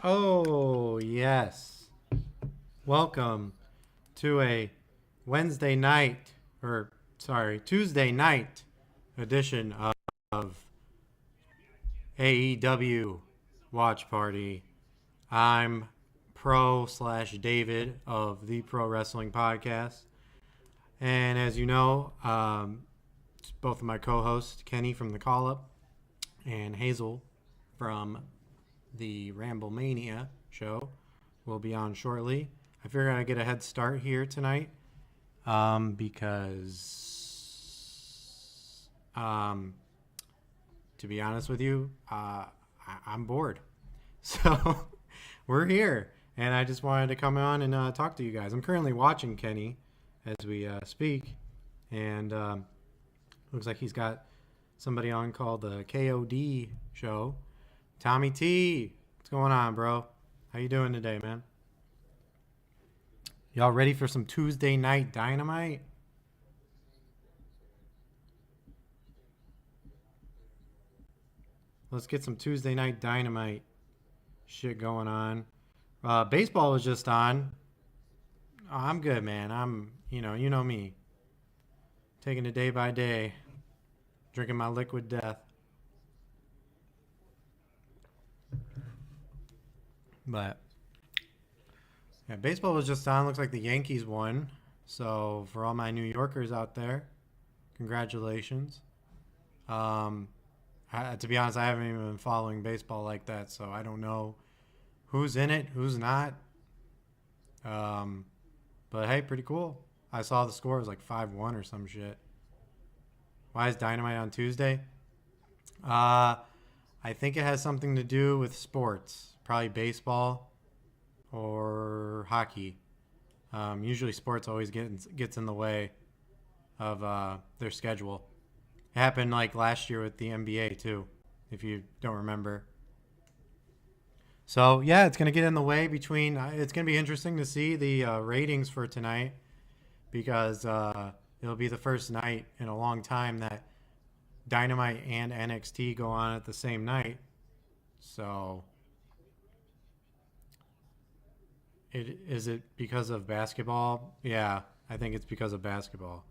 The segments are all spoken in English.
Oh, yes. Welcome to a Tuesday night edition of AEW Watch Party. I'm Pro/David of the Pro Wrestling Podcast. And as you know, both of my co-hosts, Kenny from the Call Up and Hazel from the RambleMania show, will be on shortly. I figured I'd get a head start here tonight because, to be honest with you, I'm bored. So we're here, and I just wanted to come on and talk to you guys. I'm currently watching Kenny as we speak, and looks like he's got somebody on called the KOD show. Tommy T, what's going on, bro? How you doing today, man? Y'all ready for some Tuesday night dynamite? Let's get some Tuesday night dynamite shit going on. Baseball was just on. Oh, I'm good, man. You know me. Taking it day by day. Drinking my liquid death. But yeah, baseball was just on. Looks like the Yankees won. So for all my New Yorkers out there, congratulations. To be honest, I haven't even been following baseball like that, so I don't know who's in it, who's not. But hey, pretty cool. I saw the score was like 5-1 or some shit. Why is Dynamite on Tuesday? I think it has something to do with sports. Probably baseball or hockey. Usually sports always gets in the way of their schedule. It happened like last year with the NBA too, if you don't remember. So yeah, it's gonna get in the way between. It's gonna be interesting to see the ratings for tonight because it'll be the first night in a long time that Dynamite and NXT go on at the same night. So is it because of basketball? Yeah, I think it's because of basketball.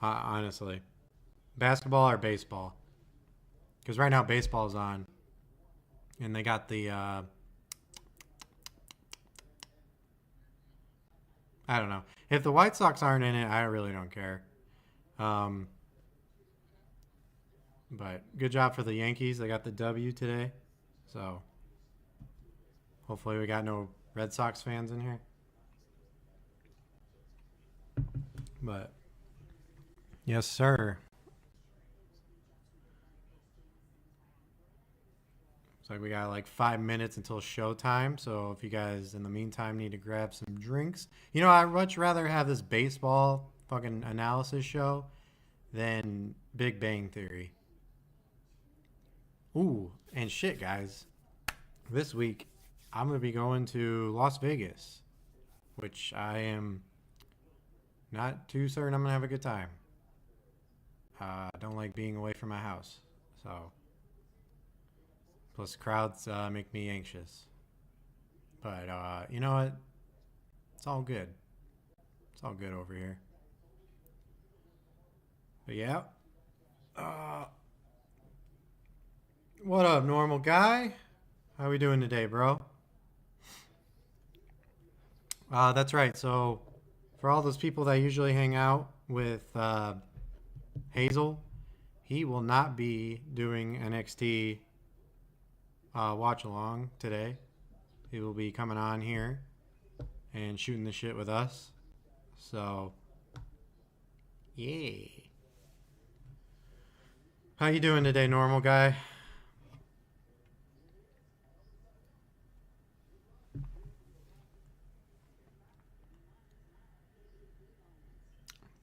Honestly, basketball or baseball? Because right now baseball is on, and they got the I don't know. If the White Sox aren't in it, I really don't care. Um, but good job for the Yankees. They got the W today, so hopefully we got no Red Sox fans in here. But yes, sir. Looks like we got like 5 minutes until showtime. So if you guys in the meantime need to grab some drinks, I'd much rather have this baseball fucking analysis show than Big Bang Theory. Ooh, and shit, guys. This week I'm gonna be going to Las Vegas, which I am not too certain I'm gonna have a good time. I don't like being away from my house, so plus crowds make me anxious. But you know what? It's all good. It's all good over here. But yeah. What up, normal guy? How we doing today, bro? That's right. So for all those people that usually hang out with Hazel, he will not be doing NXT watch along today. He will be coming on here and shooting the shit with us. So, yeah. How you doing today, normal guy?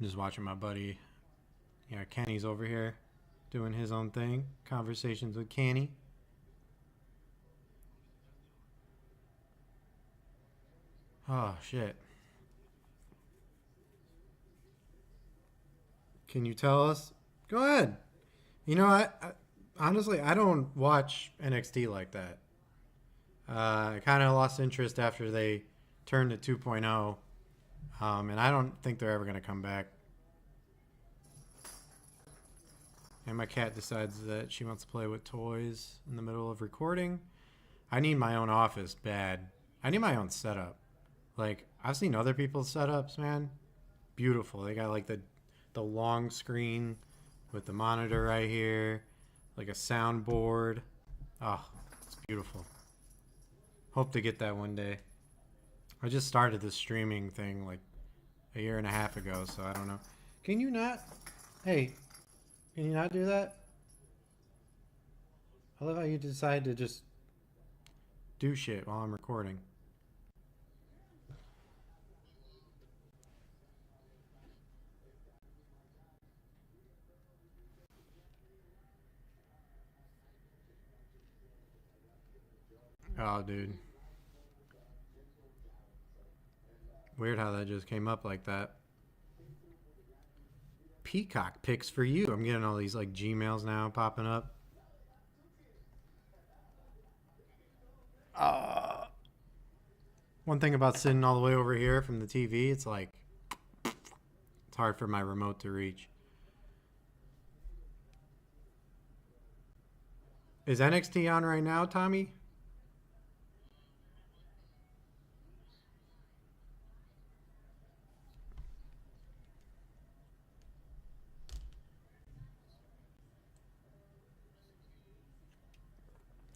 I'm just watching my buddy. Yeah, Kenny's over here doing his own thing. Conversations with Kenny. Oh, shit. Can you tell us? Go ahead. Honestly, I don't watch NXT like that. I kind of lost interest after they turned to 2.0, and I don't think they're ever going to come back. And my cat decides that she wants to play with toys in the middle of recording. I need my own office bad. I need my own setup. Like, I've seen other people's setups, man. Beautiful. They got like the long screen with the monitor right here, like a soundboard. Oh, it's beautiful. Hope to get that one day. I just started this streaming thing like a year and a half ago, so I don't know. Can you not? Hey, can you not do that? I love how you decide to just do shit while I'm recording. Oh, dude. Weird how that just came up like that. Peacock picks for you. I'm getting all these like Gmails now popping up. One thing about sitting all the way over here from the TV, it's like it's hard for my remote to reach. Is NXT on right now, Tommy?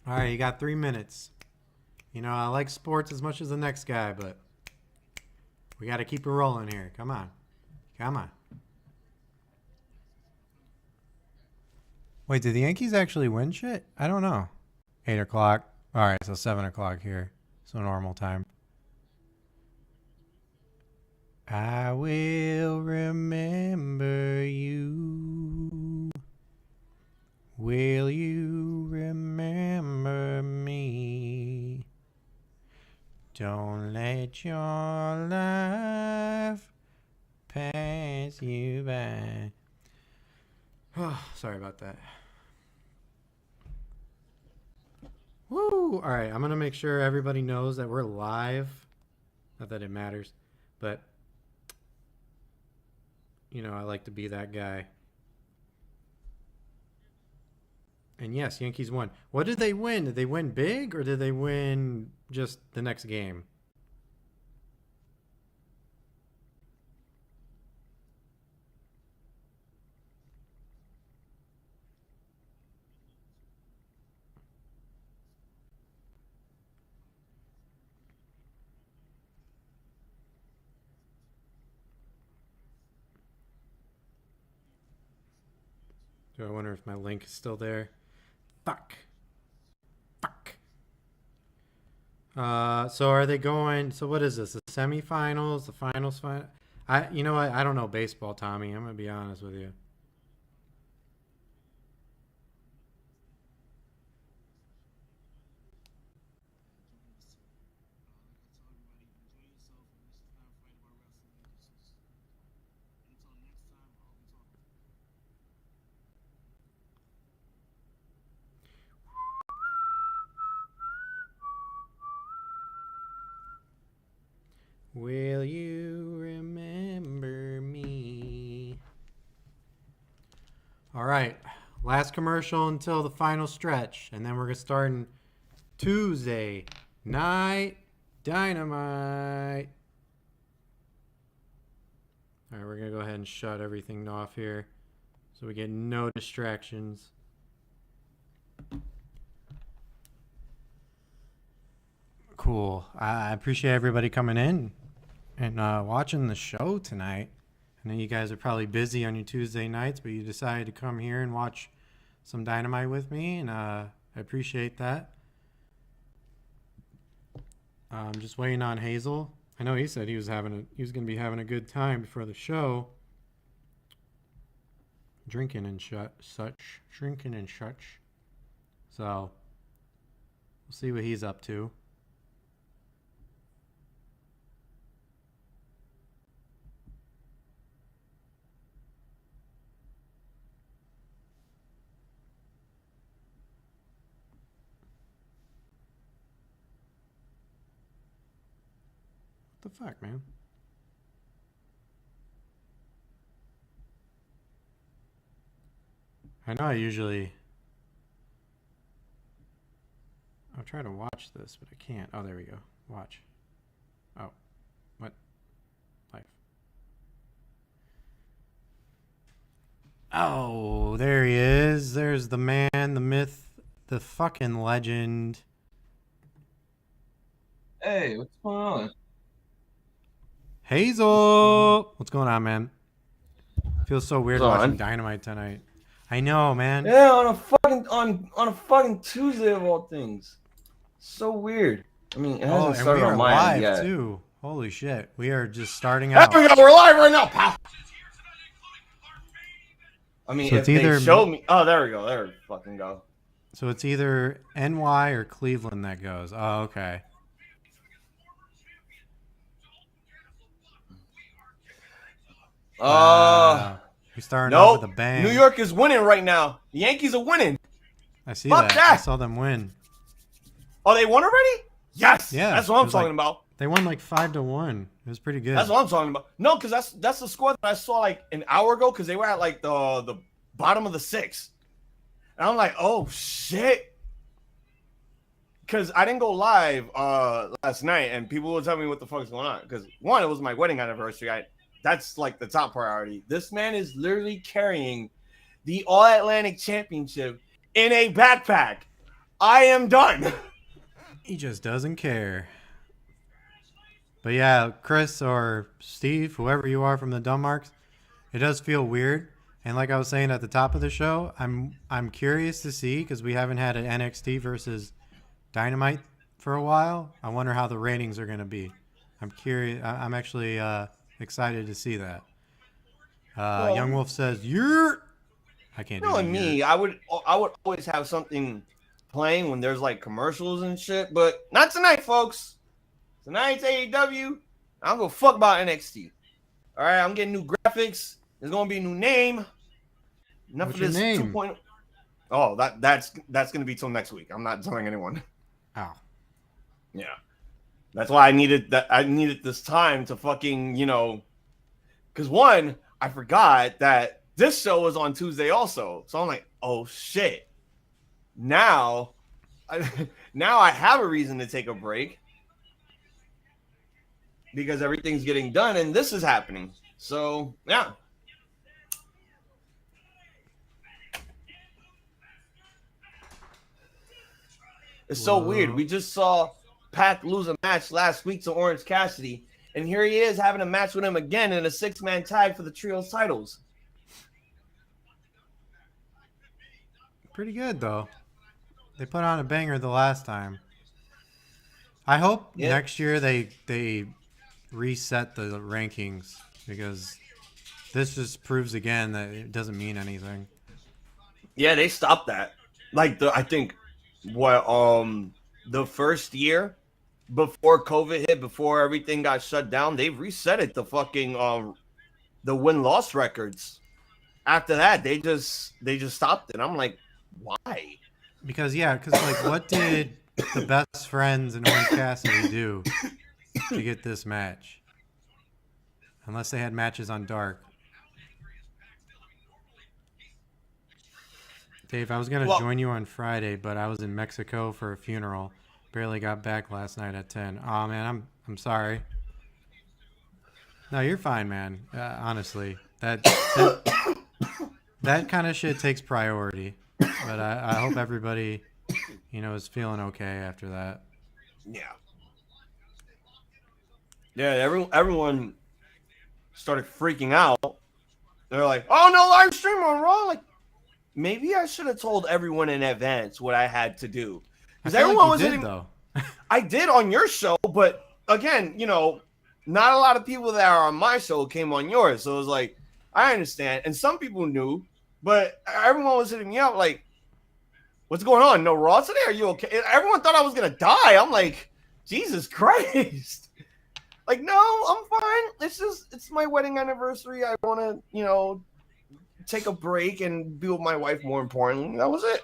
All right, you got 3 minutes. You know, I like sports as much as the next guy, but we got to keep it rolling here. Come on. Come on. Wait, did the Yankees actually win shit? I don't know. 8 o'clock. All right, so 7 o'clock here. So normal time. I will remember you. Will you remember me? Don't let your life pass you by. Oh, sorry about that. Woo! All right, I'm going to make sure everybody knows that we're live. Not that it matters, but, you know, I like to be that guy. And yes, Yankees won. What did they win? Did they win big or did they win just the next game? Do I wonder if my link is still there? Fuck. Fuck. So are they going? So what is this? The semifinals, the finals? You know what? I don't know baseball, Tommy. I'm gonna be honest with you. Will you remember me? All right. Last commercial until the final stretch, and then we're gonna start in Tuesday night dynamite. All right, we're gonna go ahead and shut everything off here, so we get no distractions. Cool. I appreciate everybody coming in and watching the show tonight. I know you guys are probably busy on your Tuesday nights, but you decided to come here and watch some Dynamite with me, and I appreciate that. I'm just waiting on Hazel. I know he said he was going to be having a good time before the show, drinking and such. So we'll see what he's up to. The fuck, man? I know I'll try to watch this, but I can't. Oh, there we go. Watch. Oh. What? Life. Oh, there he is. There's the man, the myth, the fucking legend. Hey, what's going on? Hazel! What's going on, man? Feels so weird What's watching on? Dynamite tonight. I know, man. Yeah, on a fucking Tuesday of all things. So weird. I mean, it hasn't And started we are on my end live, yet. too. Holy shit. We are just starting There out. we go. We're live right now, pal. I mean, So if it's either they show me... Oh, there we go. There we fucking go. So it's either NY or Cleveland that goes. Oh, okay. We starting off with a bang. New York is winning right now. The Yankees are winning. I see Fuck that. that. I saw them win. Oh, they won already? Yes. Yeah. That's what I'm talking about. They won like 5-1. It was pretty good. That's what I'm talking about. No, because that's the score that I saw like an hour ago because they were at like the bottom of the sixth. And I'm like, oh, shit. Because I didn't go live last night and people would tell me what the fuck is going on. Because, one, it was my wedding anniversary. That's like the top priority. This man is literally carrying the All-Atlantic Championship in a backpack. I am done. He just doesn't care. But yeah, Chris or Steve, whoever you are from the Denmarks, it does feel weird. And like I was saying at the top of the show, I'm curious to see, because we haven't had an NXT versus Dynamite for a while. I wonder how the ratings are going to be. I'm curious. I'm actually excited to see that. Young Wolf says, "You're." I can't do Knowing me, I would always have something playing when there's like commercials and shit, but not tonight, folks. Tonight's AEW. I don't give a fuck about NXT. All right, I'm getting new graphics. There's gonna be a new name. Enough What's of this your name? 2.0. Oh, that's gonna be till next week. I'm not telling anyone. Oh. Yeah, that's why I needed that. I needed this time to fucking because one, I forgot that this show was on Tuesday also. So I'm like, oh shit. Now I have a reason to take a break because everything's getting done and this is happening. So yeah. It's so weird. We just saw Pac lose a match last week to Orange Cassidy, and here he is having a match with him again in a 6-man tag for the trios titles. Pretty good, though. They put on a banger the last time. I hope next year they reset the rankings, because this just proves again that it doesn't mean anything. Yeah, they stopped that. Like I think the first year before COVID hit, before everything got shut down, they reset it to fucking the win-loss records. After that, they just stopped it. I'm like, why? Because like, what did the Best Friends and Orange Cassidy do to get this match? Unless they had matches on Dark. Dave, I was gonna join you on Friday, but I was in Mexico for a funeral. Barely got back last night at 10. Oh man, I'm sorry. No, you're fine, man. Honestly, that kind of shit takes priority. But I hope everybody, is feeling okay after that. Yeah. Yeah, everyone started freaking out. They're like, "Oh no, live stream on Raw!" Like, maybe I should have told everyone in advance what I had to do. Because everyone was hitting. Though. I did on your show, but again, not a lot of people that are on my show came on yours. So it was like, I understand, and some people knew, but everyone was hitting me up like, "What's going on? No Raw today? Are you okay?" Everyone thought I was gonna die. I'm like, Jesus Christ. Like, no, I'm fine. It's my wedding anniversary. I want to, take a break and be with my wife more importantly. That was it.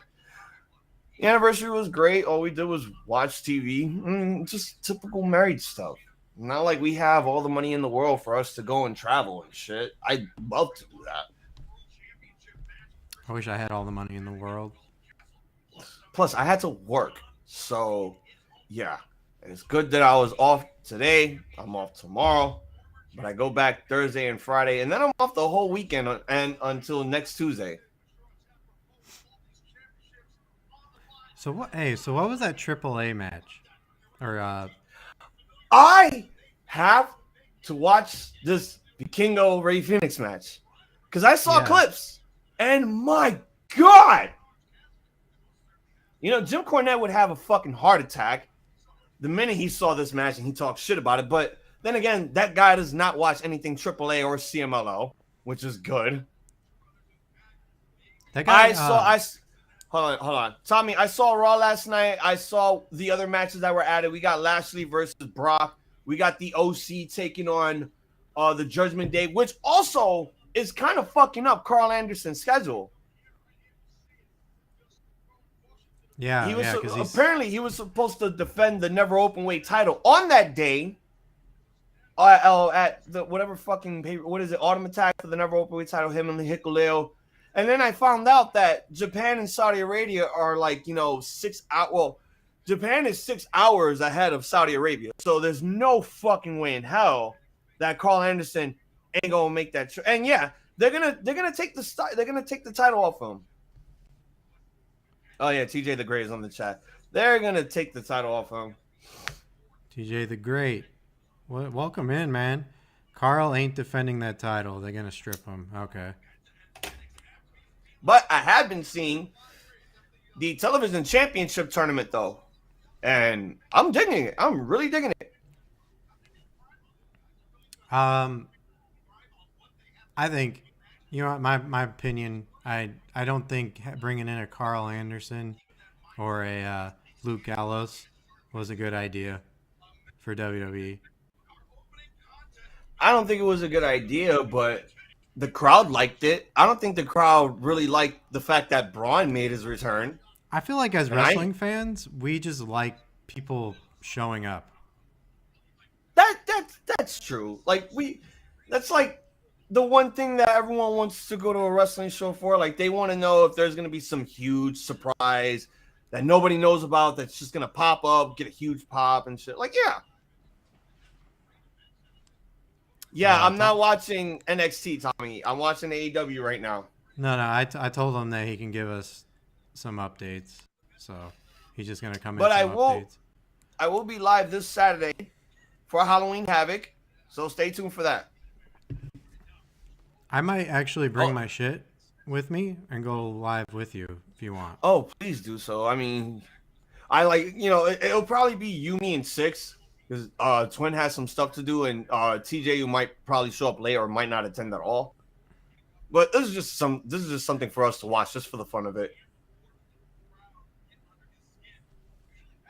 The anniversary was great. All we did was watch TV. Just typical married stuff. Not like we have all the money in the world for us to go and travel and shit. I'd love to do that. I wish I had all the money in the world. Plus, I had to work. So, yeah. It's good that I was off today. I'm off tomorrow. But I go back Thursday and Friday. And then I'm off the whole weekend and until next Tuesday. So what? Hey, so what was that AAA match? Or I have to watch this Vikingo Ray Phoenix match. Because I saw clips. And my God. You know, Jim Cornette would have a fucking heart attack the minute he saw this match and he talked shit about it. But then again, that guy does not watch anything AAA or CMLL, which is good. That guy, hold on. Tommy, I saw Raw last night. I saw the other matches that were added. We got Lashley versus Brock. We got the OC taking on the Judgment Day, which also is kind of fucking up Carl Anderson's schedule. Yeah, apparently he was supposed to defend the never open weight title on that day. At the whatever fucking paper, what is it? Autumn Attack for the never open weight title. Him and the Hikuleo. And then I found out that Japan and Saudi Arabia are like, 6 hours. Well, Japan is 6 hours ahead of Saudi Arabia, so there's no fucking way in hell that Carl Anderson ain't gonna make that. And yeah, they're gonna take the title off him. Oh yeah, TJ the Great is on the chat. They're gonna take the title off him. TJ the Great, welcome in, man. Carl ain't defending that title. They're gonna strip him. Okay. But I have been seeing the television championship tournament though, and I'm digging it. I'm really digging it. I think, my opinion. I don't think bringing in a Carl Anderson or a Luke Gallows was a good idea for WWE. I don't think it was a good idea, but the crowd liked it. I don't think the crowd really liked the fact that Braun made his return. I feel like as wrestling fans, we just like people showing up. That's true. That's like the one thing that everyone wants to go to a wrestling show for. Like, they want to know if there's going to be some huge surprise that nobody knows about that's just going to pop up, get a huge pop and shit. Like, yeah. Yeah, I'm not watching NXT, Tommy. I'm watching AEW right now. No, I told him that he can give us some updates. So he's just going to come in with some updates. I will be live this Saturday for Halloween Havoc. So stay tuned for that. I might actually bring my shit with me and go live with you if you want. Oh, please do so. I mean, it'll probably be you, me, and Six. Because Twin has some stuff to do, and TJ, you might probably show up late or might not attend at all. But this is just something for us to watch, just for the fun of it.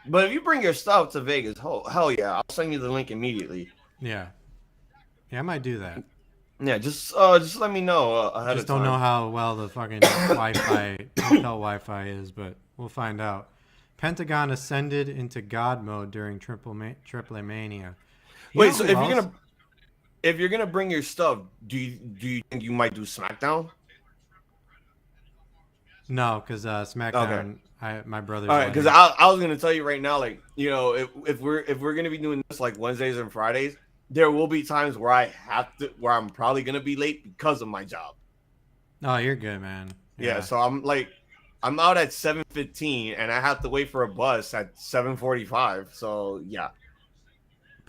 But if you bring your stuff to Vegas, hell yeah, I'll send you the link immediately. Yeah, I might do that. Yeah, just let me know ahead of time. Just don't know how well the fucking hotel Wi-Fi is, but we'll find out. Pentagon ascended into God mode during Triple Mania. Wait, so if you're gonna bring your stuff, do you think you might do SmackDown? No, because SmackDown, okay. My brother's. All right, because I was gonna tell you right now, if we're gonna be doing this like Wednesdays and Fridays, there will be times where where I'm probably gonna be late because of my job. Oh, you're good, man. Yeah, so I'm out at 7:15 and I have to wait for a bus at 7:45. So yeah.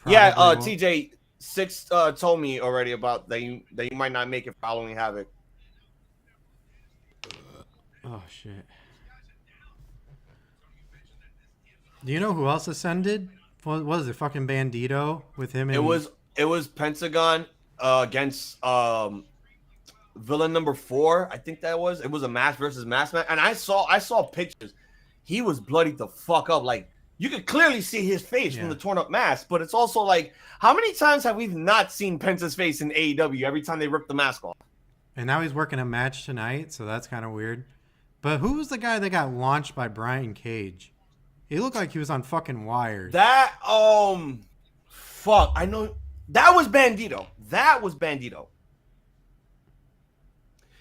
TJ Six told me already about that you might not make it following Havoc. Oh shit. Do you know who else ascended? What was it? Fucking Bandito with him. It was Pentagon against villain number 4. I think that was. It was a mask versus mask match, and I saw pictures. He was bloodied the fuck up. Like, you could clearly see his face from the torn up mask. But it's also like, how many times have we not seen Penta's face in AEW every time they rip the mask off? And now he's working a match tonight, so that's kind of weird. But who was the guy that got launched by Brian Cage? He looked like he was on fucking wires. That Fuck, I know that was Bandito. That was Bandito.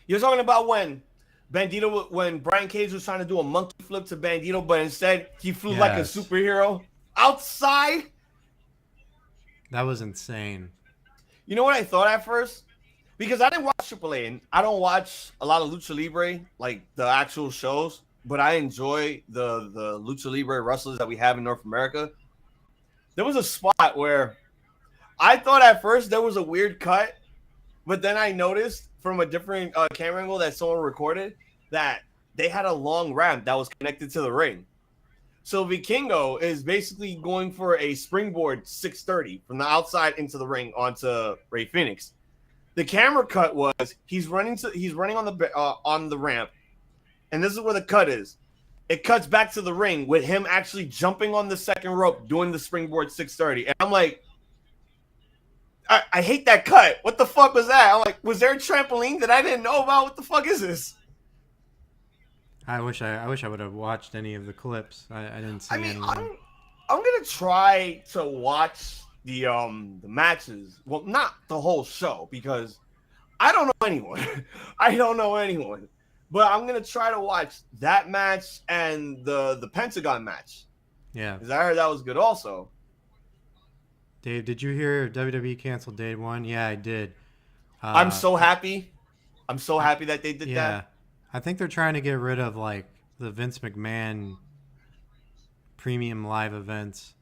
You're talking about when Brian Cage was trying to do a monkey flip to Bandito, but instead he flew like a superhero outside. That was insane. You know what I thought at first? Because I didn't watch AAA, and I don't watch a lot of Lucha Libre, like the actual shows, but I enjoy the Lucha Libre wrestlers that we have in North America. There was a spot where I thought at first there was a weird cut, but then I noticed from a different camera angle that someone recorded that they had a long ramp that was connected to the ring. So Vikingo is basically going for a springboard 630 from the outside into the ring onto Rey Fenix. The camera cut was he's running on the ramp, and this is where the cut is. It cuts back to the ring with him actually jumping on the second rope doing the springboard 630, and I'm like, I hate that cut. What the fuck was that? I'm like, was there a trampoline that I didn't know about? What the fuck is this? I wish I would have watched any of the clips. I didn't see any. I'm gonna try to watch the matches. Well, not the whole show because I don't know anyone. I don't know anyone. But I'm gonna try to watch that match and the Pentagon match. Yeah. Because I heard that was good also. Dave, did you hear WWE canceled Day 1? Yeah, I did. I'm so happy. I'm so happy that they did that. Yeah. I think they're trying to get rid of like the Vince McMahon premium live events.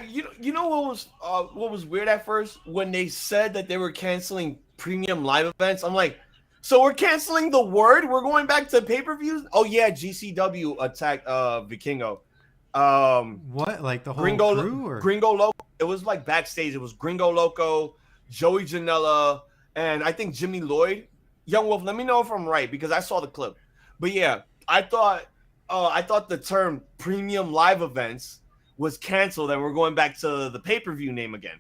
You know what was weird at first when they said that they were canceling premium live events. I'm like, so we're canceling the word? We're going back to pay-per-views? Oh yeah, GCW attacked Vikingo. What? Like the whole crew? Or? Gringo Loco. It was like backstage. It was Gringo Loco, Joey Janela, and I think Jimmy Lloyd. Young Wolf, let me know if I'm right because I saw the clip. But yeah, I thought the term premium live events was canceled and we're going back to the pay-per-view name again.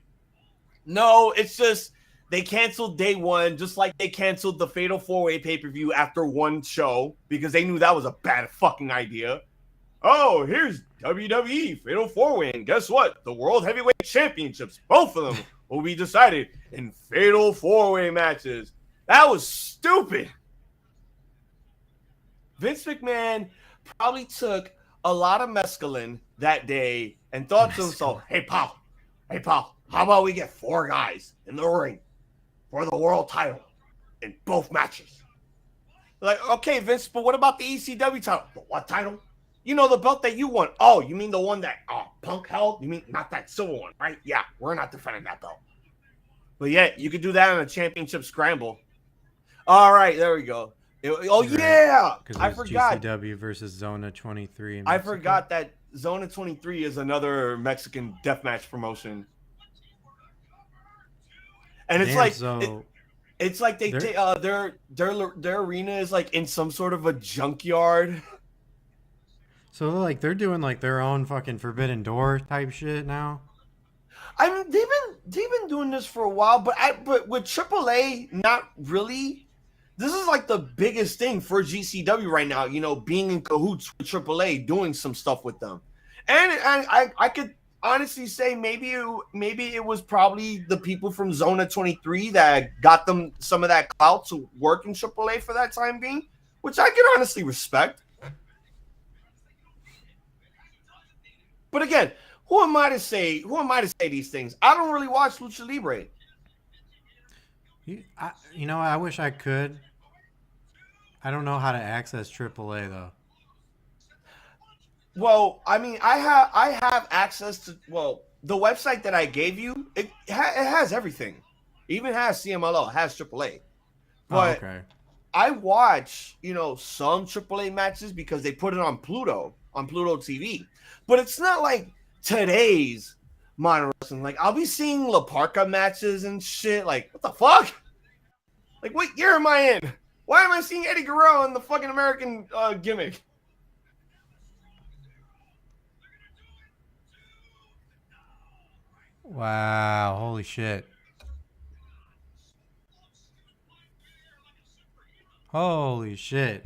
No, it's just they canceled Day 1 just like they canceled the Fatal 4-Way pay-per-view after one show because they knew that was a bad fucking idea. Oh, here's WWE Fatal 4-Way, and guess what? The World Heavyweight Championships, both of them, will be decided in Fatal 4-Way matches. That was stupid. Vince McMahon probably took a lot of mescaline that day and thought to himself, hey, pal, how about we get 4 guys in the ring for the world title in both matches? Like, okay, Vince, but what about the ECW title? The what title? You know, the belt that you won. Oh, you mean the one that Punk held? You mean not that silver one, right? Yeah, we're not defending that belt. But yeah, you could do that in a championship scramble. All right, there we go. Yeah, I forgot. GCW versus Zona 23. I forgot that Zona 23 is another Mexican deathmatch promotion. And it's it's like they their arena is like in some sort of a junkyard. So like they're doing like their own fucking Forbidden Door type shit now. I mean, they've been doing this for a while, but with AAA, not really. This is like the biggest thing for GCW right now. You know, being in cahoots with AAA, doing some stuff with them, and I could honestly say maybe it was probably the people from Zona 23 that got them some of that clout to work in AAA for that time being, which I could honestly respect. But again, who am I to say these things? I don't really watch Lucha Libre. I wish I could. I don't know how to access AAA though. Well, I mean, I have access to the website that I gave you. It has everything. It even has CMLL, it has AAA. But okay. I watch some AAA matches because they put it on Pluto TV. But it's not like today's modern wrestling. Like, I'll be seeing La Parka matches and shit. Like, what the fuck? Like, what year am I in? Why am I seeing Eddie Guerrero in the fucking American gimmick? Wow, holy shit. Holy shit.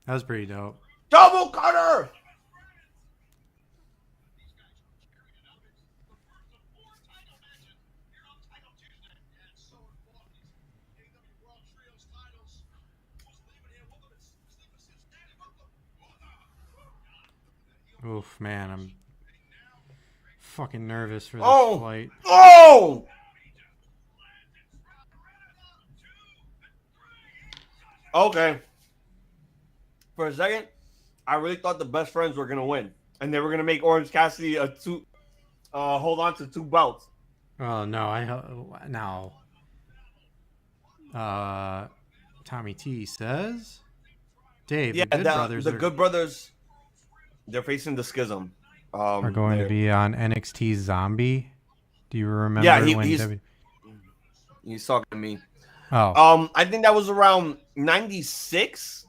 That was pretty dope. Double cutter! Oof, man, I'm fucking nervous for this flight. Oh! Okay. For a second, I really thought the best friends were gonna win, and they were gonna make Orange Cassidy hold on to 2 belts. Oh no, no. Tommy T says, Dave, Yeah, the Good Brothers, they're facing the Schism. Are going to be on NXT Zombie. Do you remember? Yeah, he's talking to me. Oh, I think that was around 96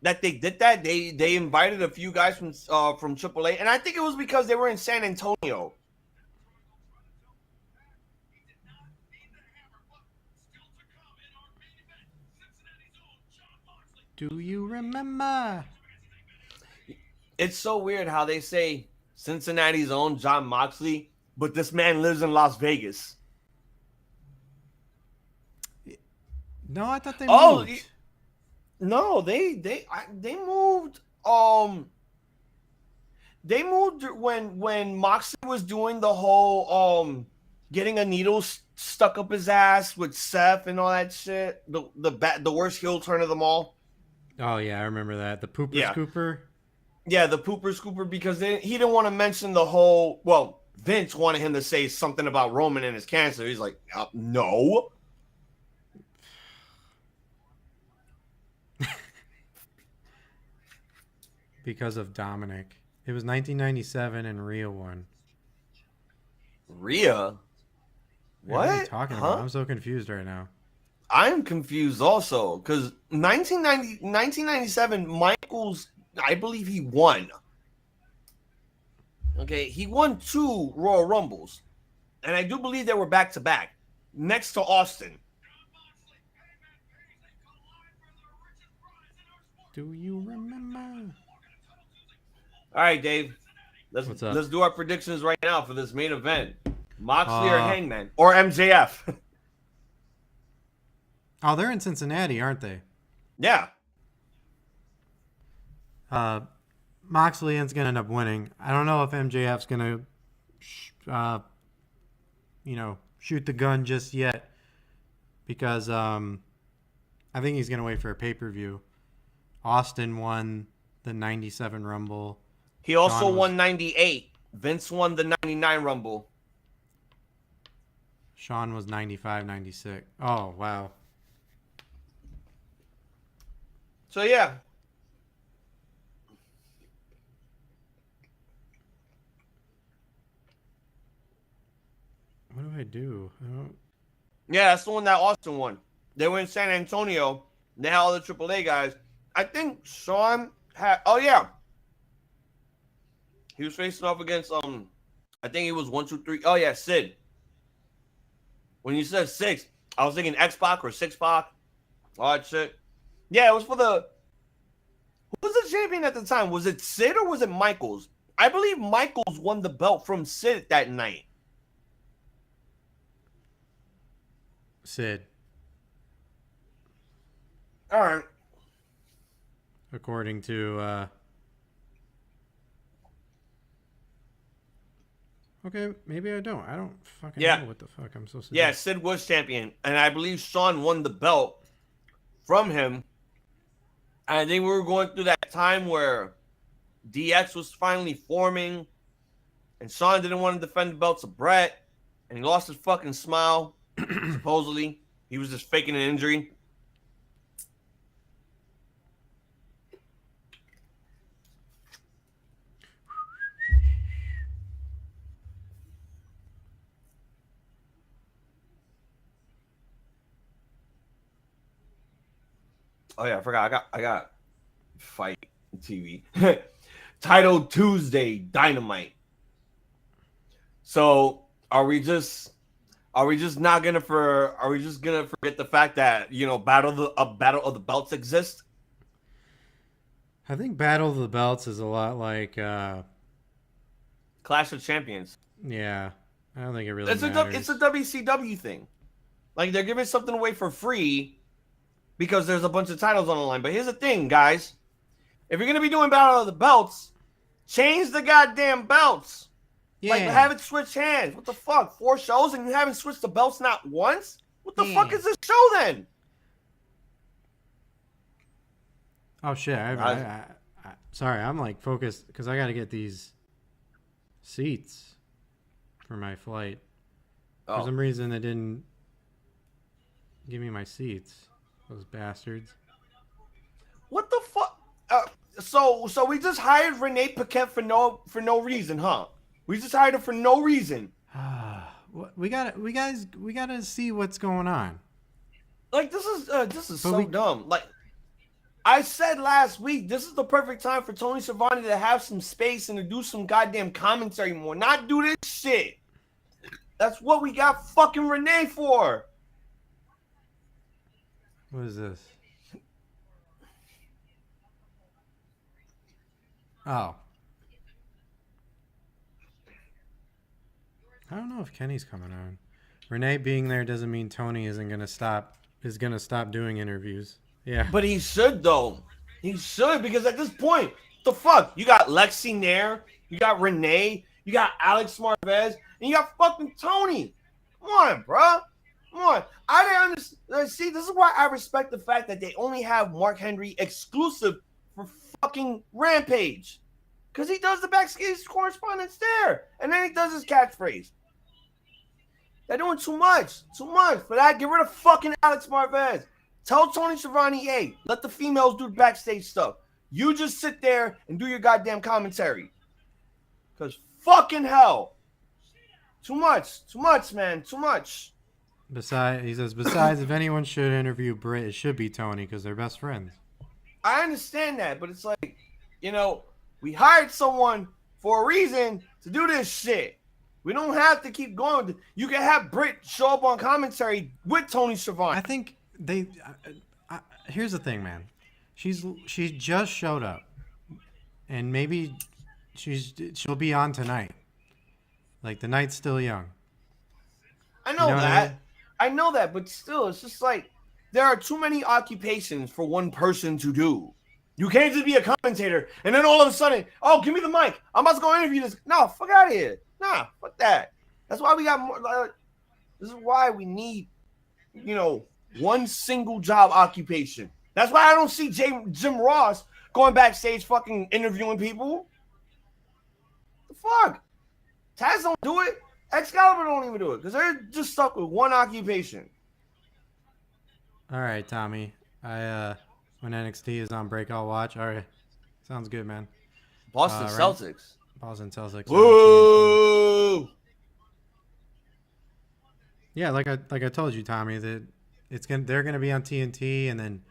that they did that. They invited a few guys from AAA, and I think it was because they were in San Antonio. do you remember? It's so weird how they say Cincinnati's own Jon Moxley, but this man lives in Las Vegas. No, I thought they moved. No, they moved. They moved when Moxley was doing the whole getting a needle stuck up his ass with Seth and all that shit. The worst heel turn of them all. Oh yeah, I remember that. The pooper scooper. Yeah, the pooper scooper, because he didn't want to mention the whole. Well, Vince wanted him to say something about Roman and his cancer. He's like, no. Because of Dominic. It was 1997 and Rhea won. Rhea? What are you talking about? I'm so confused right now. I'm confused also, because 1997, Michaels, I believe he won. Okay, he won 2 Royal Rumbles. And I do believe they were back-to-back, next to Austin. Do you remember? All right, Dave. Let's do our predictions right now for this main event. Moxley or Hangman or MJF. Oh, they're in Cincinnati, aren't they? Yeah. Moxley is going to end up winning. I don't know if MJF's going to, shoot the gun just yet, because I think he's going to wait for a pay-per-view. Austin won the 97 Rumble. He also won 98. Vince won the 99 Rumble. Sean was 95, 96. Oh, wow. So, yeah. What do I do? Yeah, that's the one that Austin won. They were in San Antonio. They had all the AAA guys. I think Sean had... Oh, yeah. He was facing off against, I think he was 1, 2, 3. Oh, yeah, Sid. When you said 6, I was thinking X-Pac or 6-Pac. All that shit. Yeah, it was for the... Who was the champion at the time? Was it Sid or was it Michaels? I believe Michaels won the belt from Sid that night. Sid. All right. According to... Okay, maybe I don't. I don't fucking know what the fuck I'm supposed to do. Yeah, Sid was champion. And I believe Sean won the belt from him. And I think we were going through that time where DX was finally forming. And Sean didn't want to defend the belt to Brett. And he lost his fucking smile, supposedly. He was just faking an injury. Oh yeah, I forgot. I got Fight TV. Titled Tuesday Dynamite. So are we just gonna forget the fact that, you know, Battle of the Belts exists? I think Battle of the Belts is a lot like Clash of Champions. Yeah. I don't think it really matters. It's a WCW thing. Like, they're giving something away for free because there's a bunch of titles on the line. But here's the thing, guys. If you're going to be doing Battle of the Belts, Change the goddamn belts. Yeah. Like, have it switch hands. What the fuck? 4 shows and you haven't switched the belts not once? What the fuck is this show then? Oh shit! Sorry, I'm like focused because I got to get these seats for my flight. For some reason, they didn't give me my seats. Those bastards. What the fuck? So we just hired Renee Paquette for no reason, huh? We just hired her for no reason. We gotta see what's going on. Like, this is so dumb. Like, I said last week, this is the perfect time for Tony Schiavone to have some space and to do some goddamn commentary more. Not do this shit. That's what we got fucking Renee for. What is this? Oh. I don't know if Kenny's coming on. Renee being there doesn't mean Tony is gonna stop doing interviews. Yeah. But he should, though. He should, because at this point, the fuck? You got Lexi Nair, you got Renee, you got Alex Marvez, and you got fucking Tony. Come on, bro. Come on. I didn't understand. See, this is why I respect the fact that they only have Mark Henry exclusive for fucking Rampage. Because he does the backstage correspondence there. And then he does his catchphrase. They're doing too much. Too much. For that, get rid of fucking Alex Marvez. Tell Tony Schiavone, hey, let the females do the backstage stuff. You just sit there and do your goddamn commentary. Because fucking hell. Too much. Too much, man. Too much. He says, besides, if anyone should interview Britt, it should be Tony because they're best friends. I understand that, but it's like, we hired someone for a reason to do this shit. We don't have to keep going. You can have Britt show up on commentary with Tony Schiavone. I think here's the thing, man. She just showed up, and maybe she'll be on tonight. Like, the night's still young. I know that. I know that, but still, it's just like there are too many occupations for one person to do. You can't just be a commentator and then all of a sudden, oh, give me the mic. I'm about to go interview this. No, fuck out of here. Nah, fuck that. That's why we got more. This is why we need, one single job occupation. That's why I don't see Jim Ross going backstage fucking interviewing people. The fuck? Taz don't do it. Excalibur don't even do it because they're just stuck with one occupation. All right, Tommy. When NXT is on break, I'll watch. All right. Sounds good, man. Boston Celtics. Boston Celtics. Woo! Yeah, like I told you, Tommy, that they're gonna be on TNT, and then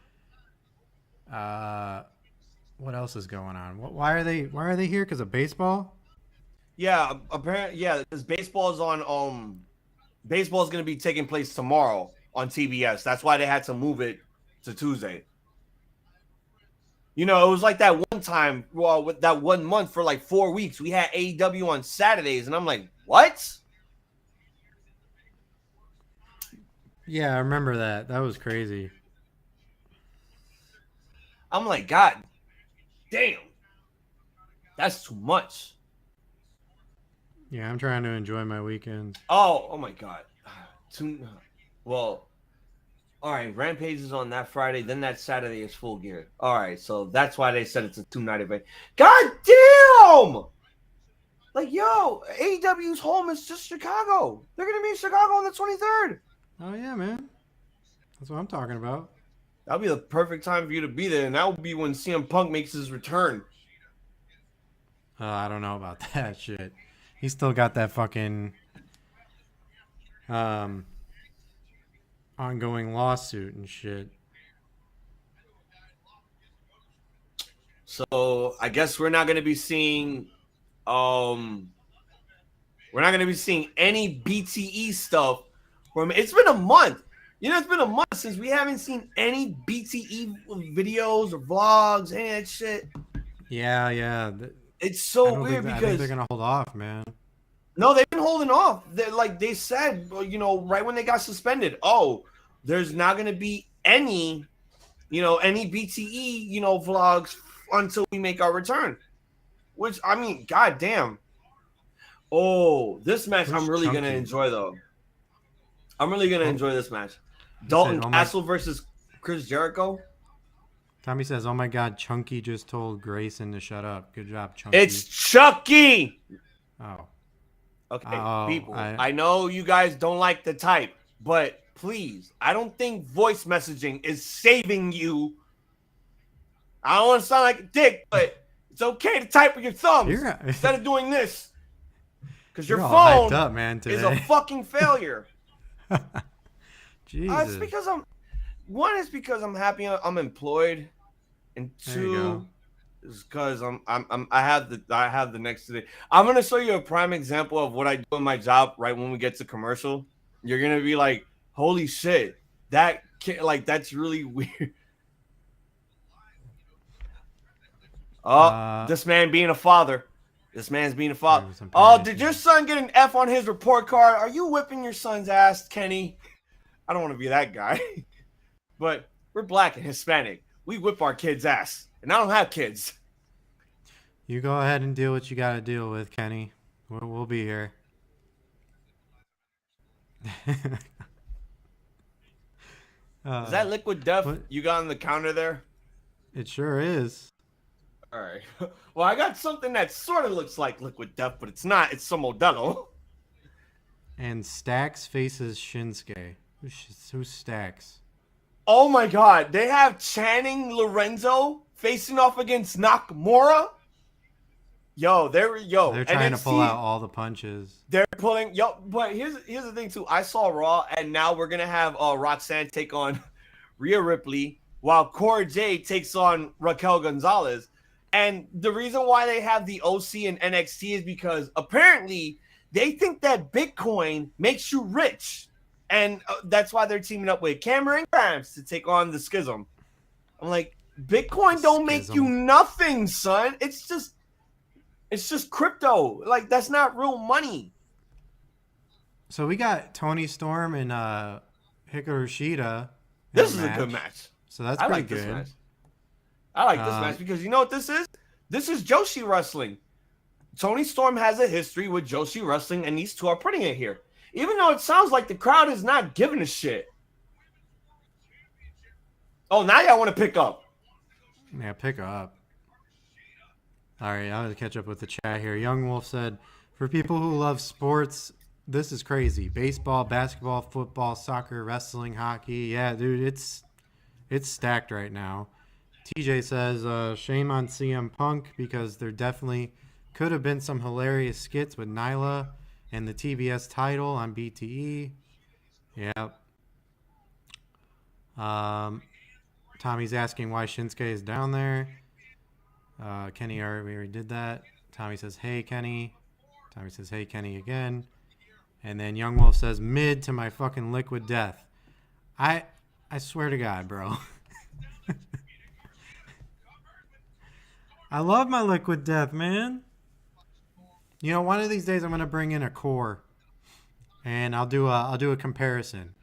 what else is going on? Why are they here? Because of baseball? Yeah, apparently, yeah. Because baseball is on. Baseball is going to be taking place tomorrow on TBS. That's why they had to move it to Tuesday. It was like that one time, with that 1 month for like 4 weeks, we had AEW on Saturdays, and I'm like, what? Yeah, I remember that. That was crazy. I'm like, God damn, that's too much. Yeah, I'm trying to enjoy my weekends. Oh my God. All right, Rampage is on that Friday, then that Saturday is Full Gear. All right, so that's why they said it's a 2-night event. God damn! Like, yo, AEW's home is just Chicago. They're going to be in Chicago on the 23rd. Oh, yeah, man. That's what I'm talking about. That'll be the perfect time for you to be there, and that will be when CM Punk makes his return. I don't know about that shit. He's still got that fucking ongoing lawsuit and shit. So I guess we're not going to be seeing any BTE stuff from. It's been a month. It's been a month since we haven't seen any BTE videos or vlogs, any of that shit. Yeah. It's so weird because I think they're gonna hold off, man. No, they've been holding off. They said, right when they got suspended. Oh, there's not gonna be any BTE, vlogs until we make our return. Which I mean, goddamn. Oh, this match Who's I'm really chunky? gonna enjoy though. I'm really gonna enjoy this match. He Dalton said, Castle versus Chris Jericho. Tommy says, "Oh my God, Chunky just told Grayson to shut up. Good job, Chunky." It's Chucky. Oh. Okay, people. I know you guys don't like the type, but please, I don't think voice messaging is saving you. I don't want to sound like a dick, but it's okay to type with your thumbs instead of doing this. Because your phone hyped up, man, today. is a fucking failure. Jesus. It's because it's because I'm happy I'm employed, and two is because I have the next today. I'm gonna show you a prime example of what I do in my job right when we get to commercial. You're gonna be like, holy shit, that's really weird. This man being a father. This man's being a father. Oh, did your son get an F on his report card? Are you whipping your son's ass, Kenny? I don't want to be that guy. But we're black and Hispanic. We whip our kids' ass. And I don't have kids. You go ahead and deal what you got to deal with, Kenny. We'll be here. Is that Liquid Death you got on the counter there? It sure is. All right. Well, I got something that sort of looks like Liquid Death, but it's not. It's some Modelo. And Stax faces Shinsuke. Who's Stax? Oh my God! They have Channing Lorenzo facing off against Nakamura. They're trying NXT, to pull out all the punches. They're pulling but here's the thing too. I saw Raw, and now we're gonna have Roxanne take on Rhea Ripley, while Cora Jade takes on Raquel Gonzalez. And the reason why they have the OC and NXT is because apparently they think that Bitcoin makes you rich. And that's why they're teaming up with Cameron Grimes to take on the Schism. I'm like, Bitcoin don't make you nothing, son. It's just crypto. Like, that's not real money. So we got Tony Storm and Hikaru Shida. This is a good match. So that's pretty good. This match. I like this match because you know what this is? This is Joshi Wrestling. Tony Storm has a history with Joshi Wrestling, and these two are putting it here. Even though it sounds like the crowd is not giving a shit. Oh, now y'all want to pick up. Yeah, pick up. All right, I'm going to catch up with the chat here. Young Wolf said, for people who love sports, this is crazy. Baseball, basketball, football, soccer, wrestling, hockey. Yeah, dude, it's stacked right now. TJ says, shame on CM Punk because there definitely could have been some hilarious skits with Nyla and the TBS title on BTE. Yep. Tommy's asking why Shinsuke is down there. Kenny we already did that. Tommy says, hey, Kenny. Tommy says, hey, Kenny again. And then Young Wolf says, mid to my fucking Liquid Death. I swear to God, bro. I love my Liquid Death, man. You know, one of these days I'm gonna bring in a core, and I'll do a comparison,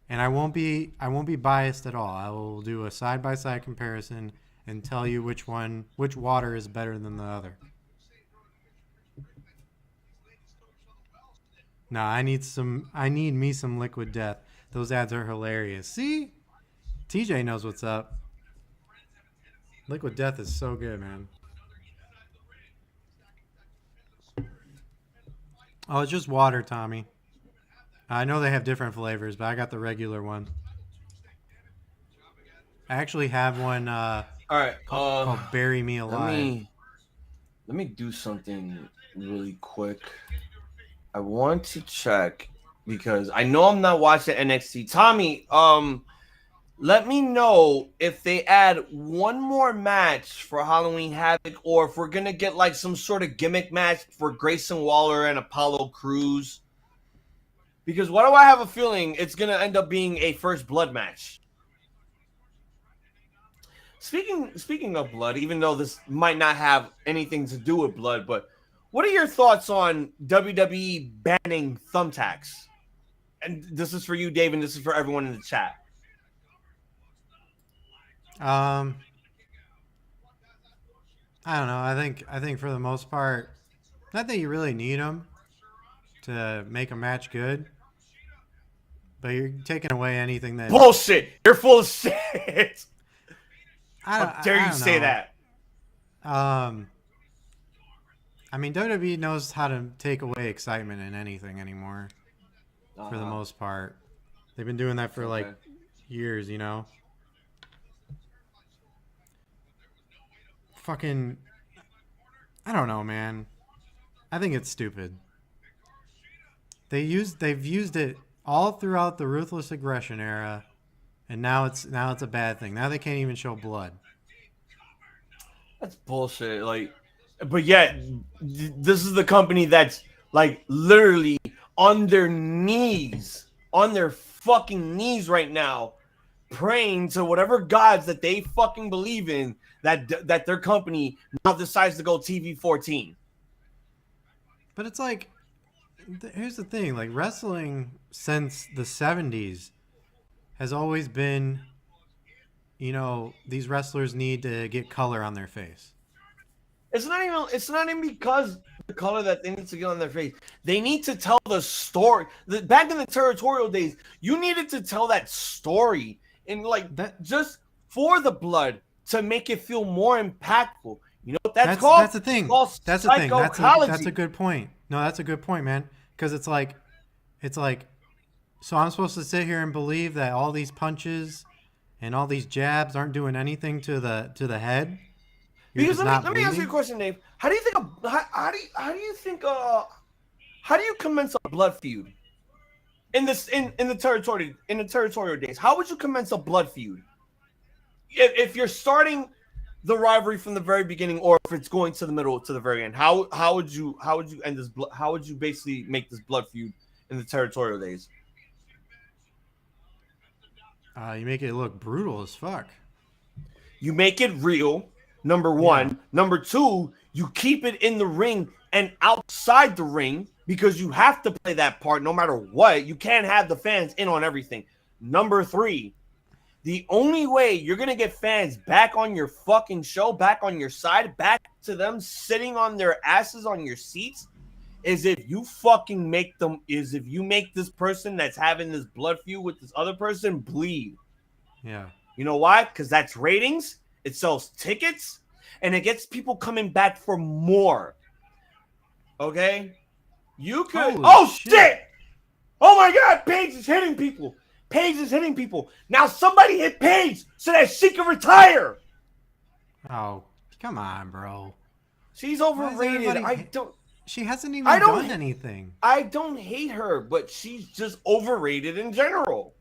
and I won't be biased at all. I will do a side by side comparison and tell you which water is better than the other. No, I need me some Liquid Death. Those ads are hilarious. See, TJ knows what's up. Liquid Death is so good, man. Oh, it's just water, Tommy. I know they have different flavors, but I got the regular one. I actually have one all right, called Bury Me Alive. Let me do something really quick. I want to check because I know I'm not watching NXT. Tommy, let me know if they add one more match for Halloween Havoc, or if we're gonna get like some sort of gimmick match for Grayson Waller and Apollo Crews. Because what do I have a feeling it's gonna end up being a First Blood match. Speaking of blood, even though this might not have anything to do with blood, but what are your thoughts on WWE banning thumbtacks? And this is for you, Dave, and this is for everyone in the chat. I don't know. I think for the most part, not that you really need them to make a match good, but you're taking away anything that Bullshit. You're full of shit. How dare I you don't say know. that? Um, I mean, WWE knows how to take away excitement in anything anymore. For the most part, they've been doing that for like Okay. years. Fucking, I don't know, man. I think it's stupid. They've used it all throughout the ruthless aggression era, and now it's a bad thing. Now they can't even show blood. That's bullshit. Like, but yet, this is the company that's like literally on their fucking knees right now, praying to whatever gods that they fucking believe in that their company now decides to go TV 14. But it's like, here's the thing: like wrestling since the '70s has always been, these wrestlers need to get color on their face. It's not even because the color that they need to get on their face. They need to tell the story. Back in the territorial days, you needed to tell that story and like That just for the blood to make it feel more impactful. You know what that's that's called? that's the It's thing. called That's the thing. That's a psychology. good point. No, that's a good point, man. Because it's like, so I'm supposed to sit here and believe that all these punches and all these jabs aren't doing anything to the head. You're Because just not let me ask you a bleeding. question, Dave. How do you commence a blood feud in the territorial days? How would you commence a blood feud if you're starting the rivalry from the very beginning, or if it's going to the middle to the very end? How would you end this? How would you basically make this blood feud in the territorial days? You make it look brutal as fuck. You make it real. Number Yeah. one. Number two, you keep it in the ring and outside the ring because you have to play that part no matter what. You can't have the fans in on everything. Number three, the only way you're going to get fans back on your fucking show, back on your side, back to them sitting on their asses on your seats is if you make this person that's having this blood feud with this other person bleed. Yeah. You know why? Because that's ratings, it sells tickets, and it gets people coming back for more. Okay? You could. Holy Oh, shit. shit! Oh my God, Paige is hitting people. Paige is hitting people. Now somebody hit Paige so that she can retire. Oh, come on, bro. She's Why is overrated. everybody? She hasn't I even don't done anything. I don't hate her, but she's just overrated in general.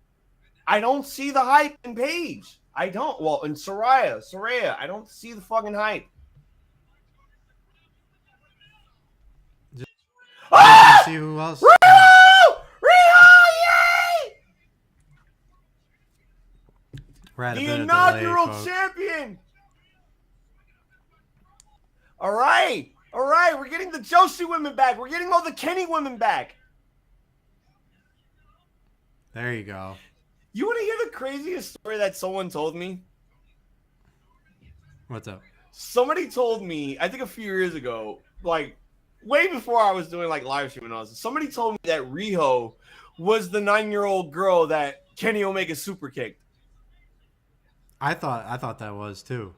I don't see the hype in Paige. I don't. Well, in Soraya, I don't see the fucking hype. Just wait till you Ah! see who else. Rio! Rio! We're at a Yay! bit The of delay, inaugural folks. champion. All right. All right. We're getting the Joshi women back. We're getting all the Kenny women back. There you go. You want to hear the craziest story that someone told me? What's up? Somebody told me, I think a few years ago, like way before I was doing like live streaming and all this, somebody told me that Riho was the 9-year-old girl that Kenny Omega super kicked. I thought that was too.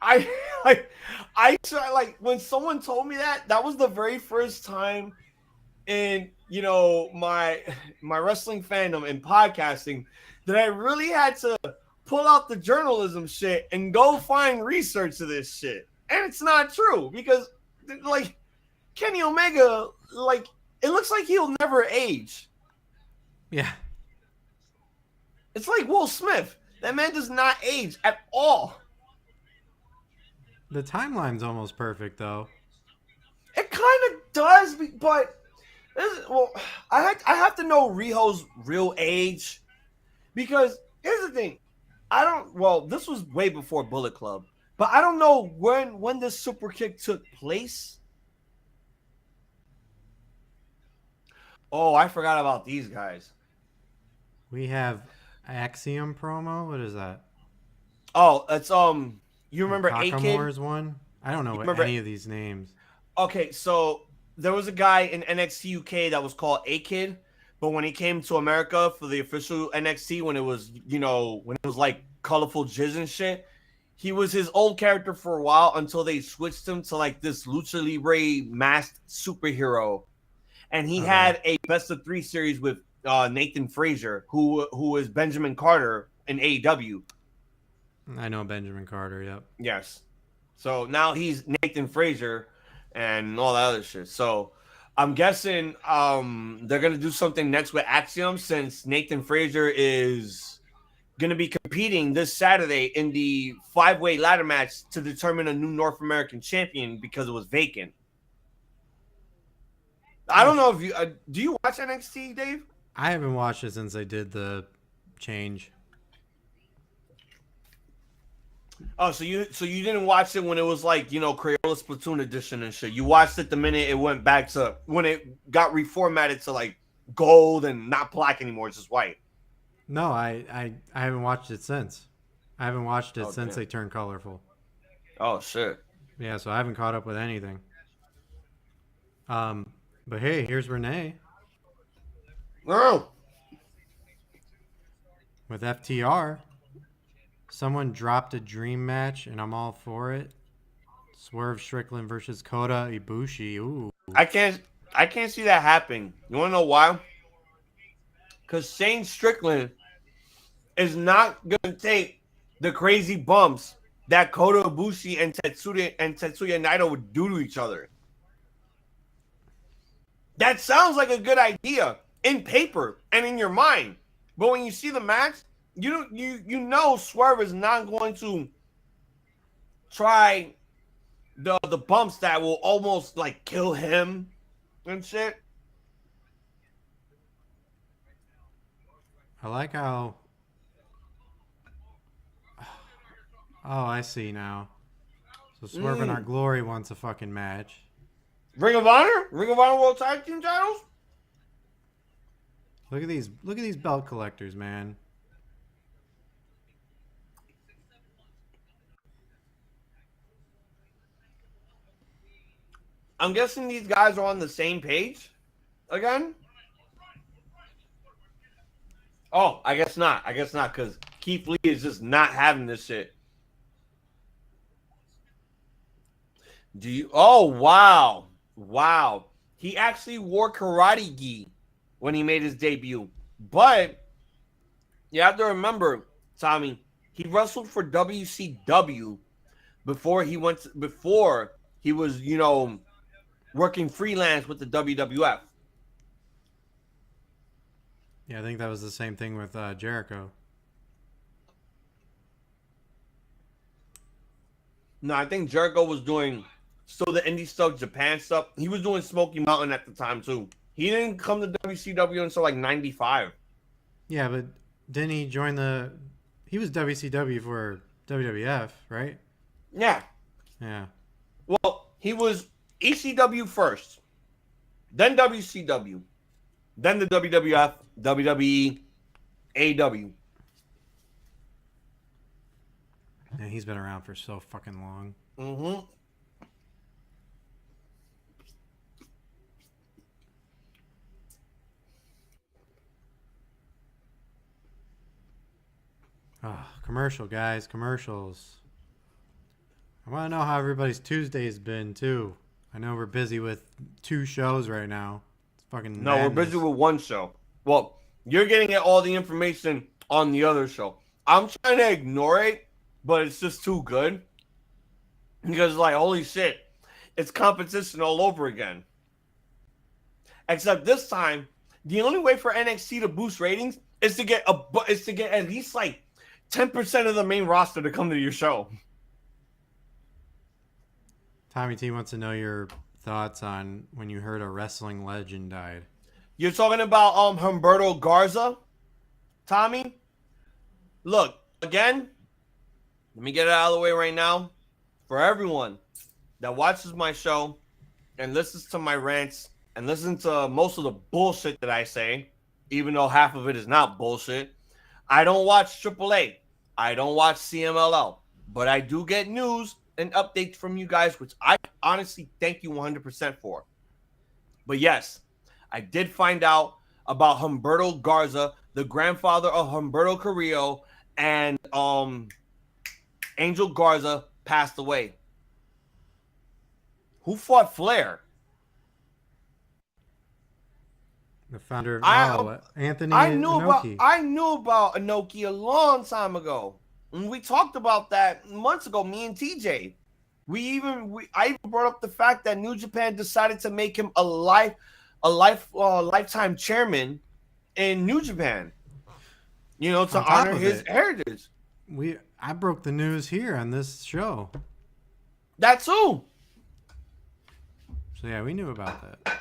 I like I try like when someone told me that was the very first time in my wrestling fandom and podcasting that I really had to pull out the journalism shit and go find research of this shit. And it's not true because like Kenny Omega, like it looks like he'll never age. Yeah. It's like Will Smith. That man does not age at all. The timeline's almost perfect though. It kind of does, but well, I have to know Riho's real age because here's the thing. I don't. Well, this was way before Bullet Club, but I don't know when this super kick took place. Oh, I forgot about these guys. We have Axiom promo. What is that? Oh, it's you remember A Kid? Nakamura's one. I don't know You what remember? any of these names. Okay, so there was a guy in NXT UK that was called A-Kid, but when he came to America for the official NXT, when it was, when it was like colorful jizz and shit, he was his old character for a while until they switched him to like this Lucha Libre masked superhero. And he Okay. had a best of 3 series with Nathan Frazier, who is Benjamin Carter in AEW. I know Benjamin Carter. Yep. Yes. So now he's Nathan Frazier and all that other shit. So I'm guessing they're gonna do something next with Axiom, since Nathan Frazier is gonna be competing this Saturday in the 5-way ladder match to determine a new North American champion because it was vacant. I don't know if you do you watch NXT, Dave? I haven't watched it since they did the change. Oh, so you didn't watch it when it was like, Crayola Splatoon edition and shit. You watched it the minute it went back to when it got reformatted to like gold and not black anymore, it's just white. No, I haven't watched it since. I haven't watched it since damn. they turned colorful. Oh shit. Yeah, so I haven't caught up with anything. But hey, here's Renee Oh. with FTR. Someone dropped a dream match, and I'm all for it. Swerve Strickland versus Kota Ibushi. Ooh. I can't see that happening. You wanna know why? Because Shane Strickland is not gonna take the crazy bumps that Kota Ibushi and Tetsuya Naito would do to each other. That sounds like a good idea in paper and in your mind, but when you see the match, you know Swerve is not going to try the bumps that will almost like kill him and shit. I like how... Oh, I see now. So Swerve and Our Glory wants a fucking match. Ring of Honor World Tag Team titles. Look at these belt collectors, man. I'm guessing these guys are on the same page again. Oh, I guess not, because Keith Lee is just not having this shit. Oh, wow. He actually wore karate gi when he made his debut. But you have to remember, Tommy, he wrestled for WCW before he was, working freelance with the WWF. Yeah, I think that was the same thing with Jericho. No, I think Jericho was doing still the indie stuff, Japan stuff. He was doing Smoky Mountain at the time, too. He didn't come to WCW until like 95. Yeah, but didn't he join the... He was WCW for WWF, right? Yeah. Yeah. Well, he was ECW first, then WCW, then the WWF, WWE, AEW. Yeah, he's been around for so fucking long. Mm-hmm. Oh, commercial, guys. Commercials. I want to know how everybody's Tuesday's been, too. I know we're busy with 2 shows right now. It's fucking No, madness. we're busy with one show. Well, you're getting all the information on the other show. I'm trying to ignore it, but it's just too good. Because, like, holy shit, it's competition all over again. Except this time, the only way for NXT to boost ratings is to get at least like 10% of the main roster to come to your show. Tommy T wants to know your thoughts on when you heard a wrestling legend died. You're talking about Humberto Garza, Tommy? Look, again, let me get it out of the way right now. For everyone that watches my show and listens to my rants and listens to most of the bullshit that I say, even though half of it is not bullshit, I don't watch AAA. I don't watch CMLL. But I do get news an update from you guys, which I honestly thank you 100% for. But yes, I did find out about Humberto Garza, the grandfather of Humberto Carrillo, and Angel Garza passed away. Who fought Flair? The founder of Anthony Inoki. I knew about Inoki a long time ago. And we talked about that months ago, me and TJ. I even brought up the fact that New Japan decided to make him a lifetime chairman in New Japan. You know, to honor his heritage. I broke the news here on this show. That too. So yeah, we knew about that.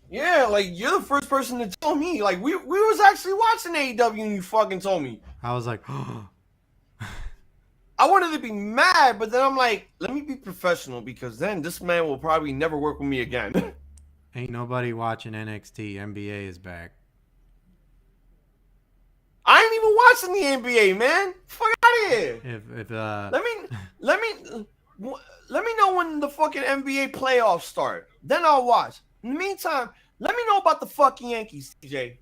Yeah, like you're the first person to tell me. Like we was actually watching AEW and you fucking told me. I was like, oh. I wanted to be mad, but then I'm like, let me be professional because then this man will probably never work with me again. Ain't nobody watching NXT. NBA is back. I ain't even watching the NBA, man. Fuck out of here. Let me know when the fucking NBA playoffs start. Then I'll watch. In the meantime, let me know about the fucking Yankees, TJ.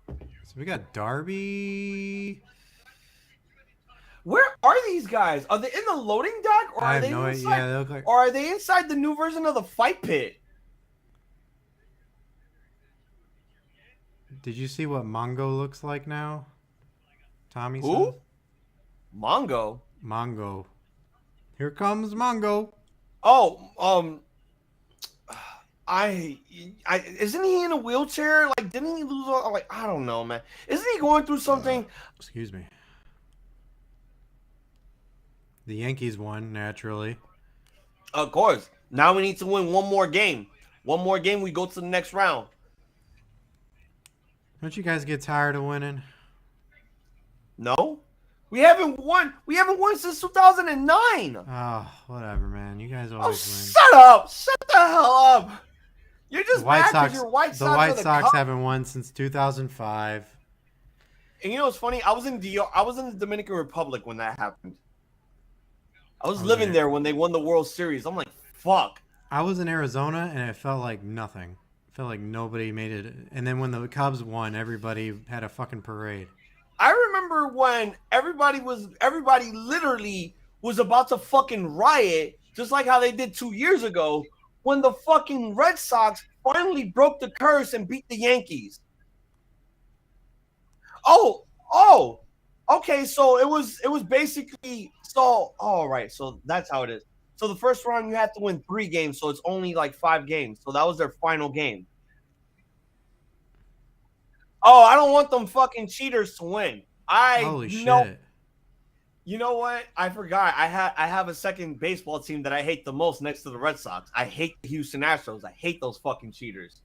So we got Darby. Where are these guys? Are they in the loading dock, or I are have they no inside? idea. Yeah, they look like... Or are they inside the new version of the Fight Pit? Did you see what Mongo looks like now? Tommy Who? says? Mongo. Here comes Mongo. Oh, isn't he in a wheelchair? Like, didn't he lose? Like, I don't know, man. Isn't he going through something? Excuse me. The Yankees won naturally. Of course. Now we need to win one more game. One more game, we go to the next round. Don't you guys get tired of winning? No. We haven't won. We haven't won since 2009. Oh, whatever, man. You guys always win. Shut up. Shut the hell up. You're just mad because your White Sox the White Sox haven't won since 2005. And you know what's funny? I was in the Dominican Republic when that happened. I was living there when they won the World Series. I'm like, fuck. I was in Arizona, and it felt like nothing. It felt like nobody made it. And then when the Cubs won, everybody had a fucking parade. I remember when everybody literally was about to fucking riot, just like how they did 2 years ago, when the fucking Red Sox finally broke the curse and beat the Yankees. Oh, okay. So it was basically all right. So that's how it is. So the first round you have to win 3 games, so it's only like 5 games. So that was their final game. Oh, I don't want them fucking cheaters to win. Holy shit. You know what? I forgot. I have a second baseball team that I hate the most next to the Red Sox. I hate the Houston Astros. I hate those fucking cheaters.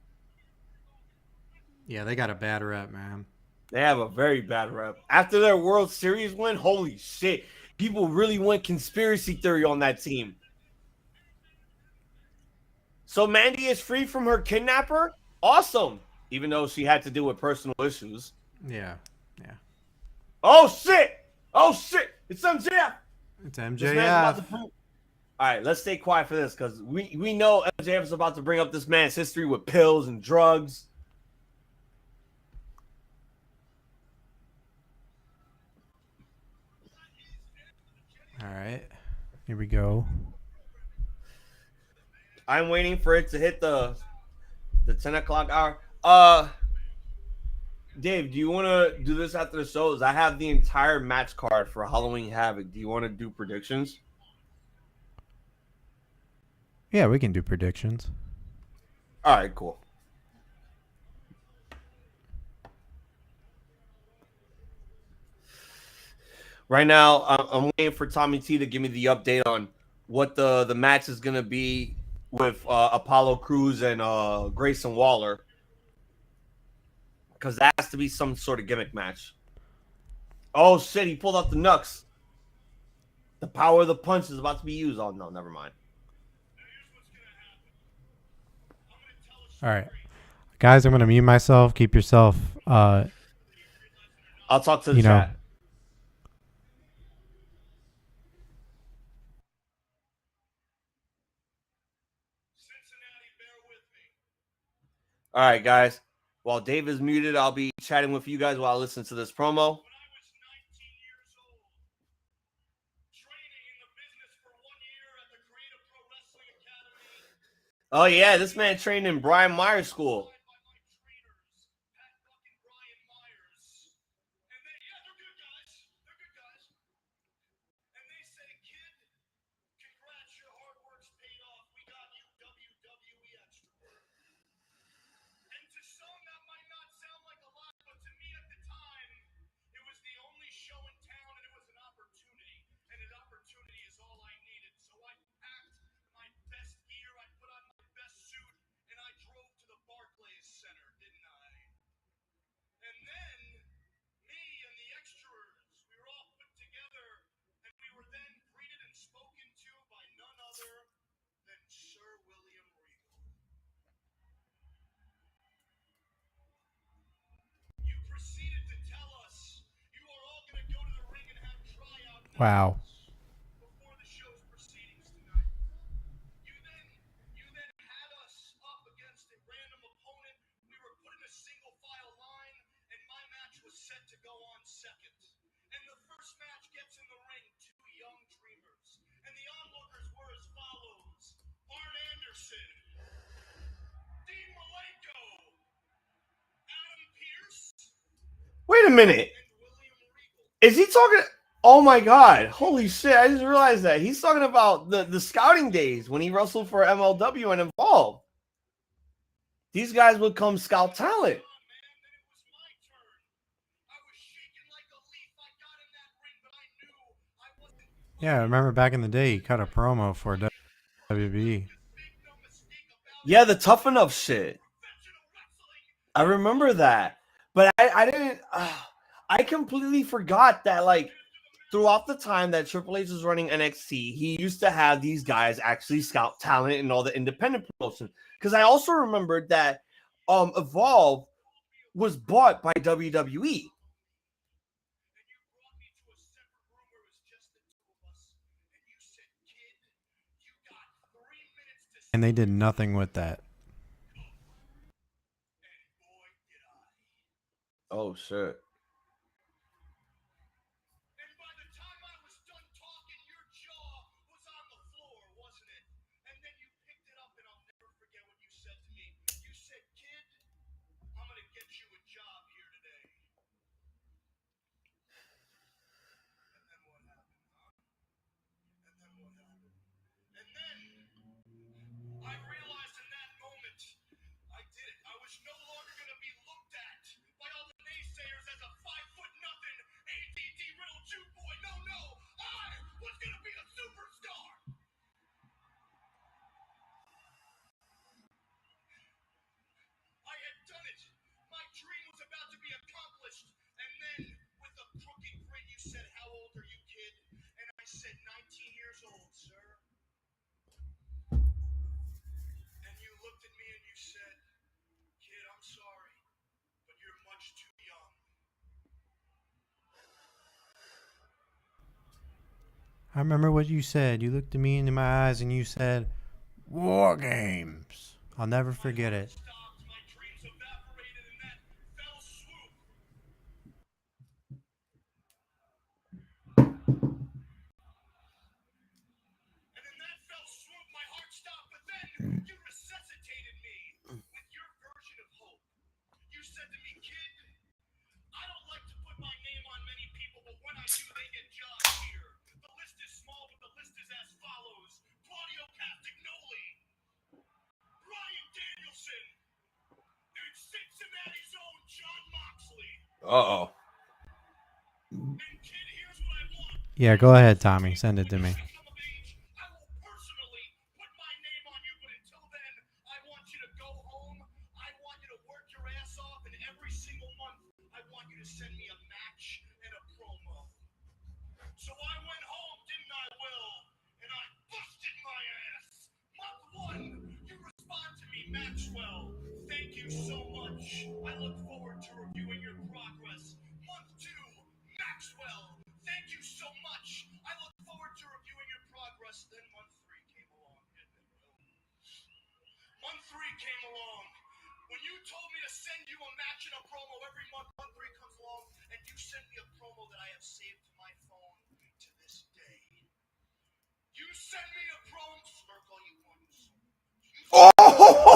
Yeah, they got a bad rep, man. They have a very bad rep. After their World Series win, holy shit. People really went conspiracy theory on that team. So Mandy is free from her kidnapper? Awesome. Even though she had to deal with personal issues. Yeah. Oh, shit. It's MJF. It's MJF. All right, let's stay quiet for this because we know MJF is about to bring up this man's history with pills and drugs. All right. Here we go. I'm waiting for it to hit the 10 o'clock hour. Dave, do you want to do this after the shows? I have the entire match card for Halloween Havoc. Do you want to do predictions? Yeah, we can do predictions. All right, cool. Right now, I'm waiting for Tommy T to give me the update on what the match is going to be with Apollo Crews and Grayson Waller. Because that has to be some sort of gimmick match. Oh, shit, he pulled out the Nux. The power of the punch is about to be used. Oh, no, never mind. All right. Guys, I'm going to mute myself. Keep yourself... I'll talk to the chat. All right, guys. While Dave is muted, I'll be chatting with you guys while I listen to this promo. Oh, yeah, this man trained in Brian Myers School. Wow. Wait a minute. Is he talking? Oh my God. Holy shit. I just realized that. He's talking about the scouting days when he wrestled for MLW and Evolve. These guys would come scout talent. Yeah, I remember back in the day, he cut a promo for WWE. Yeah, the Tough Enough shit. I remember that. But I didn't. I completely forgot that, like, throughout the time that Triple H was running NXT, he used to have these guys actually scout talent in all the independent promotions. Because I also remembered that Evolve was bought by WWE. And they did nothing with that. Oh, shit. I remember what you said. You looked at me into my eyes and you said, War Games. I'll never forget it. Uh-oh. Yeah, go ahead, Tommy. Send it to me. When you told me to send you a match and a promo every month, month 3 comes along, and you send me a promo that I have saved to my phone to this day. You send me a promo, smirk all you want. You send me a promo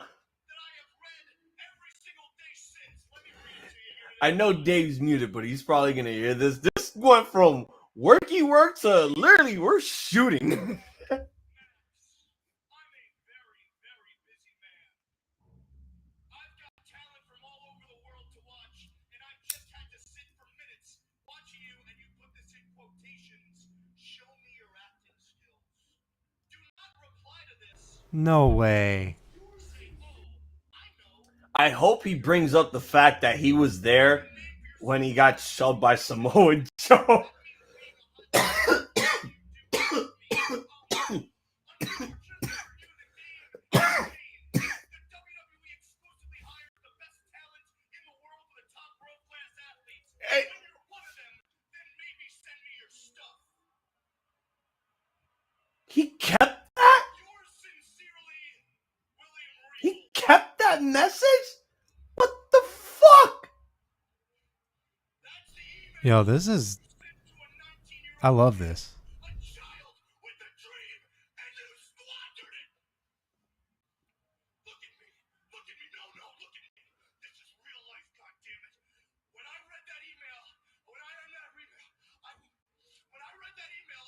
that I have read every single day since. Let me read it to you. I know Dave's muted, but he's probably gonna hear this. This went from worky work to literally we're shooting. I'm a very, very busy man. I've got talent from all over the world to watch, and I've just had to sit for minutes watching you, and you put this in quotations. Show me your acting skills. Do not reply to this. No way. Say, oh, I know. I hope he brings up the fact that he was there when he got shoved by Samoa Joe. He kept that? He kept that message? What the fuck? Yo, this is... I love this. A child with a dream, and you squandered it. Look at me. Look at me. No, look at me. This is real life, goddammit. When I read that email,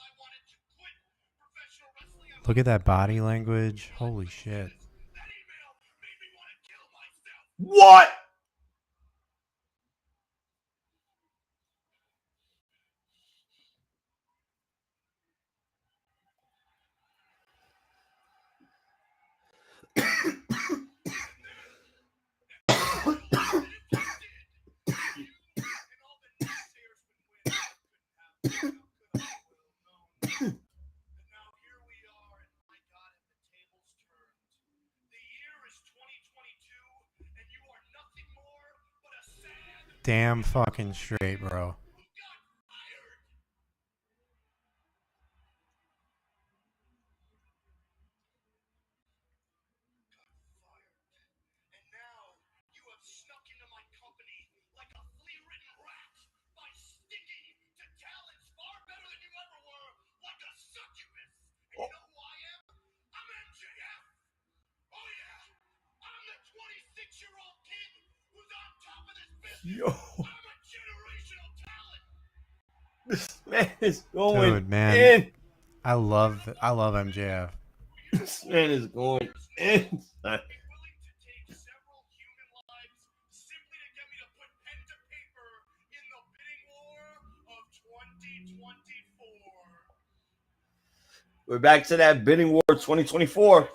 I wanted to quit professional wrestling. Look at that body language. Holy shit. That email made me want to kill myself. What? Damn fucking straight, bro. Yo. This man is going Dude, man. in. I love MJF. This man is going in. We're back to that bidding war 2024.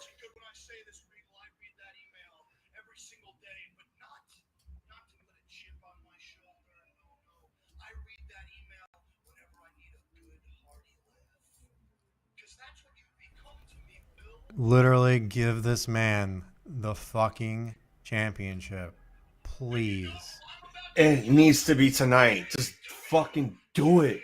Literally give this man the fucking championship. Please. It needs to be tonight. Just fucking do it.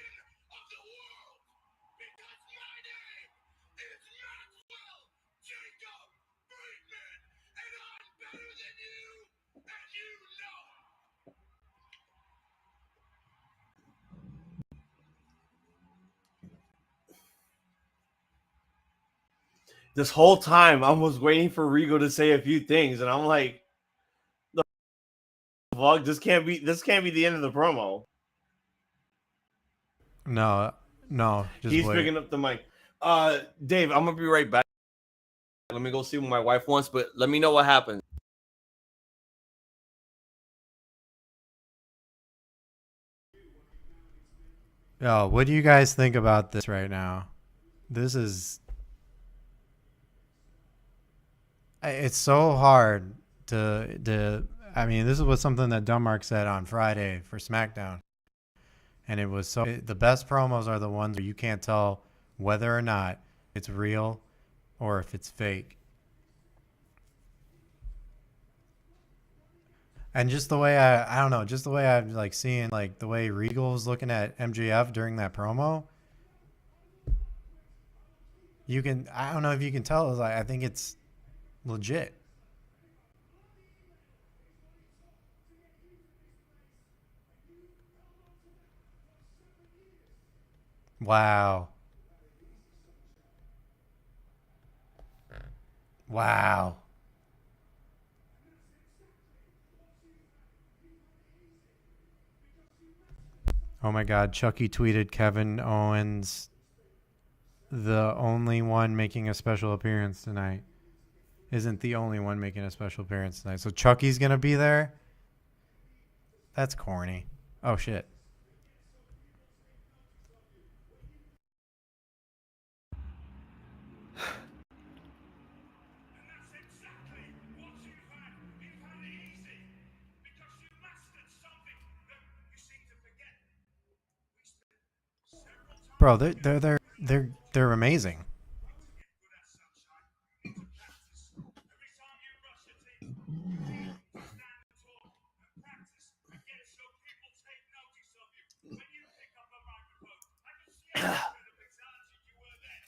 This whole time, I was waiting for Rigo to say a few things, and I'm like, "The fuck, this can't be the end of the promo." No, just He's wait. picking up the mic. Dave, I'm gonna be right back. Let me go see what my wife wants, but let me know what happens. Yo, what do you guys think about this right now? This is... It's so hard to I mean, this was something that Dunmark said on Friday for SmackDown. And it was the best promos are the ones where you can't tell whether or not it's real or if it's fake. And just the way I don't know, just the way I'm like seeing like the way Regal was looking at MJF during that promo. I don't know if you can tell, I think it's legit. Wow. Wow. Oh my God. Chucky tweeted Kevin Owens, the only one making a special appearance tonight. Isn't the only one making a special appearance tonight. So Chucky's going to be there? That's corny. Oh, shit. And that's exactly what you've had. You've had it easy. Because you mastered something that you seem to forget. We spent several times. Bro, they're amazing. Get good at sunshine. To practice. Every time you brush your teeth, you stand tall and practice and get so people take notice of you. When you pick up a microphone, I can see how incredibly talented you were then.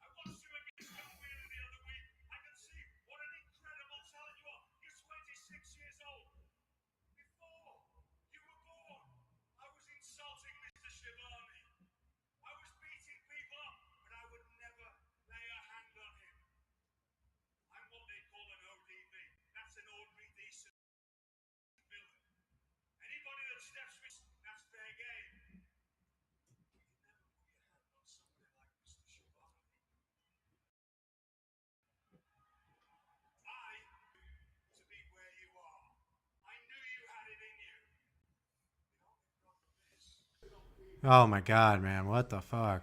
I watched you against John Wheeler the other week. I can see what an incredible talent you are. You're 26 years old. Before you were born, I was insulting Mr. Shivani. I was beating people up, but I would never lay a hand on him. I'm what they call an ODB. That's an ordinary decent villain. Anybody that steps me, that's fair game. But you never put your hand on somebody like Mr. Shivani. I to be where you are. I knew you had it in you. The only problem is Oh my God, man. What the fuck?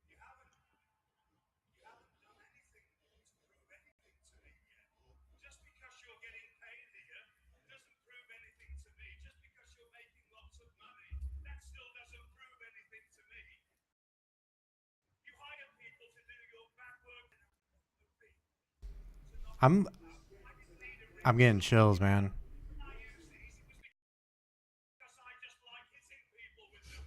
you haven't done anything to prove anything to me yet. Just because you're getting paid here doesn't prove anything to me. Just because you're making lots of money, that still doesn't prove anything to me. You hire people to do your back work and the fee. I'm I didn't need a ring. I'm getting chills, man. I use these. It was because I just like hitting people with them.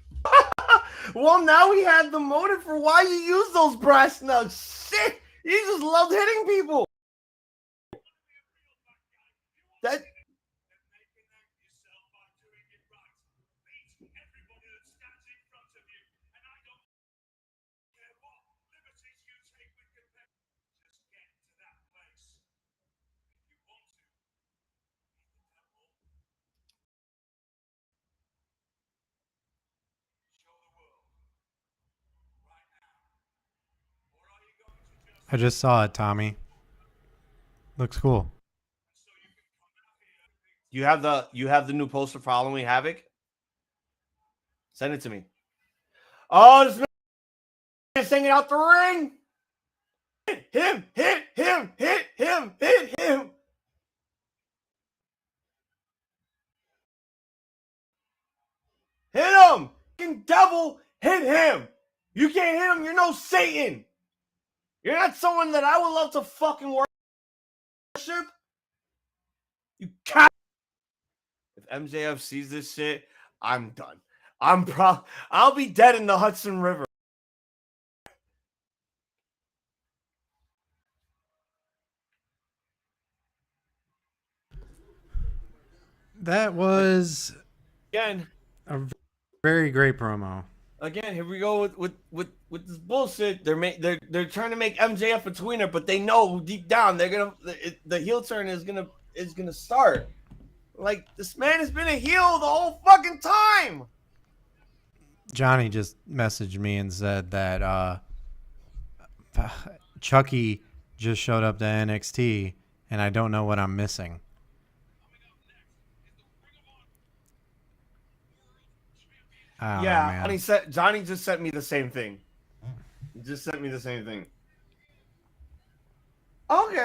Well, now we had the motive for why you use those brass knucks. Shit, you just loved hitting people. That And making yourself by doing it right. Beat everybody that stands in front of you. And I don't care what liberties you take with competitors. Just get to that place. If you want to, beat the devil. Show the world. Right now. Or are you going to just I just saw it, Tommy. Looks cool. so you can come out here? you have the new poster following Havoc? Send it to me. Oh, this man is singing out the ring. Hit him, hit him, hit him, hit him. Hit him! Fucking devil, hit him! You can't hit him, you're no Satan! You're not someone that I would love to fucking worship. You cat. If MJF sees this shit, I'm done. I'll be dead in the Hudson River. That was Again, a very great promo. here we go with this bullshit. They're trying to make MJF a tweener, but they know deep down the heel turn is gonna start. Like, this man has been a heel the whole fucking time. Johnny just messaged me and said that Chucky just showed up to NXT, and I don't know what I'm missing. I don't know, man. Johnny just sent me the same thing. He just sent me the same thing. Okay.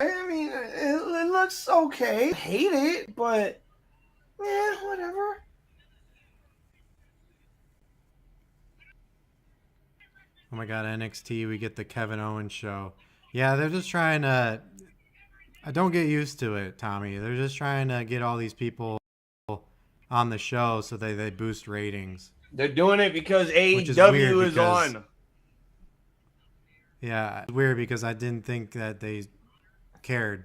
I mean, it looks okay. I hate it, but yeah, whatever. Oh my God, NXT, we get the Kevin Owens show. Yeah, they're just trying to... I don't get used to it, Tommy. They're just trying to get all these people on the show so they boost ratings. They're doing it because Which is AEW weird is because- on. Yeah, it's weird because I didn't think that they cared.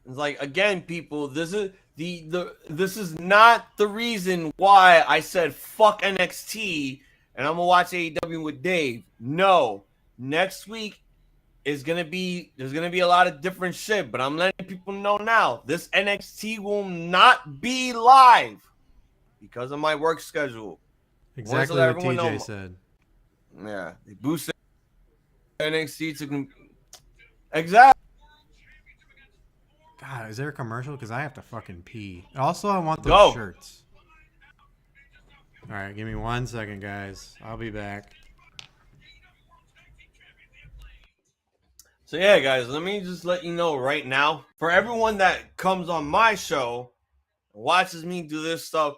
It's like, again, people, this is this is not the reason why I said fuck NXT and I'm gonna watch AEW with Dave. No, next week is gonna be there's gonna be a lot of different shit, but I'm letting people know now this NXT will not be live because of my work schedule. Exactly what TJ said. Yeah, they boosted NXT to exactly. God, is there a commercial? Because I have to fucking pee. Also, I want those Go. shirts. All right, give me 1 second, guys. I'll be back. So yeah, guys, let me just let you know right now, for everyone that comes on my show, watches me do this stuff,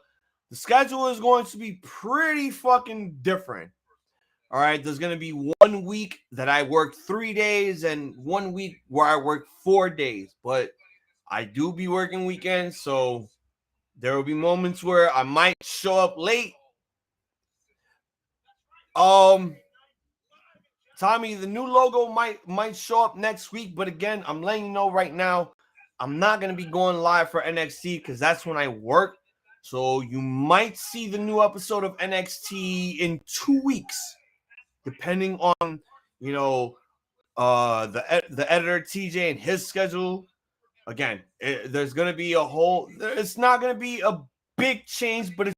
the schedule is going to be pretty fucking different. All right, there's going to be 1 week that I work 3 days and 1 week where I work 4 days, but I do be working weekends, so there will be moments where I might show up late. Tommy, the new logo might show up next week, but again, I'm letting you know right now, I'm not going to be going live for NXT because that's when I work. So you might see the new episode of NXT in 2 weeks, depending on, you know, the editor TJ and his schedule. Again, there's going to be it's not going to be a big change, but it's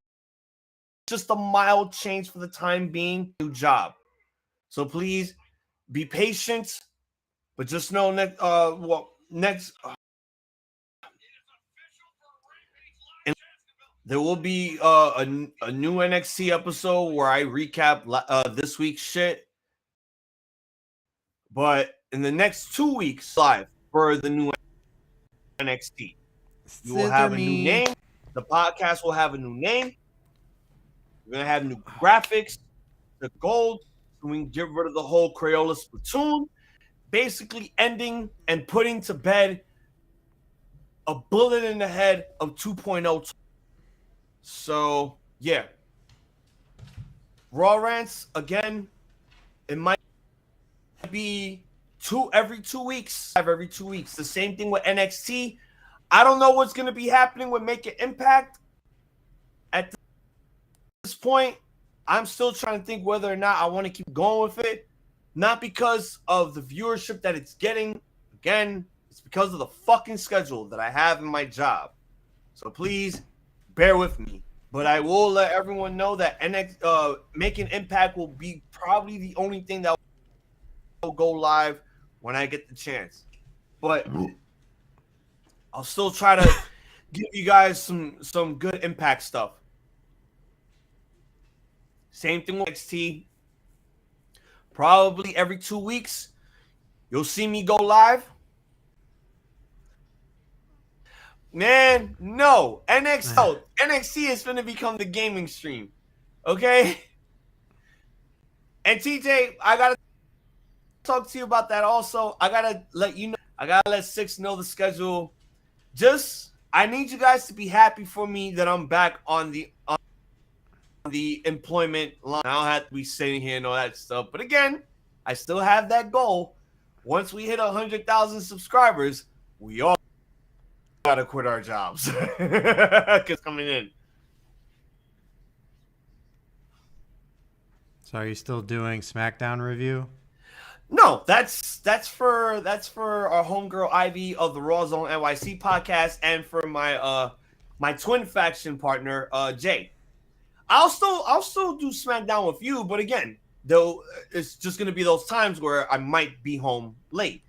just a mild change for the time being. New job. So please be patient, but just know next there will be a new NXT episode where I recap this week's shit. But in the next 2 weeks, live for the new NXT, you will have a new name. The podcast will have a new name. We're gonna have new graphics, the gold. So we can get rid of the whole Crayola Splatoon. Basically ending and putting to bed a bullet in the head of 2.0. So, yeah. Raw Rants, again, it might be every 2 weeks. Every 2 weeks. The same thing with NXT. I don't know what's going to be happening with Make It Impact. At this point, I'm still trying to think whether or not I want to keep going with it. Not because of the viewership that it's getting. Again, it's because of the fucking schedule that I have in my job. So please bear with me. But I will let everyone know that Making Impact will be probably the only thing that will go live when I get the chance. But I'll still try to give you guys some good Impact stuff. Same thing with NXT. Probably every 2 weeks, you'll see me go live. Man, no. NXT is going to become the gaming stream. Okay? And TJ, I got to talk to you about that also. I got to let you know. I got to let Six know the schedule. I need you guys to be happy for me that I'm back on the employment line. I don't have to be sitting here and all that stuff. But again, I still have that goal. Once we hit 100,000 subscribers, we all gotta quit our jobs because coming in. So are you still doing SmackDown review? No, that's for our homegirl Ivy of the Raw Zone NYC podcast, and for my my twin faction partner Jay. I'll still do SmackDown with you, but again, though, it's just gonna be those times where I might be home late.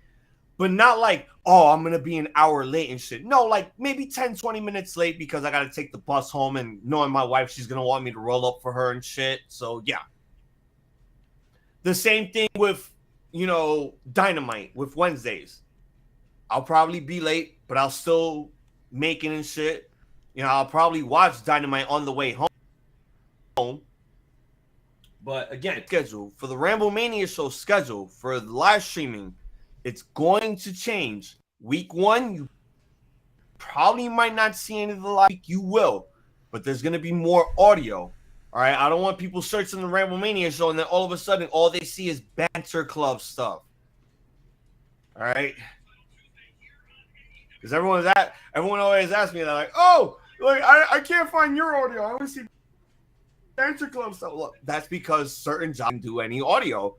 But not like, oh, I'm going to be an hour late and shit. No, like maybe 10, 20 minutes late because I got to take the bus home, and knowing my wife, she's going to want me to roll up for her and shit. So, yeah. The same thing with, Dynamite with Wednesdays. I'll probably be late, but I'll still make it and shit. I'll probably watch Dynamite on the way home. But again, schedule for the RambleMania show schedule for the live streaming, it's going to change. Week 1, you probably might not see any of the live. You will, but there's going to be more audio. All right, I don't want people searching the RambleMania show and then all of a sudden all they see is Banter Club stuff. All right, because everyone always asks me that, like, oh, like I can't find your audio. I only see Banter Club stuff. Look, that's because certain jobs don't do any audio.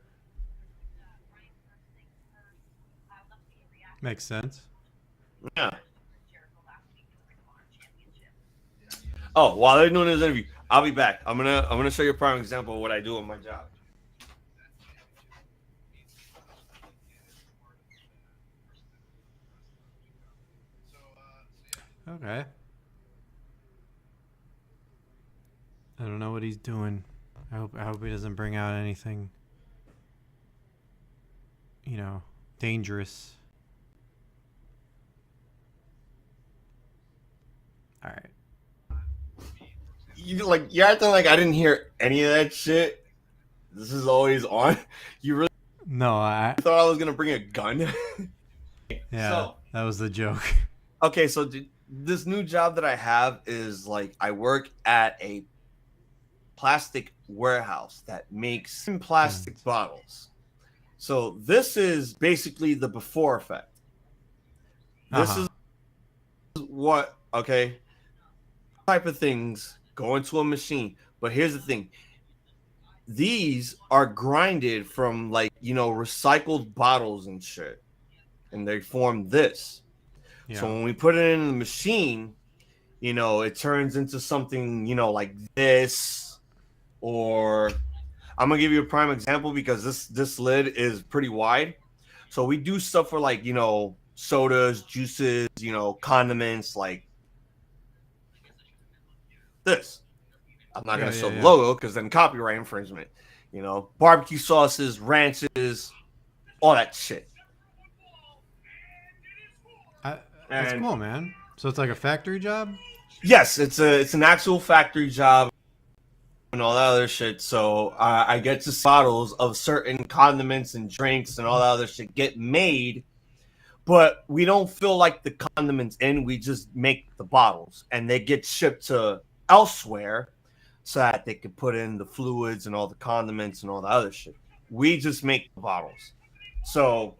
Makes sense. Yeah. Oh, while they're doing this interview, I'll be back. I'm gonna show you a prime example of what I do in my job. Okay. I don't know what he's doing. I hope he doesn't bring out anything, dangerous. All right. You're acting like I didn't hear any of that shit. This is always on. You really No, I thought I was gonna bring a gun? yeah, So, that was the joke. okay, so this new job that I have is like I work at a plastic warehouse that makes plastic bottles. So this is basically the before effect. This is what, okay, type of things go into a machine. But here's the thing. These are grinded from recycled bottles and shit. And they form this. Yeah. So when we put it in the machine, it turns into something, like this. Or I'm gonna give you a prime example because this lid is pretty wide. So we do stuff for sodas, juices, condiments like this. I'm not gonna show the logo because then copyright infringement. Barbecue sauces, ranches, all that shit. That's cool, man. So it's like a factory job? Yes, it's an actual factory job and all that other shit. So I get to see bottles of certain condiments and drinks and all that other shit get made, but we don't fill the condiments in. We just make the bottles and they get shipped to elsewhere so that they can put in the fluids and all the condiments and all the other shit. We just make the bottles. So,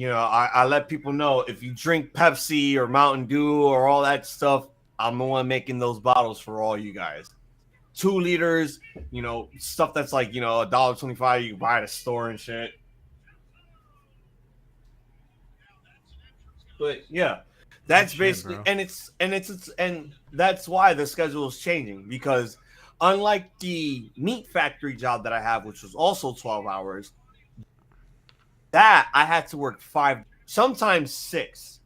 I let people know if you drink Pepsi or Mountain Dew or all that stuff, I'm the one making those bottles for all you guys. 2 liters, stuff that's $1.25 you can buy at a store and shit. But yeah, that's basically, and that's why the schedule is changing, because unlike the meat factory job that I have, which was also 12 hours, that I had to work 5, sometimes 6.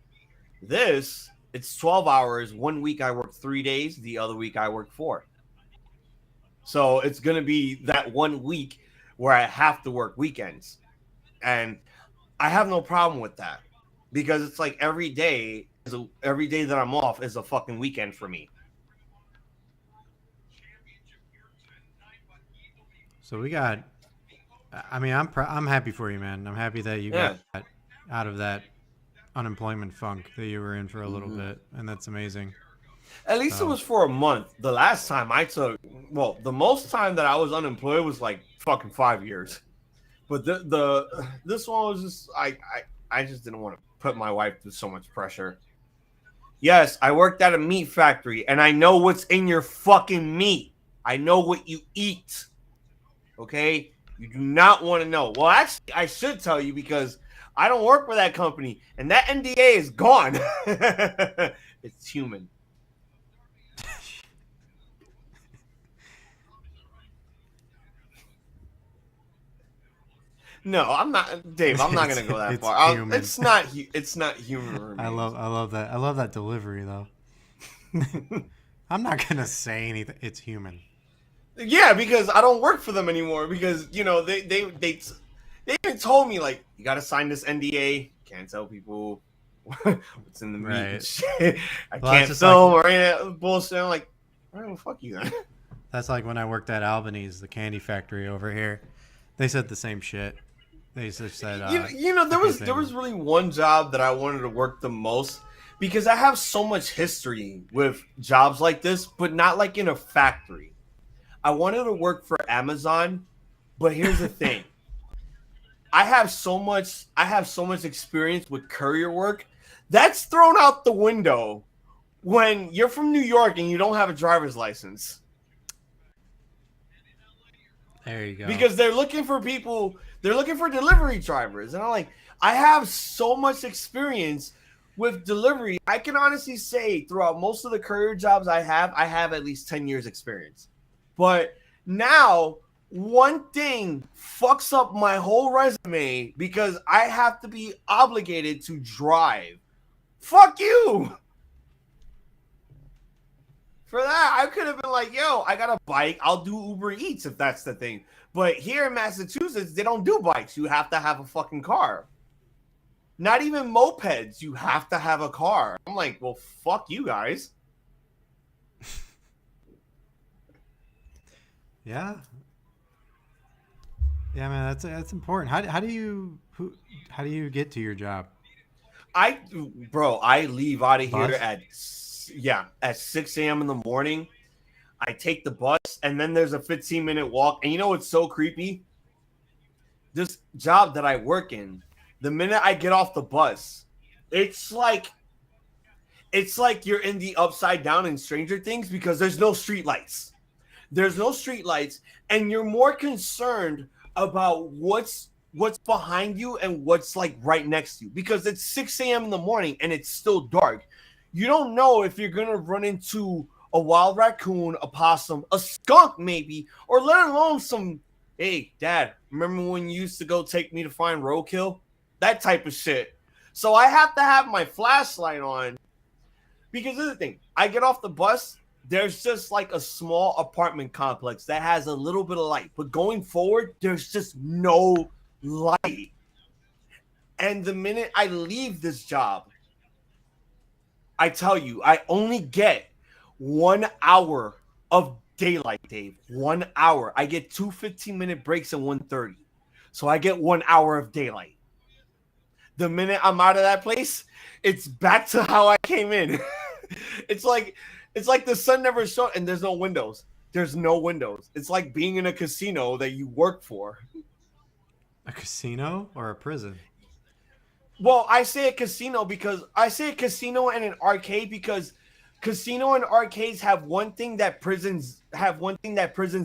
This, it's 12 hours. 1 week I work 3 days. The other week I work 4. So it's going to be that 1 week where I have to work weekends. And I have no problem with that because it's like every day that I'm off is a fucking weekend for me. So we got, I'm happy for you, man. I'm happy that you got out of that unemployment funk that you were in for a little bit, and that's amazing. At least it was for a month. The last time the most time that I was unemployed was fucking 5 years. But this one was just I just didn't want to put my wife through so much pressure. Yes, I worked at a meat factory, and I know what's in your fucking meat. I know what you eat. Okay? You do not want to know. Well, actually, I should tell you because I don't work for that company, and that NDA is gone. It's human. No, I'm not, Dave. I'm not gonna go that far. It's not human. I love that. I love that delivery though. I'm not gonna say anything. It's human. Yeah, because I don't work for them anymore. Because they even told me you gotta sign this NDA. Can't tell people what's in the meat. And shit. I can't film or any of that bullshit. I'm like, all right, well, fuck you then. That's like when I worked at Albany's, the candy factory over here. They said the same shit. They just said, there was really one job that I wanted to work the most because I have so much history with jobs like this, but not in a factory. I wanted to work for Amazon, but here's the thing. I have so much experience with courier work. That's thrown out the window when you're from New York and you don't have a driver's license. There you go. Because they're looking for delivery drivers. And I'm like, I have so much experience with delivery. I can honestly say throughout most of the courier jobs I have at least 10 years experience. But now one thing fucks up my whole resume because I have to be obligated to drive. Fuck you. For that, I could have been like, yo, I got a bike. I'll do Uber Eats if that's the thing. But here in Massachusetts, they don't do bikes. You have to have a fucking car. Not even mopeds. You have to have a car. I'm like, well, fuck you guys. Yeah. Yeah, man, that's important. How do you get to your job? I leave out of here Bus? at 6 a.m. in the morning. I take the bus, and then there's a 15-minute walk. And you know what's so creepy? This job that I work in, the minute I get off the bus, it's like you're in the Upside Down in Stranger Things because there's no street lights. There's no street lights, and you're more concerned about what's behind you and what's like right next to you because it's 6 a.m. in the morning and it's still dark. You don't know if you're gonna run into a wild raccoon, a possum, a skunk maybe, or let alone some, hey, Dad, remember when you used to go take me to find roadkill? That type of shit. So I have to have my flashlight on because of the thing. I get off the bus, there's just like a small apartment complex that has a little bit of light. But going forward, there's just no light. And the minute I leave this job, I tell you, I only get 1 hour of daylight, Dave. 1 hour. I get two 15-minute breaks and 1:30. So I get 1 hour of daylight. The minute I'm out of that place, it's back to how I came in. It's like the sun never shone and there's no windows. There's no windows. It's like being in a casino that you work for. A casino or a prison? Well, I say a casino and an arcade because casino and arcades have one thing that prisons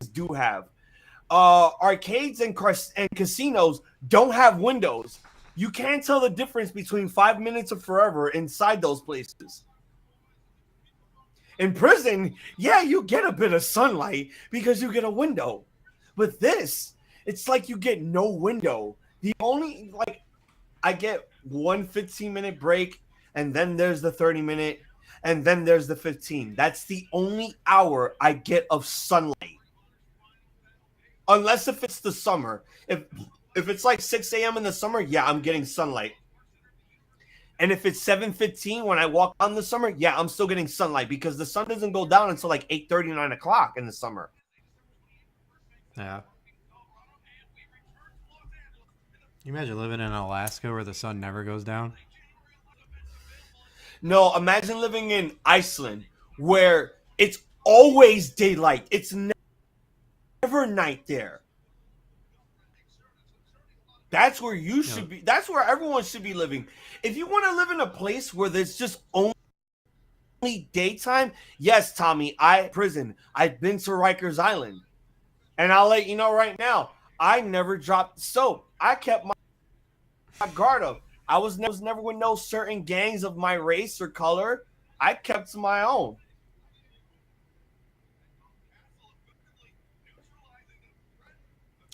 do have. Arcades and casinos don't have windows. You can't tell the difference between 5 minutes of forever inside those places. In prison, yeah, you get a bit of sunlight because you get a window. But this, it's like you get no window. The only, I get one 15-minute break, and then there's the 30-minute, and then there's the 15. That's the only hour I get of sunlight. Unless if it's the summer. If it's like 6 a.m. in the summer, yeah, I'm getting sunlight. And if it's 7:15 when I walk on the summer, yeah, I'm still getting sunlight because the sun doesn't go down until like 8:30, 9 o'clock in the summer. Yeah. You imagine living in Alaska where the sun never goes down? No, imagine living in Iceland where it's always daylight. It's never night there. That's where you should be. That's where everyone should be living. If you want to live in a place where there's just only daytime, yes, Tommy, I've been to Rikers Island. And I'll let you know right now, I never dropped soap. I kept my guard up. I was never with no certain gangs of my race or color. I kept my own.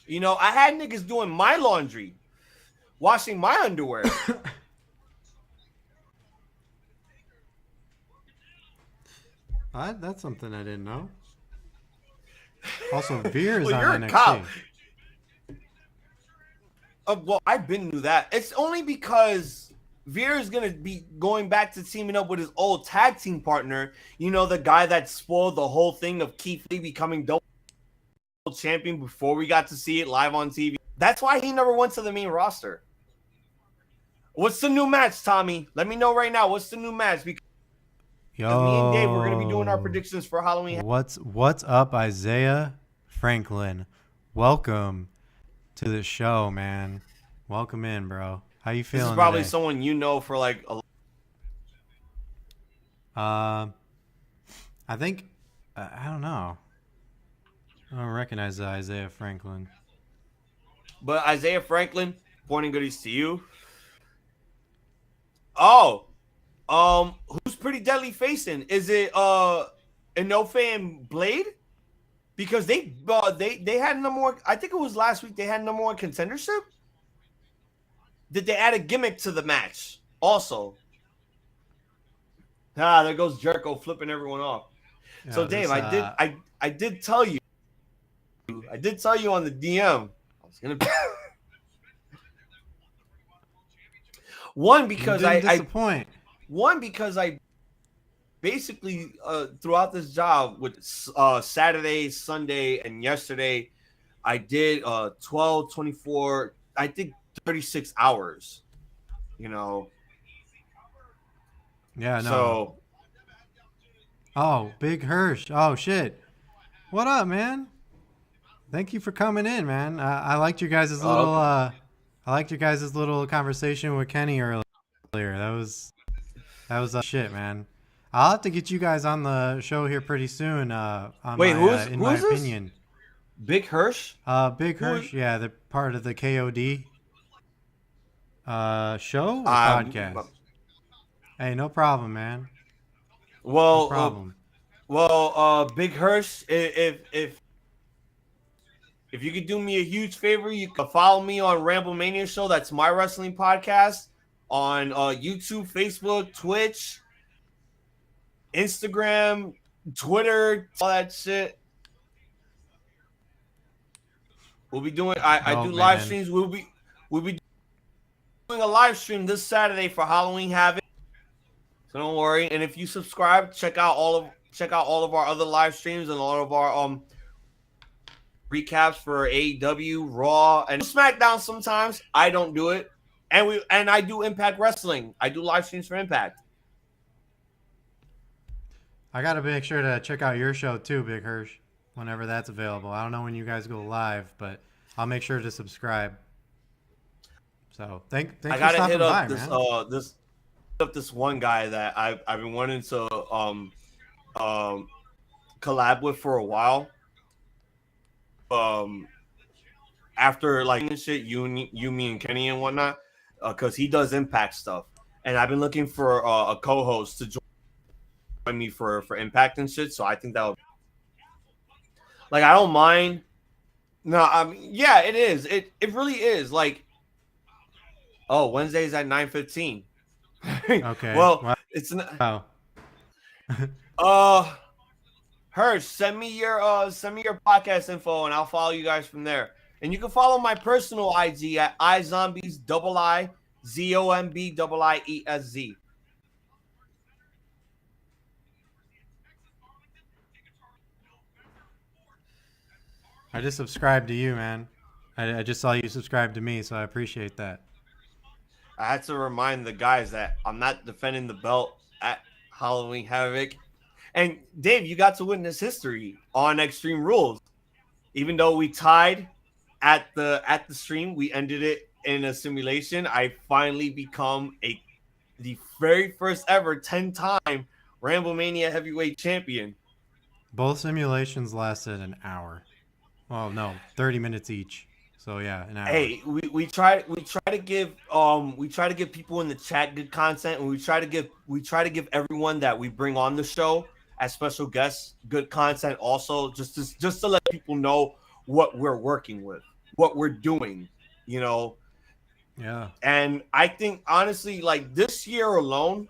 You know, I had niggas doing my laundry, washing my underwear. That's something I didn't know. Also, Veer is Well, you're on a NXT. cop. Well, I've been through that. It's only because Veer is going to be going back to teaming up with his old tag team partner. You know, the guy that spoiled the whole thing of Keith Lee becoming double champion before we got to see it live on TV. That's why he never went to the main roster. What's the new match, Tommy? Let me know right now. What's the new match? Because me and Dave, we're going to be doing our predictions for Halloween. What's up, Isaiah Franklin, welcome to the show, man. Welcome in, bro. How you feeling This is probably today? someone you know for like I think I don't know. I don't recognize Isaiah Franklin. But Isaiah Franklin, pointing goodies to you. Oh, who's Pretty Deadly facing? Is it Inoue and Blade? Because they had number one. I think it was last week. They had number one contendership. Did they add a gimmick to the match? Also, there goes Jericho flipping everyone off. Yeah, So Dave, I did tell you. I did tell you on the DM. I was gonna. One because you didn't disappoint. One because I basically throughout this job with Saturday, Sunday, and yesterday, I did 12, 24, I think 36 hours. You know. Yeah, no. So. Oh, Big Hirsch. Oh shit. What up, man? Thank you for coming in, man. I liked your guys' little I liked your guys' little conversation with Kenny earlier. That was shit, man. I'll have to get you guys on the show here pretty soon. In my opinion. Big Hirsch? Big Hirsch, yeah, they're part of the KOD show or podcast. Hey, no problem, man. Well, No problem. Big Hirsch, if you could do me a huge favor, you can follow me on RambleMania Show. That's my wrestling podcast on YouTube, Facebook, Twitch, Instagram, Twitter, all that shit. We'll be doing. I do live streams. We'll be doing a live stream this Saturday for Halloween Havoc. So don't worry. And if you subscribe, check out all of our other live streams and all of our recaps for AEW, Raw, and SmackDown. Sometimes I don't do it, and I do Impact Wrestling. I do live streams for Impact. I gotta make sure to check out your show too, Big Hirsch, whenever that's available. I don't know when you guys go live, but I'll make sure to subscribe. So thanks for stopping by, man. This one guy that I've been wanting to collab with for a while. After like shit, you, me, and Kenny and whatnot, because he does Impact stuff, and I've been looking for a co-host to join me for Impact and shit. So I think that would, like, I don't mind. No, I mean, yeah, it is. It really is. Like, Wednesdays at 9:15. Okay. Well, it's not. Oh. Hirsch, send me your podcast info and I'll follow you guys from there. And you can follow my personal IG at iZombies IZombies. I just subscribed to you, man. I just saw you subscribe to me, so I appreciate that. I had to remind the guys that I'm not defending the belt at Halloween Havoc. And Dave, you got to witness history on Extreme Rules. Even though we tied at the stream, we ended it in a simulation. I finally become the very first ever 10-time RambleMania heavyweight champion. Both simulations lasted an hour. Well, no, 30 minutes each. So yeah, an hour. Hey, we try to give people in the chat good content, and we try to give everyone that we bring on the show as special guests good content also, just to let people know what we're working with, what we're doing, you know. Yeah. And I think honestly, like this year alone,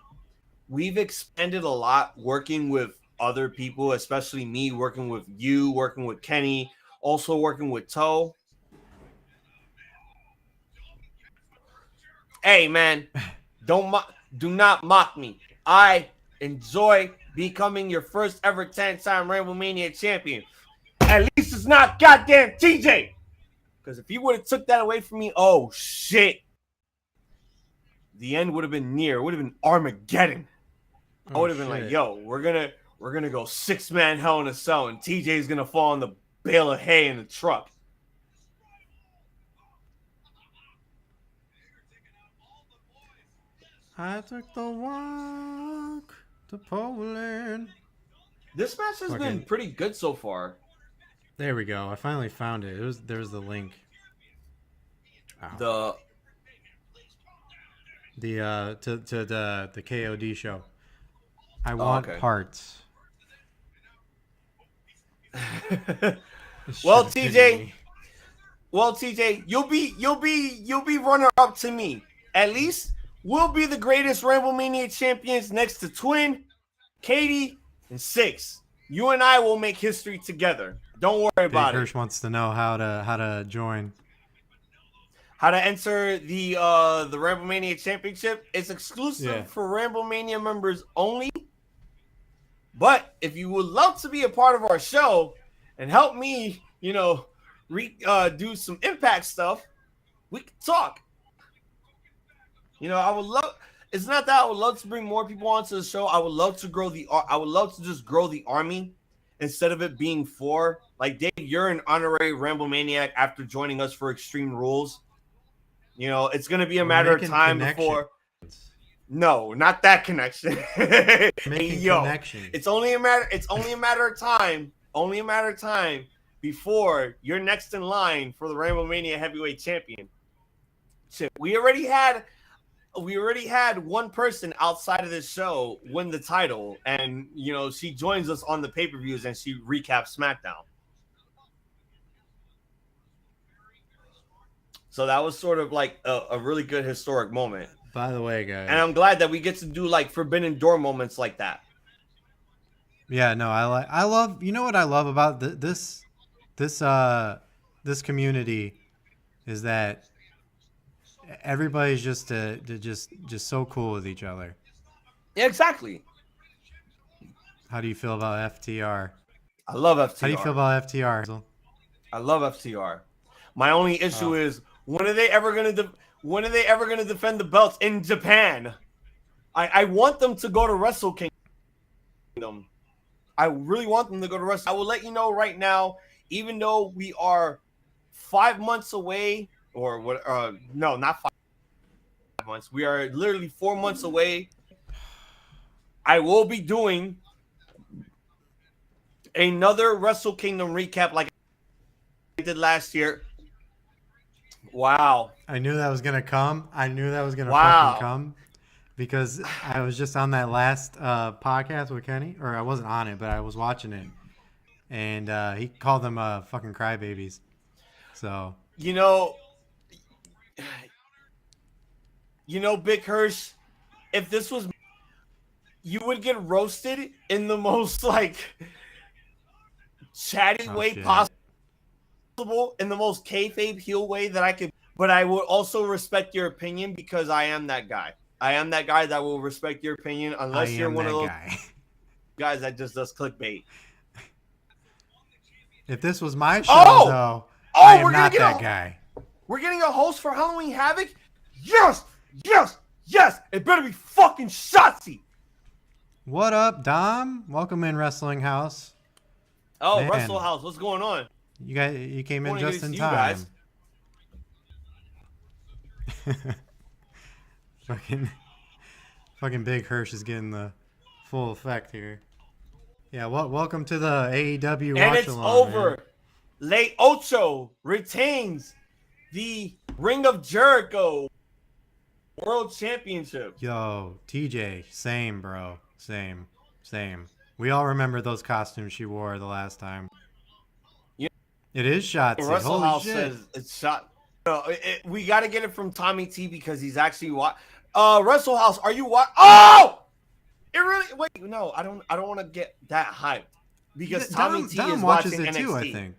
we've expanded a lot working with other people, especially me working with you, working with Kenny, also working with Toe. Hey man, do not mock me. I enjoy becoming your first ever 10-time RambleMania champion. At least it's not goddamn TJ. Because if you would have took that away from me, oh shit. The end would have been near. It would have been Armageddon. I would have been like, yo, we're gonna go 6-man Hell in a Cell, and TJ's gonna fall bale of hay in the truck. I took the walk to Poland. This match has been pretty good so far. There we go. I finally found it. There's the link. Ow. To the KOD show. I want parts. Well, TJ, you'll be runner up to me. At least we'll be the greatest RambleMania champions next to Twin, Katie, and Six. You and I will make history together. Don't worry about it. Hirsch wants to know how to join. How to enter the RambleMania Championship. It's exclusive for RambleMania members only. But if you would love to be a part of our show and help me, do some Impact stuff, we can talk. I would love. It's not that I would love to bring more people onto the show. I would love to grow I would love to just grow the army instead of it being 4. Like Dave, you're an honorary RambleManiac after joining us for Extreme Rules. It's going to be a matter of time before. No, not that connection. Connection. It's only a matter of time. Only a matter of time before you're next in line for the RambleMania Heavyweight Champion. We already had one person outside of this show win the title, and she joins us on the pay-per-views and she recaps SmackDown. So that was sort of like a really good historic moment. By the way, guys. And I'm glad that we get to do like Forbidden Door moments like that. Yeah, no, I love, what I love about this community is that everybody's just so cool with each other. Yeah, exactly. How do you feel about FTR? I love FTR. How do you feel about FTR? I love FTR. My only issue is when are they ever gonna defend the belts in Japan? I want them to go to Wrestle Kingdom. I really want them to go to Wrestle. I will let you know right now, even though we are 5 months away, or what? No, not 5 months. We are literally 4 months away. I will be doing another Wrestle Kingdom recap like I did last year. Wow. I knew that was going to come. Fucking come because I was just on that last podcast with Kenny, or I wasn't on it, but I was watching it. And he called them fucking crybabies. So, Big Hirsch, if this was, you would get roasted in the most chatty way possible. In the most kayfabe heel way that I could, but I would also respect your opinion because I am that guy. I am that guy that will respect your opinion unless you're one of those guys that just does clickbait. If this was my show, though, I am not that guy. We're getting a host for Halloween Havoc? Yes! It better be fucking Shotzi! What up, Dom? Welcome in, Wrestling House. Oh, man. Wrestle House, what's going on? You came in just in time. fucking Big Hirsch is getting the full effect here. Yeah, welcome to the AEW Watch Party. And it's over. Man. Le Ocho retains the Ring of Jericho World Championship. Yo, TJ, same, bro. Same. We all remember those costumes she wore the last time. It is Shotzi. Russell Holy House shit. says it's shot. No, we got to get it from Tommy T because he's actually Russell House, are you what? Oh! It really wait. No, I don't want to get that hyped because Tommy T is watching NXT. Too, I think.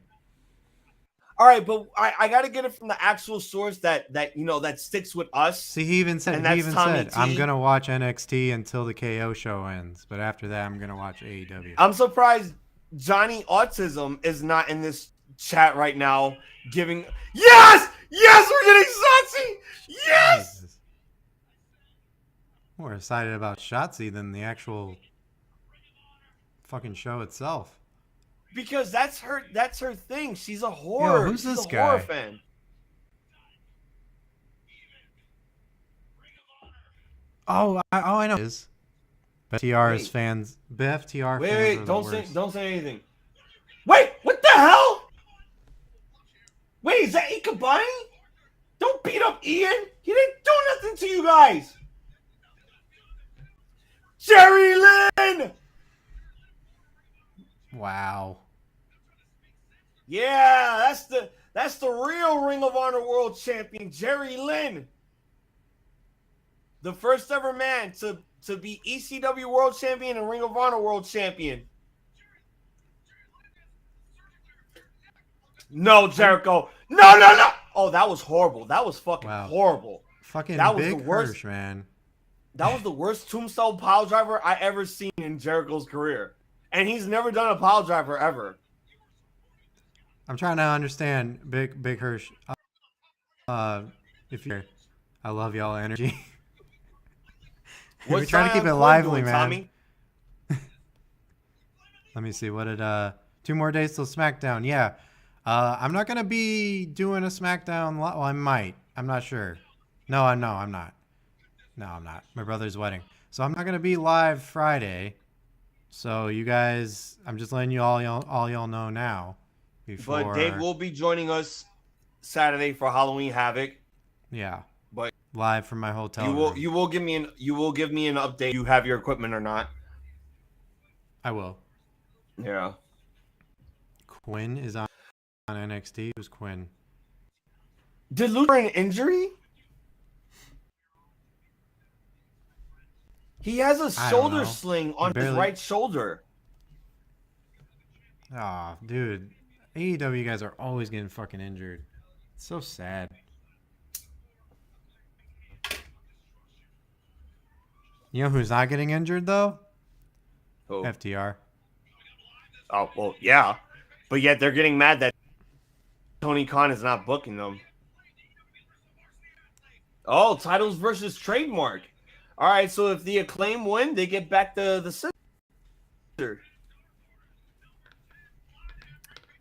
All right, but I got to get it from the actual source that sticks with us. See, he even said I'm gonna watch NXT until the KO show ends, but after that, I'm gonna watch AEW. I'm surprised Johnny Autism is not in this chat right now giving yes we're getting Shotzi. Yes, Jesus. More excited about Shotzi than the actual fucking show itself. Because that's her thing. She's a horror. Yo, who's She's this a horror guy? fan. I know. Is FTR's Wait. fans? FTR Wait, fans are the don't worst. don't say anything. Wait, what the hell? Wait, is that Ikebani? Don't beat up Ian. He didn't do nothing to you guys. Jerry Lynn. Wow. Yeah, that's the real Ring of Honor World Champion, Jerry Lynn. The first ever man to be ECW World Champion and Ring of Honor World Champion. No, Jericho. No. Oh, that was horrible. That was fucking horrible. Fucking that was Big the worst, Hirsch, man. That was the worst tombstone pile driver I ever seen in Jericho's career. And he's never done a pile driver ever. I'm trying to understand Big Hirsch. If you're, I love y'all energy. We're trying to keep it lively, man. Tommy? Let me see. What did 2 more days till SmackDown? Yeah. I'm not gonna be doing a SmackDown. Well, I might. I'm not sure. No, I'm not. No, I'm not. My brother's wedding, so I'm not gonna be live Friday. So you guys, I'm just letting all y'all know now. Before... But Dave will be joining us Saturday for Halloween Havoc. Yeah. But live from my hotel room. You will give me an update. You have your equipment or not? I will. Yeah. Quinn is on NXT. Who's Quinn? Did Luther an injury? He has a shoulder sling on his right shoulder. Oh, dude. AEW guys are always getting fucking injured. It's so sad. You know who's not getting injured, though? Who? FTR. Oh, well, yeah. But yet they're getting mad that Tony Khan is not booking them. Oh, titles versus trademark. All right, so if the Acclaim win, they get back the sister.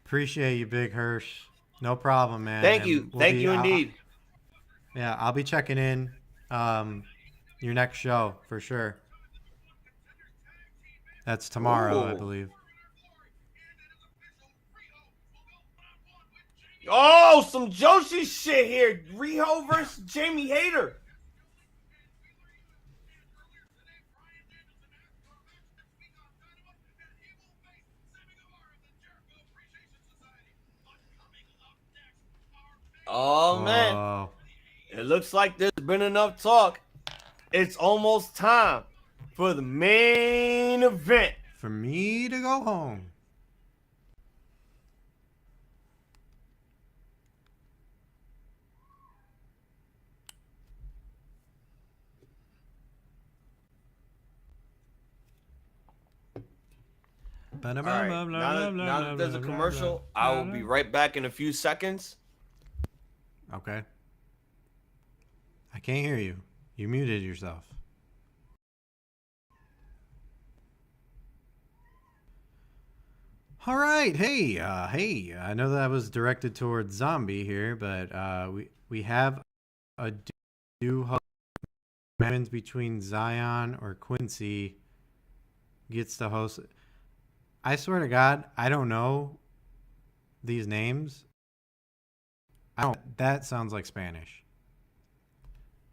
Appreciate you, Big Hirsch. No problem, man. Thank you. Thank you indeed. I'll be checking in your next show for sure. That's tomorrow, I believe. Oh, some Joshi shit here. Riho versus Jamie Hayter. Oh, man. It looks like there's been enough talk. It's almost time for the main event. For me to go home. All right. Now that there's a commercial, I will be right back in a few seconds. Okay. I can't hear you. You muted yourself. All right. Hey. I know that was directed towards Zombie here, but we have a do happens between Zion or Quincy gets to host. I swear to God, I don't know these names. That sounds like Spanish.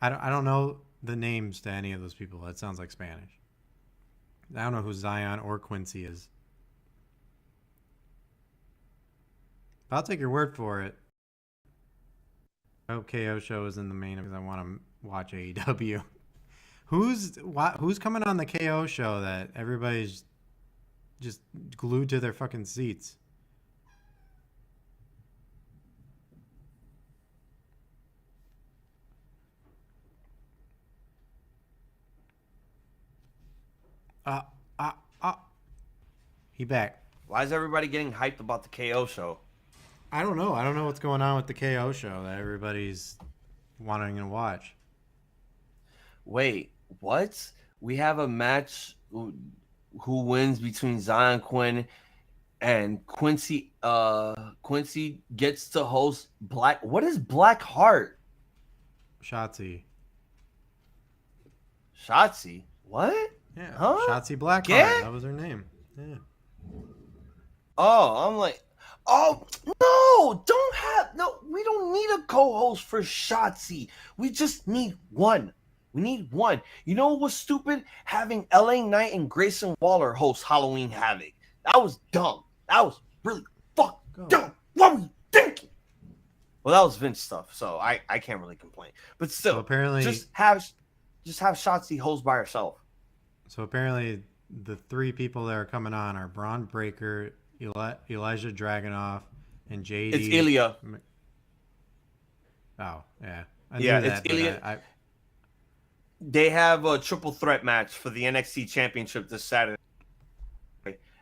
I don't know the names to any of those people. That sounds like Spanish. I don't know who Zion or Quincy is. But I'll take your word for it. I hope KO show is in the main because I want to watch AEW. Who's coming on the KO show that everybody's just glued to their fucking seats? He back. Why is everybody getting hyped about the KO show? I don't know. I don't know what's going on with the KO show that everybody's wanting to watch. Wait, what? We have a match who wins between Zion Quinn and Quincy gets to host Black. What is Black Heart? Shotzi. Shotzi? What? Yeah. Huh? Shotzi Blackheart. Yeah? That was her name. Yeah. Oh, I'm like, oh no! We don't need a co-host for Shotzi. We just need one. We need one. You know what was stupid? Having LA Knight and Grayson Waller host Halloween Havoc. That was dumb. That was really fucking dumb. What were you thinking? Well, that was Vince stuff, so I can't really complain. But still, So apparently, just have Shotzi host by herself. So apparently, the three people that are coming on are Braun Breaker, Elijah Dragunov, and JD. It's Ilya. Oh, yeah. It's Ilya. They have a triple threat match for the NXT Championship this Saturday.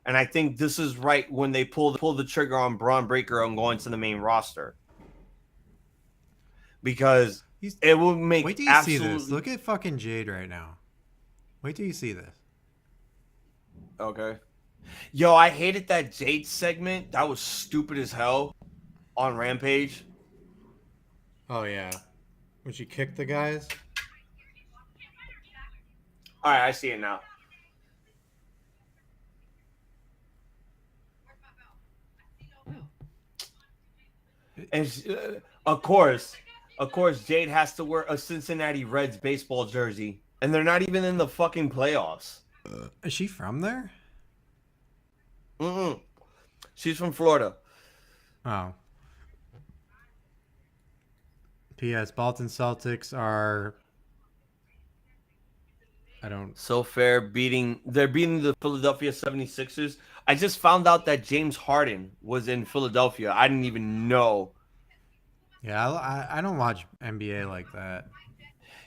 And I think this is right when they pull the trigger on Braun Breaker on going to the main roster. Because it will make Wait till you see this. Look at fucking Jade right now. Wait till you see this. Okay. Yo, I hated that Jade segment. That was stupid as hell on Rampage. Oh, yeah. When she kicked the guys? All right, I see it now. And of course, Jade has to wear a Cincinnati Reds baseball jersey, and they're not even in the fucking playoffs. Is she from there? She's from Florida. Oh. P.S. Bolton Celtics are... So fair they're beating the Philadelphia 76ers. I just found out that James Harden was in Philadelphia. I didn't even know. Yeah, I don't watch NBA like that.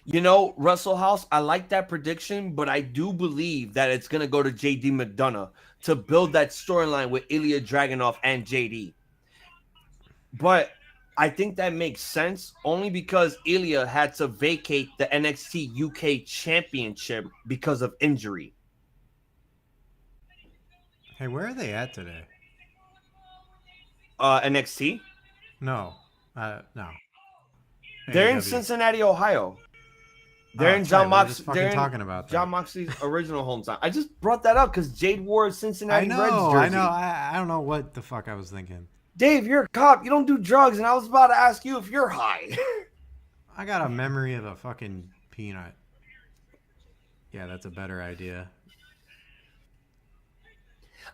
You know, Russell House, I like that prediction, but I do believe that it's going to go to JD McDonough to build that storyline with Ilya Dragunov and JD. But I think that makes sense only because Ilya had to vacate the NXT UK Championship because of injury. Hey, where are they at today? NXT? No. No. They're in AEW. Cincinnati, Ohio. They're in John Moxley. They're talking about that. John Moxley's original hometown. I just brought that up because Jade wore a Cincinnati Reds jersey. I know. I don't know what the fuck I was thinking. Dave, you're a cop. You don't do drugs, and I was about to ask you if you're high. I got a memory of a fucking peanut. Yeah, that's a better idea.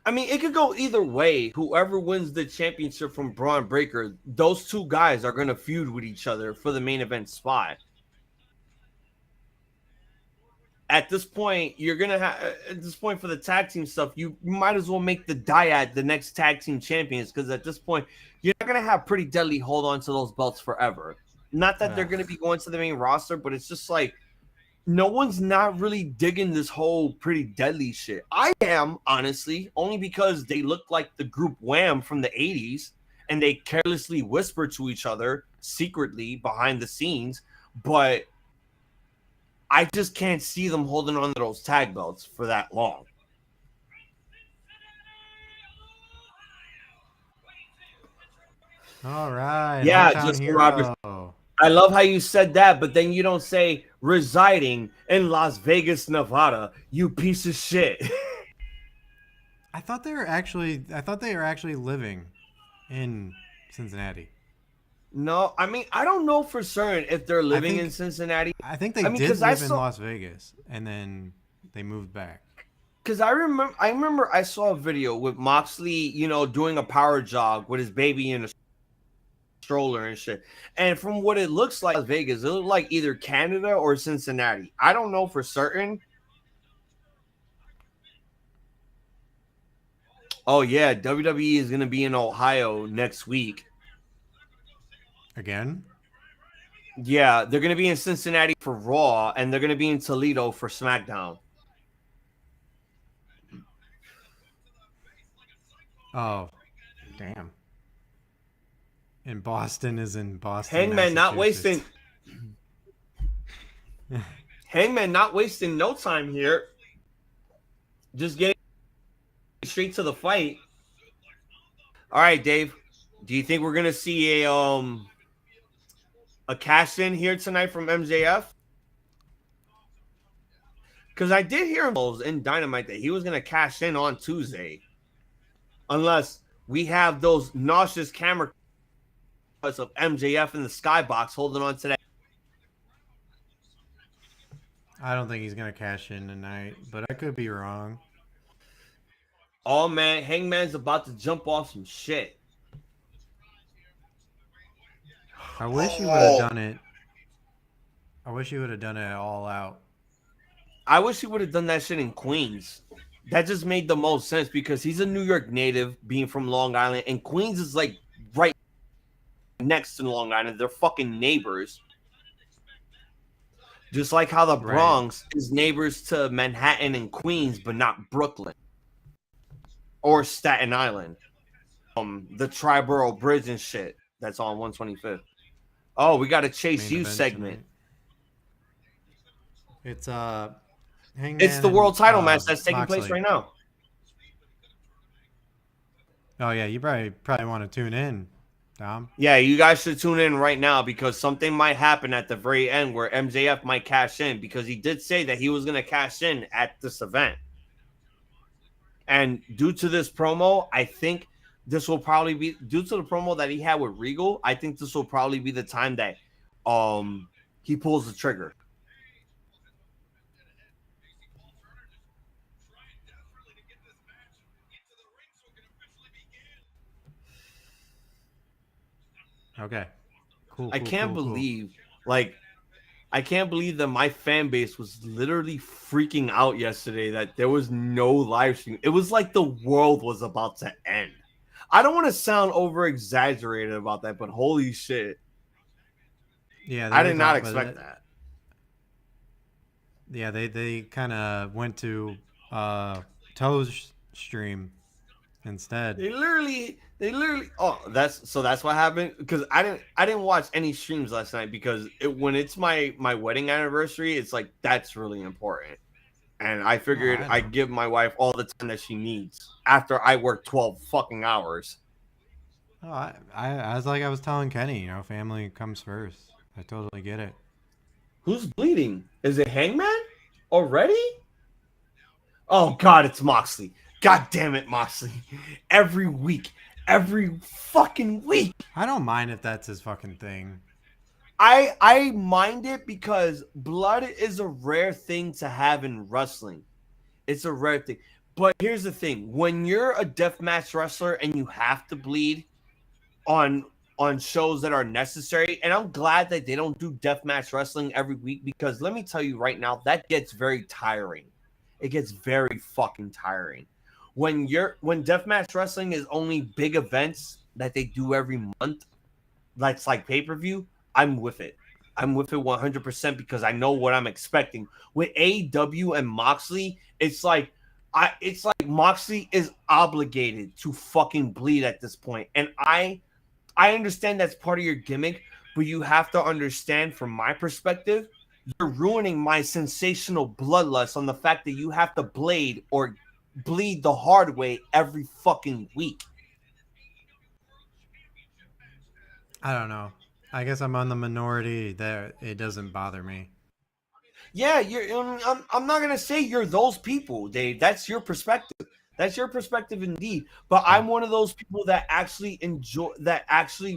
I mean, it could go either way. Whoever wins the championship from Braun Breaker, those two guys are going to feud with each other for the main event spot. At this point, you're going to have, at this point for the tag team stuff, you might as well make the Dyad the next tag team champions because at this point, you're not going to have Pretty Deadly hold on to those belts forever. Not that they're going to be going to the main roster, but it's just like, no one's not really digging this whole Pretty Deadly shit. I am, honestly, only because they look like the group Wham from the 80s and they carelessly whisper to each other secretly behind the scenes, but I just can't see them holding on to those tag belts for that long. All right. Yeah, just Robert. I love how you said that, but then you don't say residing in Las Vegas, Nevada, you piece of shit. I thought they were actually living in Cincinnati. No, I mean, I don't know for certain if they're living in Cincinnati. I think they did live in Las Vegas, and then they moved back. Because I remember I saw a video with Moxley, doing a power jog with his baby in a stroller and shit. And from what it looks like, Las Vegas, it looked like either Canada or Cincinnati. I don't know for certain. Oh, yeah, WWE is going to be in Ohio next week. Again? Yeah, they're going to be in Cincinnati for Raw, and they're going to be in Toledo for SmackDown. Oh, damn. And Boston is in Boston. Hangman not wasting no time here. Just getting straight to the fight. All right, Dave. Do you think we're gonna see a cash in here tonight from MJF? Because I did hear him in Dynamite that he was gonna cash in on Tuesday, unless we have those nauseous camera cuts of MJF in the skybox holding on to that. I don't think he's gonna cash in tonight, but I could be wrong. Oh man, Hangman's about to jump off some shit. I wish he would have done it. I wish he would have done it all out. I wish he would have done that shit in Queens. That just made the most sense because he's a New York native, being from Long Island, and Queens is like right next to Long Island. They're fucking neighbors. Just like how the Bronx is neighbors to Manhattan and Queens, but not Brooklyn or Staten Island. The Triborough Bridge and shit that's on 125th. Oh, we got a Chase U segment. It's Hangman. It's the world title match that's taking Moxley. place right now. Oh yeah, you probably want to tune in, Dom. Yeah, you guys should tune in right now because something might happen at the very end where MJF might cash in because he did say that he was going to cash in at this event. And due to this promo, I think this will probably be due to the promo that he had with Regal. I think this will probably be the time that he pulls the trigger. Okay. Cool. I can't believe that my fan base was literally freaking out yesterday that there was no live stream. It was like the world was about to end. I don't want to sound over exaggerated about that, but holy shit. Yeah, I did not expect that. Yeah, they kind of went to Toe's stream instead. They literally that's what happened because I didn't watch any streams last night because when it's my wedding anniversary, it's like that's really important. And I figured I'd give my wife all the time that she needs after I work 12 fucking hours. Oh, I was telling Kenny, family comes first. I totally get it. Who's bleeding? Is it Hangman? Already? Oh God, it's Moxley. God damn it, Moxley. Every week. Every fucking week. I don't mind if that's his fucking thing. I mind it because blood is a rare thing to have in wrestling. It's a rare thing. But here's the thing. When you're a deathmatch wrestler and you have to bleed on shows that are necessary, and I'm glad that they don't do deathmatch wrestling every week because let me tell you right now, that gets very tiring. It gets very fucking tiring. When deathmatch wrestling is only big events that they do every month, that's like pay-per-view, I'm with it. I'm with it 100% because I know what I'm expecting. With AEW and Moxley, it's like Moxley is obligated to fucking bleed at this point. And I understand that's part of your gimmick, but you have to understand from my perspective, you're ruining my sensational bloodlust on the fact that you have to bleed the hard way every fucking week. I don't know. I guess I'm on the minority that it doesn't bother me. Yeah, I'm not gonna say you're those people, Dave. That's your perspective. That's your perspective indeed. But I'm one of those people that actually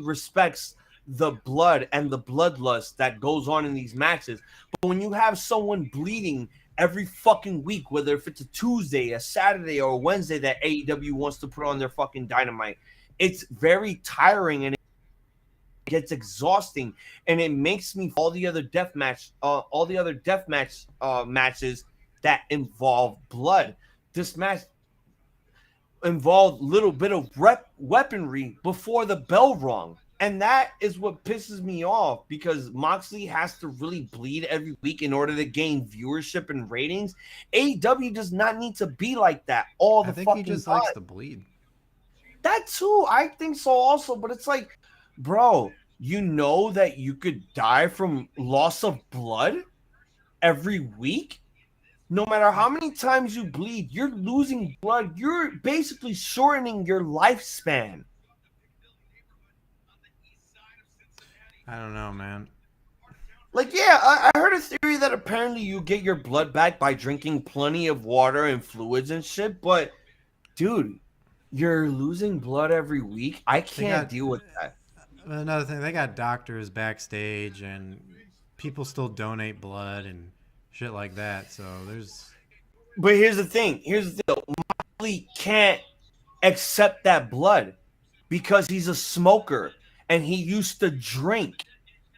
respects the blood and the bloodlust that goes on in these matches. But when you have someone bleeding every fucking week, whether if it's a Tuesday, a Saturday, or a Wednesday that AEW wants to put on their fucking Dynamite, it's very tiring and it gets exhausting, and it makes me all the other deathmatch matches that involve blood. This match involved little bit of weaponry before the bell rung. And that is what pisses me off because Moxley has to really bleed every week in order to gain viewership and ratings. AEW does not need to be like that all the fucking time. I think he just likes to bleed. That too, I think so also. But it's like, bro, you know that you could die from loss of blood every week? No matter how many times you bleed, you're losing blood. You're basically shortening your lifespan. I don't know, man. Like, yeah, I heard a theory that apparently you get your blood back by drinking plenty of water and fluids and shit, but dude, you're losing blood every week. I They can't got deal with that. another thing. They got doctors backstage, and people still donate blood and shit like that. So there's But here's the thing. Here's the deal. Moxley can't accept that blood because he's a smoker and he used to drink.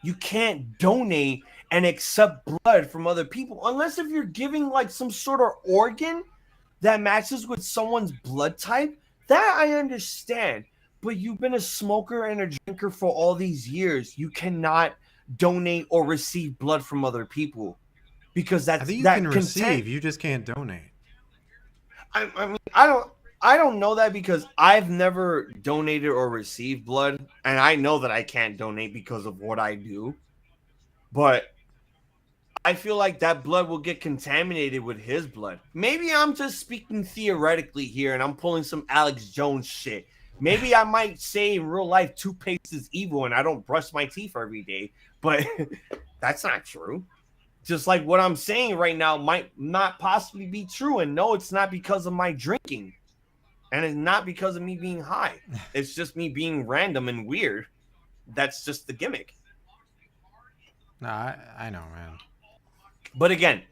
You can't donate and accept blood from other people unless if you're giving like some sort of organ that matches with someone's blood type. That I understand. But you've been a smoker and a drinker for all these years. You cannot donate or receive blood from other people because I that's think you that can consent. receive. You just can't donate. I mean, I don't know that because I've never donated or received blood, and I know that I can't donate because of what I do. But I feel like that blood will get contaminated with his blood. Maybe I'm just speaking theoretically here, and I'm pulling some Alex Jones shit. Maybe I might say in real life toothpaste is evil, and I don't brush my teeth every day. But that's not true. Just like what I'm saying right now might not possibly be true. And no, it's not because of my drinking. And it's not because of me being high. It's just me being random and weird. That's just the gimmick. No, I know, man. But again,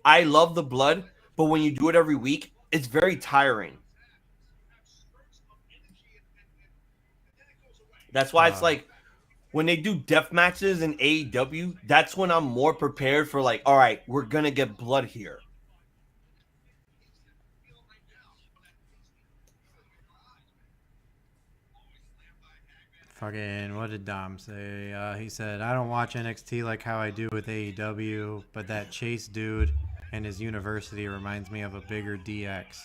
I love the blood, but when you do it every week, it's very tiring. That's why it's like when they do death matches in AEW, that's when I'm more prepared for like, all right, we're gonna get blood here. Fucking, what did Dom say? He said, I don't watch NXT like how I do with AEW, but that Chase dude and his university reminds me of a bigger DX.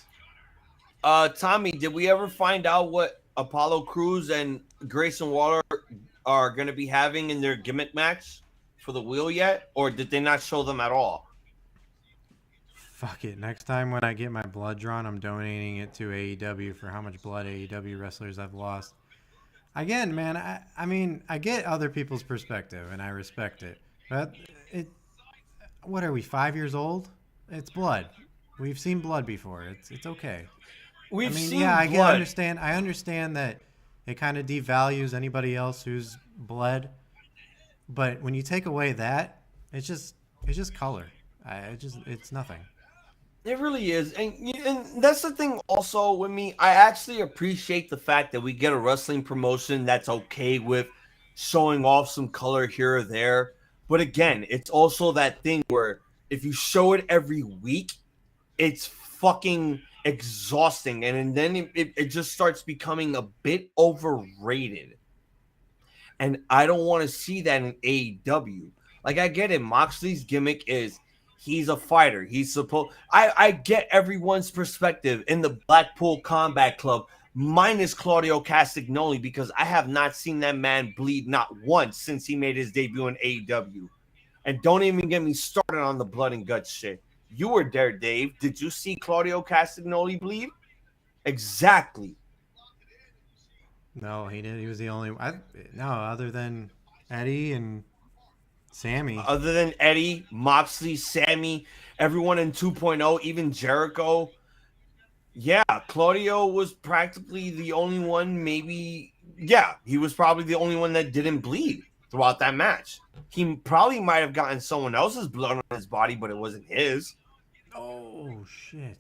Tommy, did we ever find out what Apollo Crews and Grayson Waller are gonna be having in their gimmick match for the wheel yet? Or did they not show them at all? Fuck it. Next time when I get my blood drawn, I'm donating it to AEW for how much blood AEW wrestlers I've lost. Again, man, I mean, I get other people's perspective and I respect it. But what are we, 5 years old? It's blood. We've seen blood before. It's okay. We've I mean, seen yeah, blood. I understand that it kind of devalues anybody else who's bled. But when you take away that, it's just color. It's nothing. It really is. And that's the thing also with me. I actually appreciate the fact that we get a wrestling promotion that's okay with showing off some color here or there. But again, it's also that thing where if you show it every week, it's fucking exhausting. And then it just starts becoming a bit overrated. And I don't want to see that in AEW. Like, I get it. Moxley's gimmick is he's a fighter. He's supposed. I get everyone's perspective in the Blackpool Combat Club, minus Claudio Castagnoli, because I have not seen that man bleed not once since he made his debut in AEW. And don't even get me started on the blood and guts shit. You were there, Dave. Did you see Claudio Castagnoli bleed? Exactly. No, he did. He was the only. No, other than Eddie and Sammy. Other than Eddie, Moxley, Sammy, everyone in 2.0, even Jericho. Yeah, Claudio was practically the only one, maybe. Yeah, he was probably the only one that didn't bleed throughout that match. He probably might have gotten someone else's blood on his body, but it wasn't his. Oh, shit.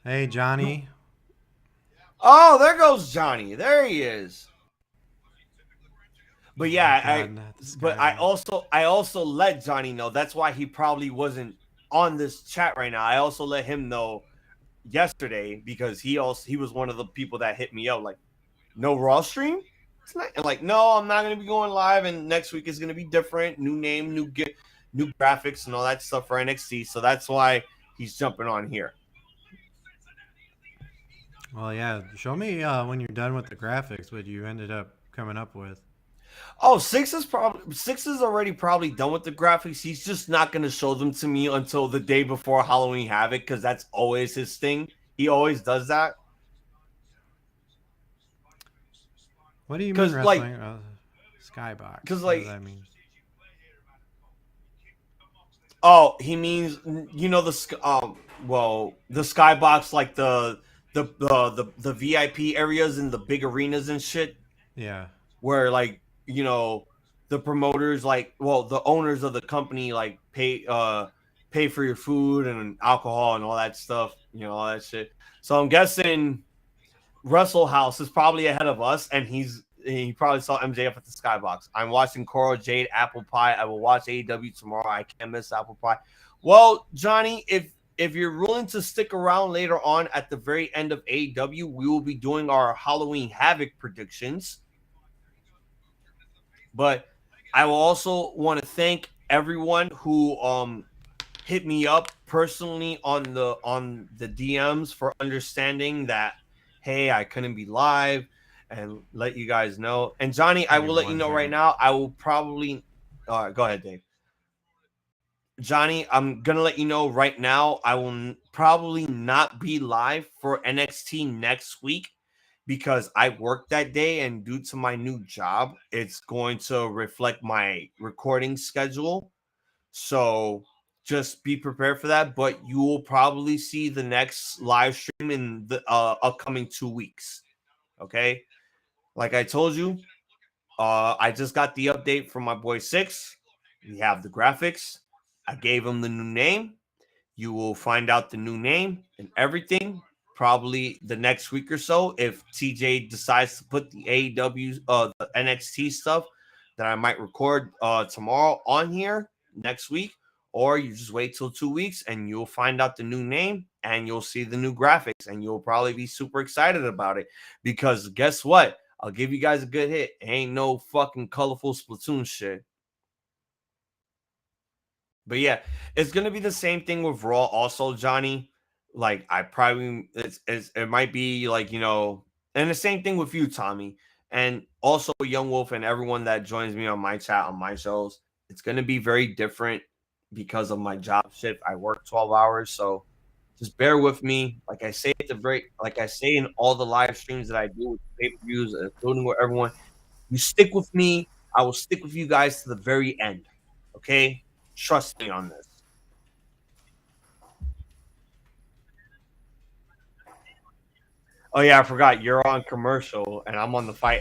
Hey, Johnny. Oh, there goes Johnny. There he is. But yeah, God, not this but guy. I also let Johnny know. That's why he probably wasn't on this chat right now. I also let him know yesterday because he was one of the people that hit me up like, no Raw stream tonight. And like, no, I'm not gonna be going live, and next week is gonna be different, new name, new graphics, and all that stuff for NXT. So that's why he's jumping on here. Well, yeah. Show me when you're done with the graphics what you ended up coming up with. Oh, Six is already probably done with the graphics. He's just not going to show them to me until the day before Halloween Havoc because that's always his thing. He always does that. What do you mean wrestling? Skybox. Because What like, does that mean? oh, he means the skybox, like the VIP areas in the big arenas and shit, Yeah. where like the promoters, like, well, the owners of the company, like pay for your food and alcohol and all that stuff, all that shit. So I'm guessing Russell House is probably ahead of us, and he probably saw MJF at the Skybox. I'm watching Coral Jade Apple Pie. I will watch AEW tomorrow. I can't miss Apple Pie. Well, Johnny, if you're willing to stick around later on at the very end of AEW, we will be doing our Halloween Havoc predictions. But I will also want to thank everyone who hit me up personally on the DMs for understanding that, hey, I couldn't be live, and let you guys know. And Johnny, I will let you know right now, I will probably go ahead, Dave. Johnny, I'm gonna let you know right now, I will probably not be live for NXT next week because I work that day, and due to my new job, it's going to reflect my recording schedule. So just be prepared for that. But you will probably see the next live stream in the upcoming 2 weeks. Okay. Like I told you, I just got the update from my boy Six. We have the graphics. I gave him the new name. You will find out the new name and everything probably the next week or so. If TJ decides to put the AEW, the NXT stuff that I might record tomorrow on here next week, or you just wait till 2 weeks and you'll find out the new name and you'll see the new graphics and you'll probably be super excited about it, because guess what? I'll give you guys a good hit. Ain't no fucking colorful Splatoon shit. But yeah, it's gonna be the same thing with Raw, also, Johnny. Like, I probably it might be like, and the same thing with you, Tommy, and also Young Wolf and everyone that joins me on my chat on my shows. It's gonna be very different because of my job shift. I work 12 hours, so just bear with me. Like I say like I say in all the live streams that I do with pay-per-views, including with everyone, you stick with me. I will stick with you guys to the very end. Okay? Trust me on this. Oh yeah, I forgot. You're on commercial and I'm on the Fight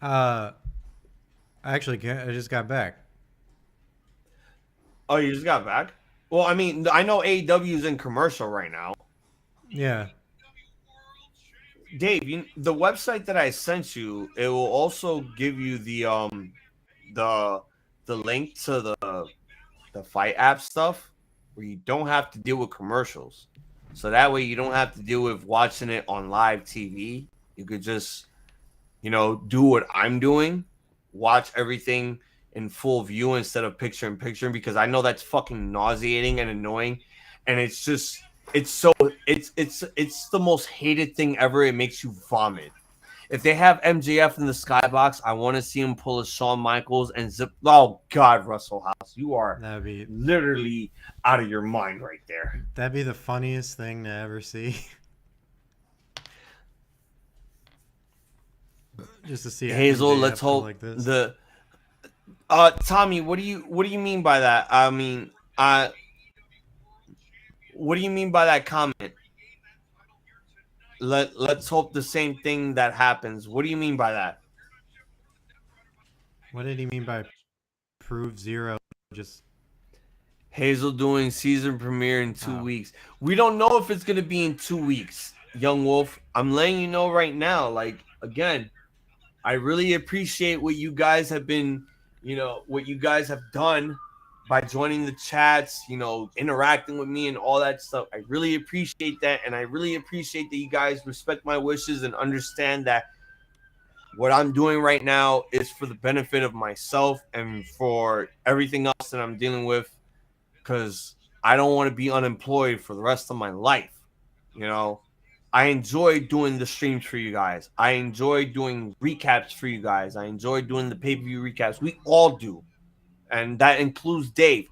app. Actually, I just got back. Oh, you just got back? Well, I mean, I know AEW is in commercial right now. Yeah. Dave, the website that I sent you, it will also give you the link to the Fight app stuff where you don't have to deal with commercials. So that way you don't have to deal with watching it on live TV. You could just, do what I'm doing, watch everything in full view instead of picture in picture, because I know that's fucking nauseating and annoying. And it's just, it's the most hated thing ever. It makes you vomit. If they have MJF in the skybox, I want to see him pull a Shawn Michaels and zip. Oh God, Russell House, you are literally out of your mind right there. That'd be the funniest thing to ever see. Just to see Hazel. MJF Let's hope like this. Tommy, what do you mean by that? I mean, what do you mean by that comment? Let's hope the same thing that happens. What do you mean by that? What did he mean by prove zero? Just Hazel doing season premiere in 2 weeks. We don't know if it's gonna be in 2 weeks, Young Wolf. I'm letting you know right now. Like, again, I really appreciate what you guys have been, what you guys have done by joining the chats, interacting with me and all that stuff. I really appreciate that. And I really appreciate that you guys respect my wishes and understand that what I'm doing right now is for the benefit of myself and for everything else that I'm dealing with, because I don't want to be unemployed for the rest of my life. I enjoy doing the streams for you guys. I enjoy doing recaps for you guys. I enjoy doing the pay-per-view recaps. We all do. And that includes Dave,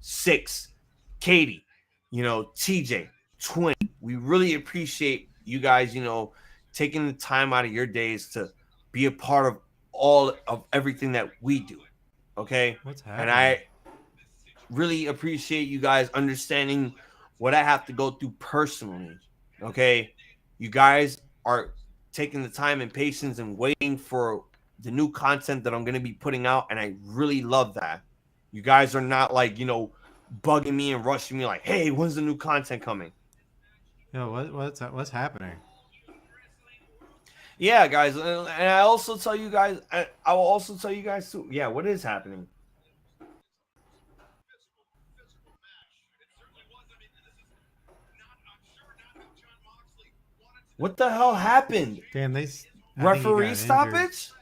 Six, Katie, TJ, Twin. We really appreciate you guys, taking the time out of your days to be a part of all of everything that we do. Okay? What's And happening? I really appreciate you guys understanding what I have to go through personally. Okay? You guys are taking the time and patience and waiting for the new content that I'm going to be putting out, and I really love that. You guys are not like, bugging me and rushing me like, "Hey, when's the new content coming?" Yo, what's happening? Yeah, guys, and I also tell you guys, I will also tell you guys too. Yeah, what is happening? What the hell happened? Damn, I think he Referee got stoppage? injured.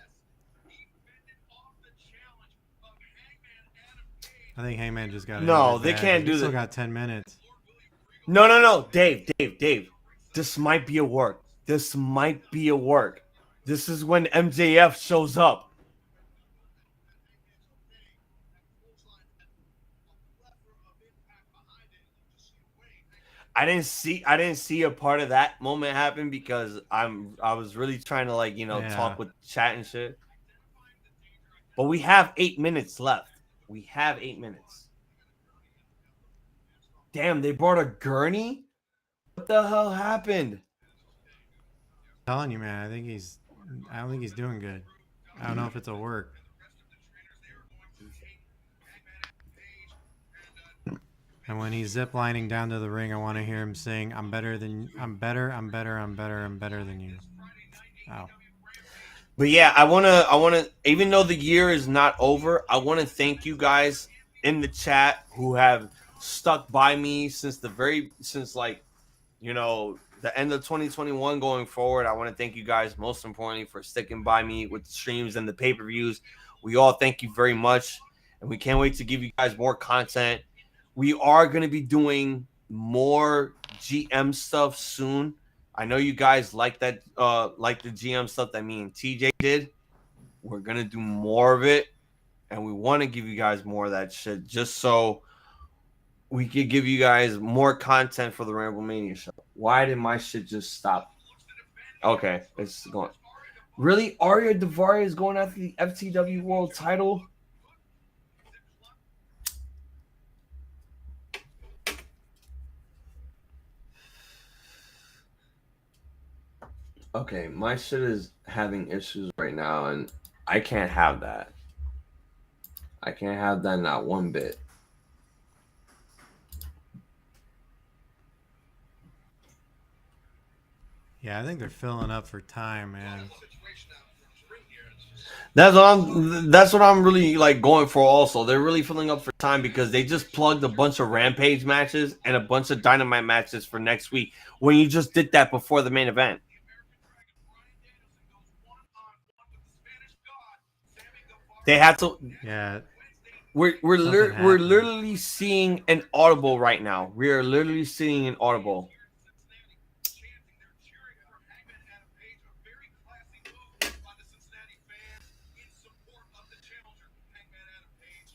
I think Hangman just got No, injured they bad, can't but we do still that. got 10 minutes. No. Dave. This might be a work. This might be a work. This is when MJF shows up. I didn't see a part of that moment happen because I was really trying to talk with chat and shit. But we have 8 minutes left. We have 8 minutes. Damn, they brought a gurney? What the hell happened? I'm telling you, man, I don't think he's doing good. I don't know if it's a work. And when he's ziplining down to the ring, I want to hear him sing, I'm better than you. Wow. But yeah, I wanna even though the year is not over, I wanna thank you guys in the chat who have stuck by me since the end of 2021 going forward. I want to thank you guys most importantly for sticking by me with the streams and the pay-per-views. We all thank you very much, and we can't wait to give you guys more content. We are going to be doing more GM stuff soon. I know you guys like that, like the GM stuff that me and TJ did. We're going to do more of it, and we want to give you guys more of that shit just so we could give you guys more content for the RambleMania show. Why did my shit just stop? Okay, it's going. Really? Arya Daivari is going after the FTW World title? Okay, my shit is having issues right now, and I can't have that. I can't have that not one bit. Yeah, I think they're filling up for time, man. That's what I'm really going for also. They're really filling up for time because they just plugged a bunch of Rampage matches and a bunch of Dynamite matches for next week when you just did that before the main event. They had to. Yeah. We're literally seeing an audible right now. We are literally seeing an audible.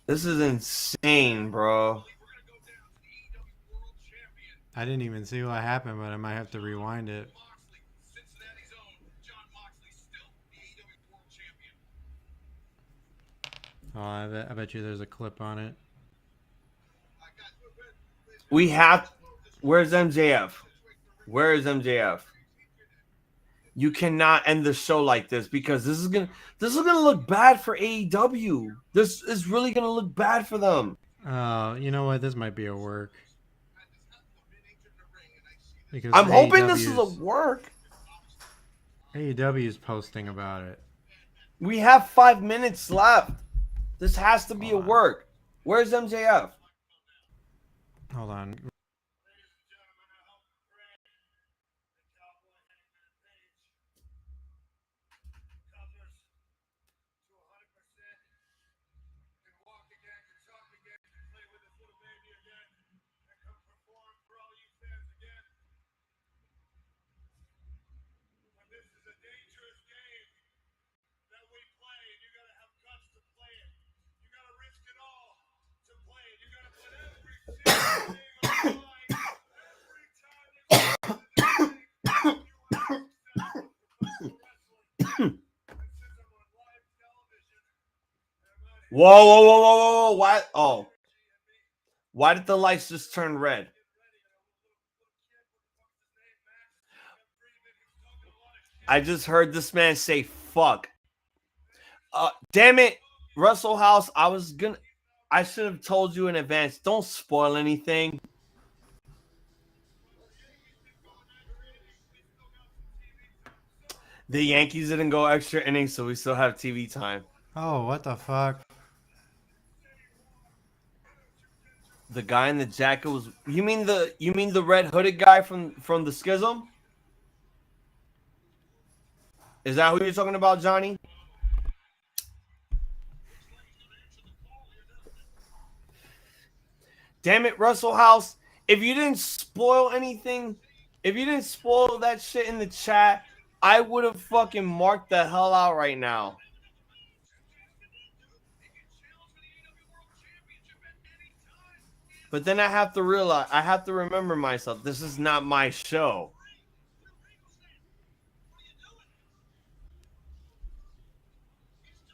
This is insane, bro. I didn't even see what happened, but I might have to rewind it. Oh, I bet you there's a clip on it. We have. Where's MJF? Where is MJF? You cannot end the show like this because this is gonna look bad for AEW. This is really gonna look bad for them. You know what? This might be a work. Because I'm hoping this is a work. AEW is posting about it. We have 5 minutes left. This has to be a work. Where's MJF? Hold on. Whoa, whoa, whoa, whoa, whoa, whoa. Why? Oh. Why did the lights just turn red? I just heard this man say fuck. Damn it, Russell House. I should have told you in advance. Don't spoil anything. The Yankees didn't go extra innings, so we still have TV time. Oh, what the fuck? The guy in the jacket was. You mean the red hooded guy from the Schism? Is that who you're talking about, Johnny? Damn it, Russell House. If you didn't spoil anything, if you didn't spoil that shit in the chat, I would have fucking marked the hell out right now. But then I have to remember myself. This is not my show.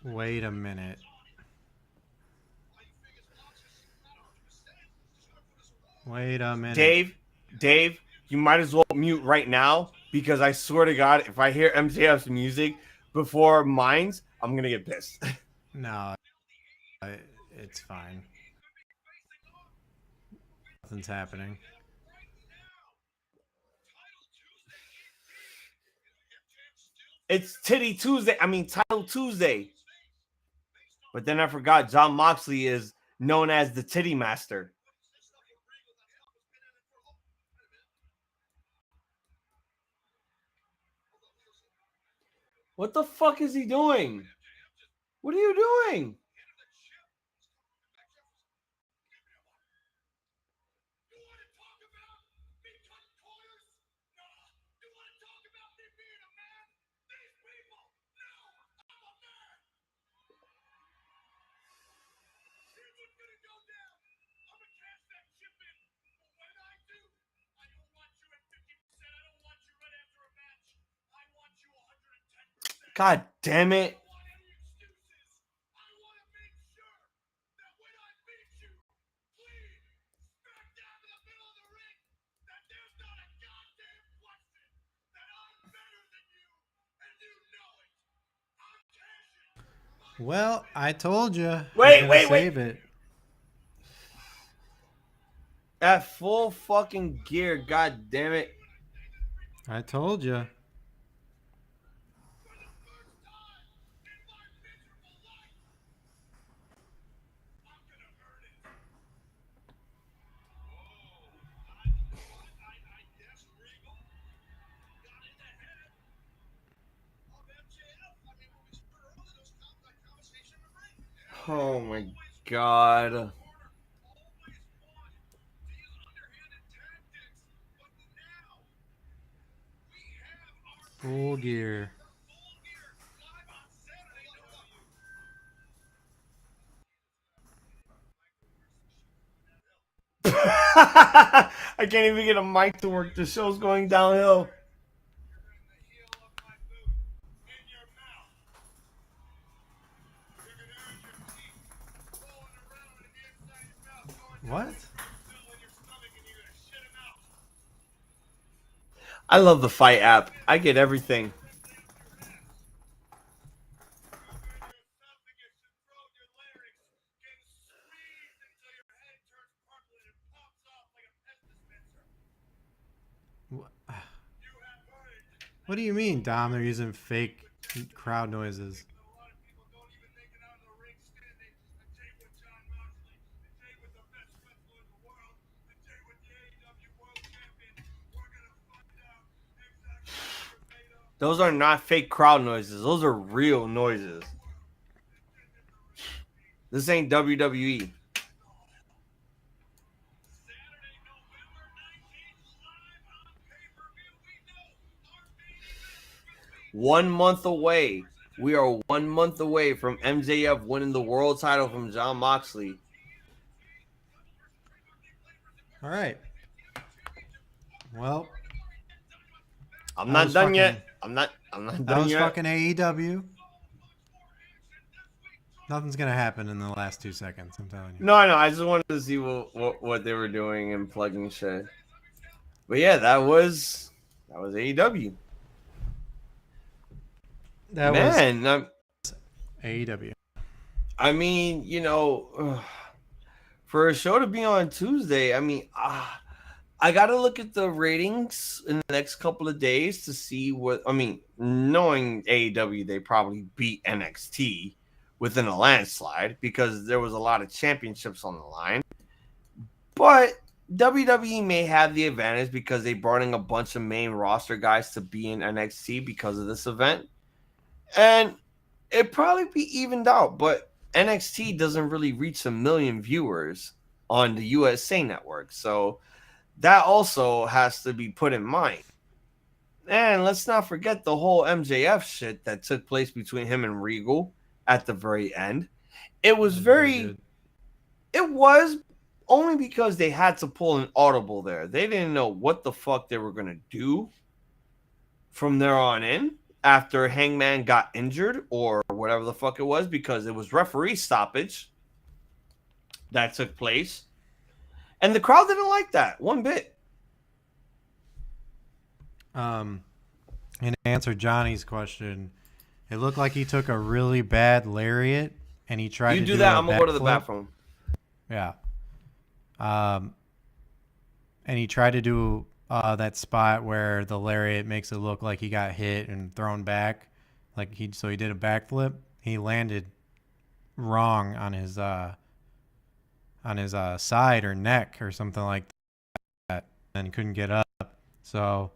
Wait a minute. Wait a minute. Dave, you might as well mute right now because I swear to God, if I hear MJF's music before mine's, I'm going to get pissed. No, it's fine. Nothing's happening. It's Title Tuesday. But then I forgot Jon Moxley is known as the Titty Master. What the fuck is he doing? What are you doing? God damn it. Well, I told you. Wait. Save it. At full fucking gear, god damn it. I told you. Oh my god. Full gear. I can't even get a mic to work. The show's going downhill. What? I love the Fight app. I get everything. What do you mean, Dom? They're using fake crowd noises. Those are not fake crowd noises. Those are real noises. This ain't WWE. One month away. We are 1 month away from MJF winning the world title from Jon Moxley. All right. Well, I'm not done yet. I'm not done that was yet. fucking AEW. Nothing's gonna happen in the last 2 seconds. I'm telling you. No, I know. I just wanted to see what they were doing and plugging shit. But yeah, that was AEW. That Man, was AEW. I mean, for a show to be on Tuesday, I mean, I got to look at the ratings in the next couple of days to see what. I mean, knowing AEW, they probably beat NXT within a landslide because there was a lot of championships on the line. But WWE may have the advantage because they brought in a bunch of main roster guys to be in NXT because of this event. And it'd probably be evened out, but NXT doesn't really reach 1 million viewers on the USA network. So that also has to be put in mind. And let's not forget the whole MJF shit that took place between him and Regal at the very end. It was it was only because they had to pull an audible there. They didn't know what the fuck they were going to do from there on in after Hangman got injured or whatever the fuck it was, because it was referee stoppage that took place. And the crowd didn't like that one bit. And to answer Johnny's question, it looked like he took a really bad lariat and he tried to do that. a I'm gonna go to the backflip. bathroom. Yeah. And he tried to do that spot where the lariat makes it look like he got hit and thrown back, so he did a backflip. He landed wrong on his side or neck or something like that, and couldn't get up. So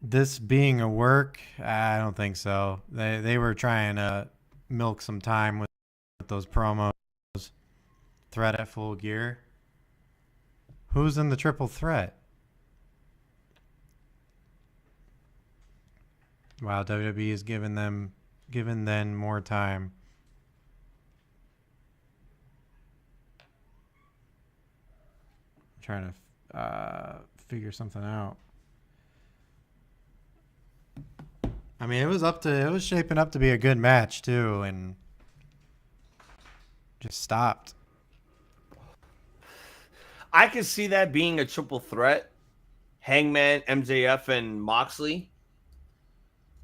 this being a work, I don't think so. They were trying to milk some time with those promos. Threat at Full Gear. Who's in the triple threat? Wow, WWE is giving them more time. I'm trying to figure something out. I mean, it was shaping up to be a good match too, and just stopped. I could see that being a triple threat. Hangman, MJF, and Moxley.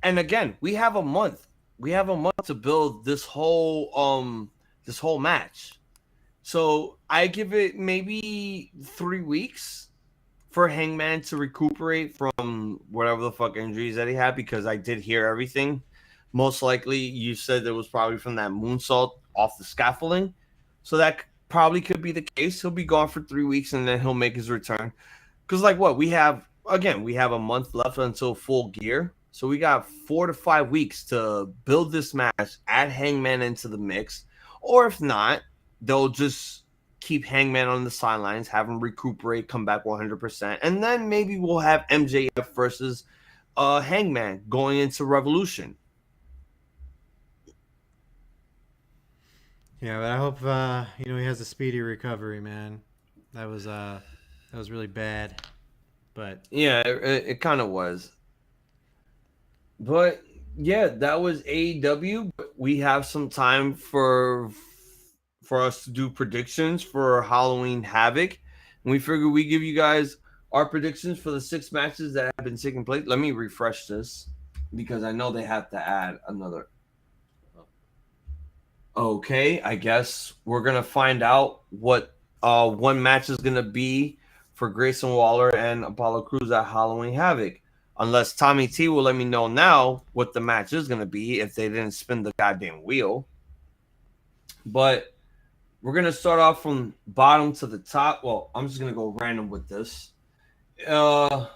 And again, we have a month. We have a month to build this whole match. So I give it maybe 3 weeks for Hangman to recuperate from whatever the fuck injuries that he had, because I did hear everything. Most likely, you said it was probably from that moonsault off the scaffolding. So that probably could be the case. He'll be gone for 3 weeks and then he'll make his return. Because we have a month left until Full Gear. So we got 4 to 5 weeks to build this match, add Hangman into the mix. Or if not, they'll just keep Hangman on the sidelines, have him recuperate, come back 100%. And then maybe we'll have MJF versus Hangman going into Revolution. Yeah, but I hope he has a speedy recovery, man. That was really bad. But yeah, it kind of was. But yeah, that was AEW. We have some time for us to do predictions for Halloween Havoc, and we figured we give you guys our predictions for the 6 matches that have been taking place. Let me refresh this because I know they have to add another. Okay, I guess we're gonna find out what one match is gonna be for Grayson Waller and Apollo Crews at Halloween Havoc. Unless Tommy T will let me know now what the match is gonna be if they didn't spin the goddamn wheel. But we're gonna start off from bottom to the top. Well, I'm just gonna go random with this. Let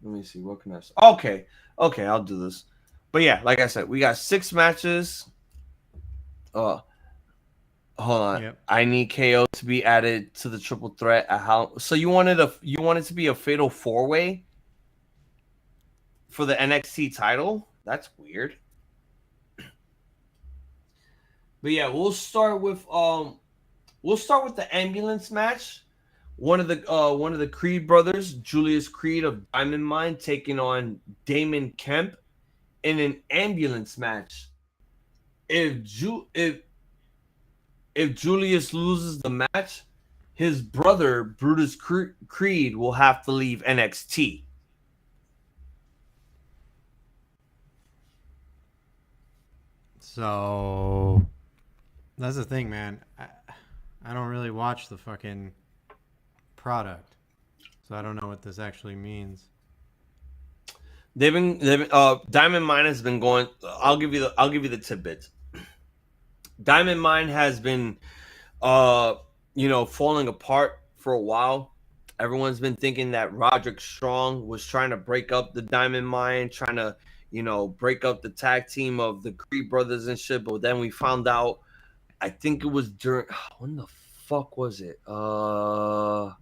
me see. What can I say? Okay, I'll do this. But yeah, like I said, we got 6 matches. Hold on. Yep. I need KO to be added to the triple threat. So you wanted to be a fatal 4-way for the NXT title? That's weird. But yeah, we'll start with the ambulance match. One of the Creed brothers, Julius Creed of Diamond Mine, taking on Damon Kemp in an ambulance match. if Julius loses the match, his brother Brutus Creed will have to leave NXT. So that's the thing, man. I don't really watch the fucking product, so I don't know what this actually means. They've been Diamond Mine has been going. I'll give you the tidbits. Diamond Mine has been falling apart for a while. Everyone's been thinking that Roderick Strong was trying to break up the Diamond Mine, trying to break up the tag team of the Creed brothers and shit. But then we found out, I think it was during, when the fuck was it? God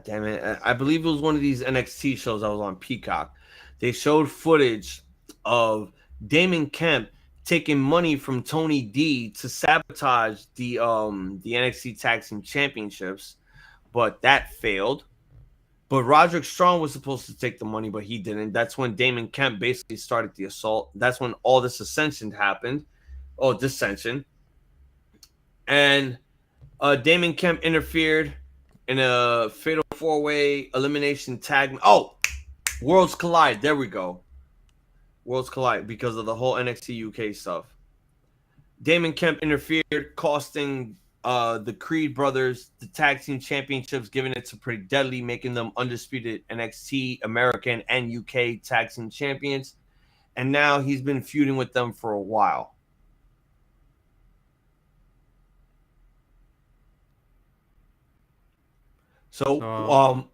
damn it. I believe it was one of these NXT shows that was on Peacock. They showed footage of Damon Kemp taking money from Tony D to sabotage the NXT Tag Team Championships, but that failed. But Roderick Strong was supposed to take the money, but he didn't. That's when Damon Kemp basically started the assault. That's when all this ascension happened. Oh, dissension. And Damon Kemp interfered in a fatal four-way elimination tag. Oh, Worlds Collide. There we go. Worlds Collide because of the whole NXT UK stuff. Damon Kemp interfered, costing the Creed brothers the tag team championships, giving it to Pretty Deadly, making them undisputed NXT, American, and UK tag team champions. And now he's been feuding with them for a while. So, hold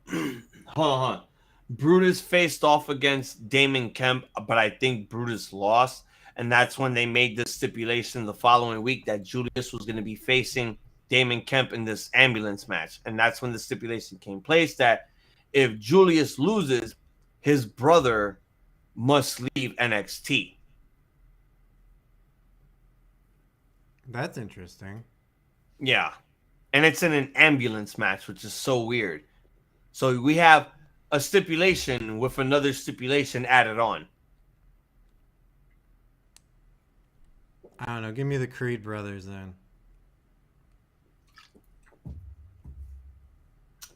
on. Brutus faced off against Damon Kemp, but I think Brutus lost. And that's when they made this stipulation the following week that Julius was going to be facing Damon Kemp in this ambulance match. And that's when the stipulation came place that if Julius loses, his brother must leave NXT. That's interesting. Yeah. And it's in an ambulance match, which is so weird. So we have a stipulation with another stipulation added on. I don't know. Give me the Creed brothers then.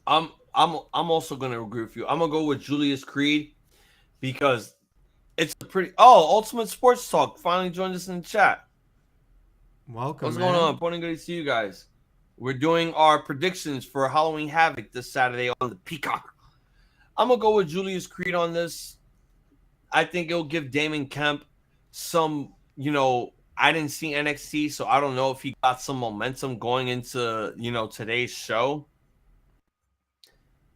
I'm also gonna agree with you. I'm gonna go with Julius Creed because it's a pretty. Oh, Ultimate Sports Talk finally joined us in the chat. Welcome. What's going on? Morning, good to see you guys. We're doing our predictions for Halloween Havoc this Saturday on the Peacock. I'm gonna go with Julius Creed on this. I think it'll give Damon Kemp some, I didn't see NXT, so I don't know if he got some momentum going into, today's show.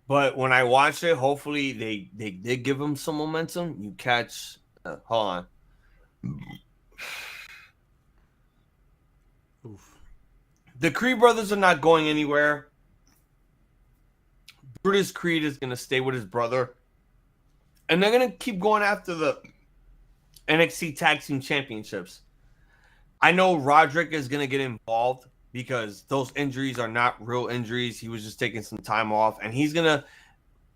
But when I watch it, hopefully they did give him some momentum. You catch, hold on. Oof. The Creed brothers are not going anywhere. Brutus Creed is going to stay with his brother. And they're going to keep going after the NXT Tag Team Championships. I know Roderick is going to get involved because those injuries are not real injuries. He was just taking some time off. And he's going to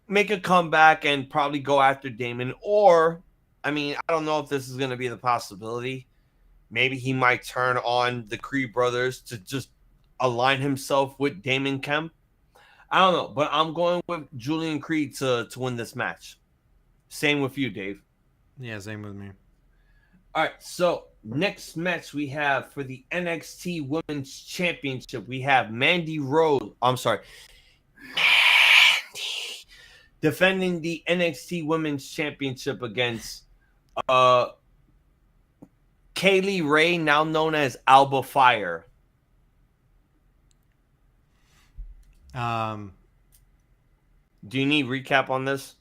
make a comeback and probably go after Damon. Or, I don't know if this is going to be the possibility. Maybe he might turn on the Creed brothers to just align himself with Damon Kemp. I don't know, but I'm going with Julian Creed to win this match. Same with you, Dave. Yeah, same with me. All right, so next match we have for the NXT Women's Championship, we have Mandy Rose. I'm sorry. Mandy. Defending the NXT Women's Championship against Kaylee Ray, now known as Alba Fire. Do you need recap on this?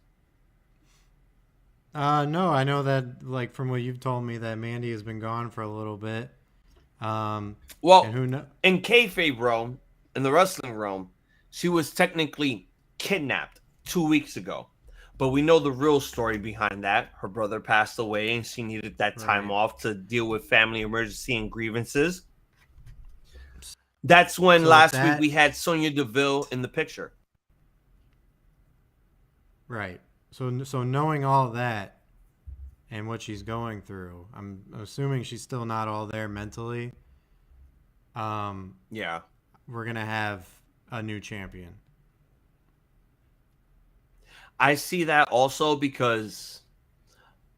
No, I know that, from what you've told me, that Mandy has been gone for a little bit. Well, and who in kayfabe realm, in the wrestling realm, she was technically kidnapped 2 weeks ago. But we know the real story behind that. Her brother passed away and she needed that time off to deal with family emergency and grievances. That's when last week we had Sonya Deville in the picture. Right. So knowing all that, and what she's going through. I'm assuming she's still not all there mentally. Yeah. We're going to have a new champion. I see that also because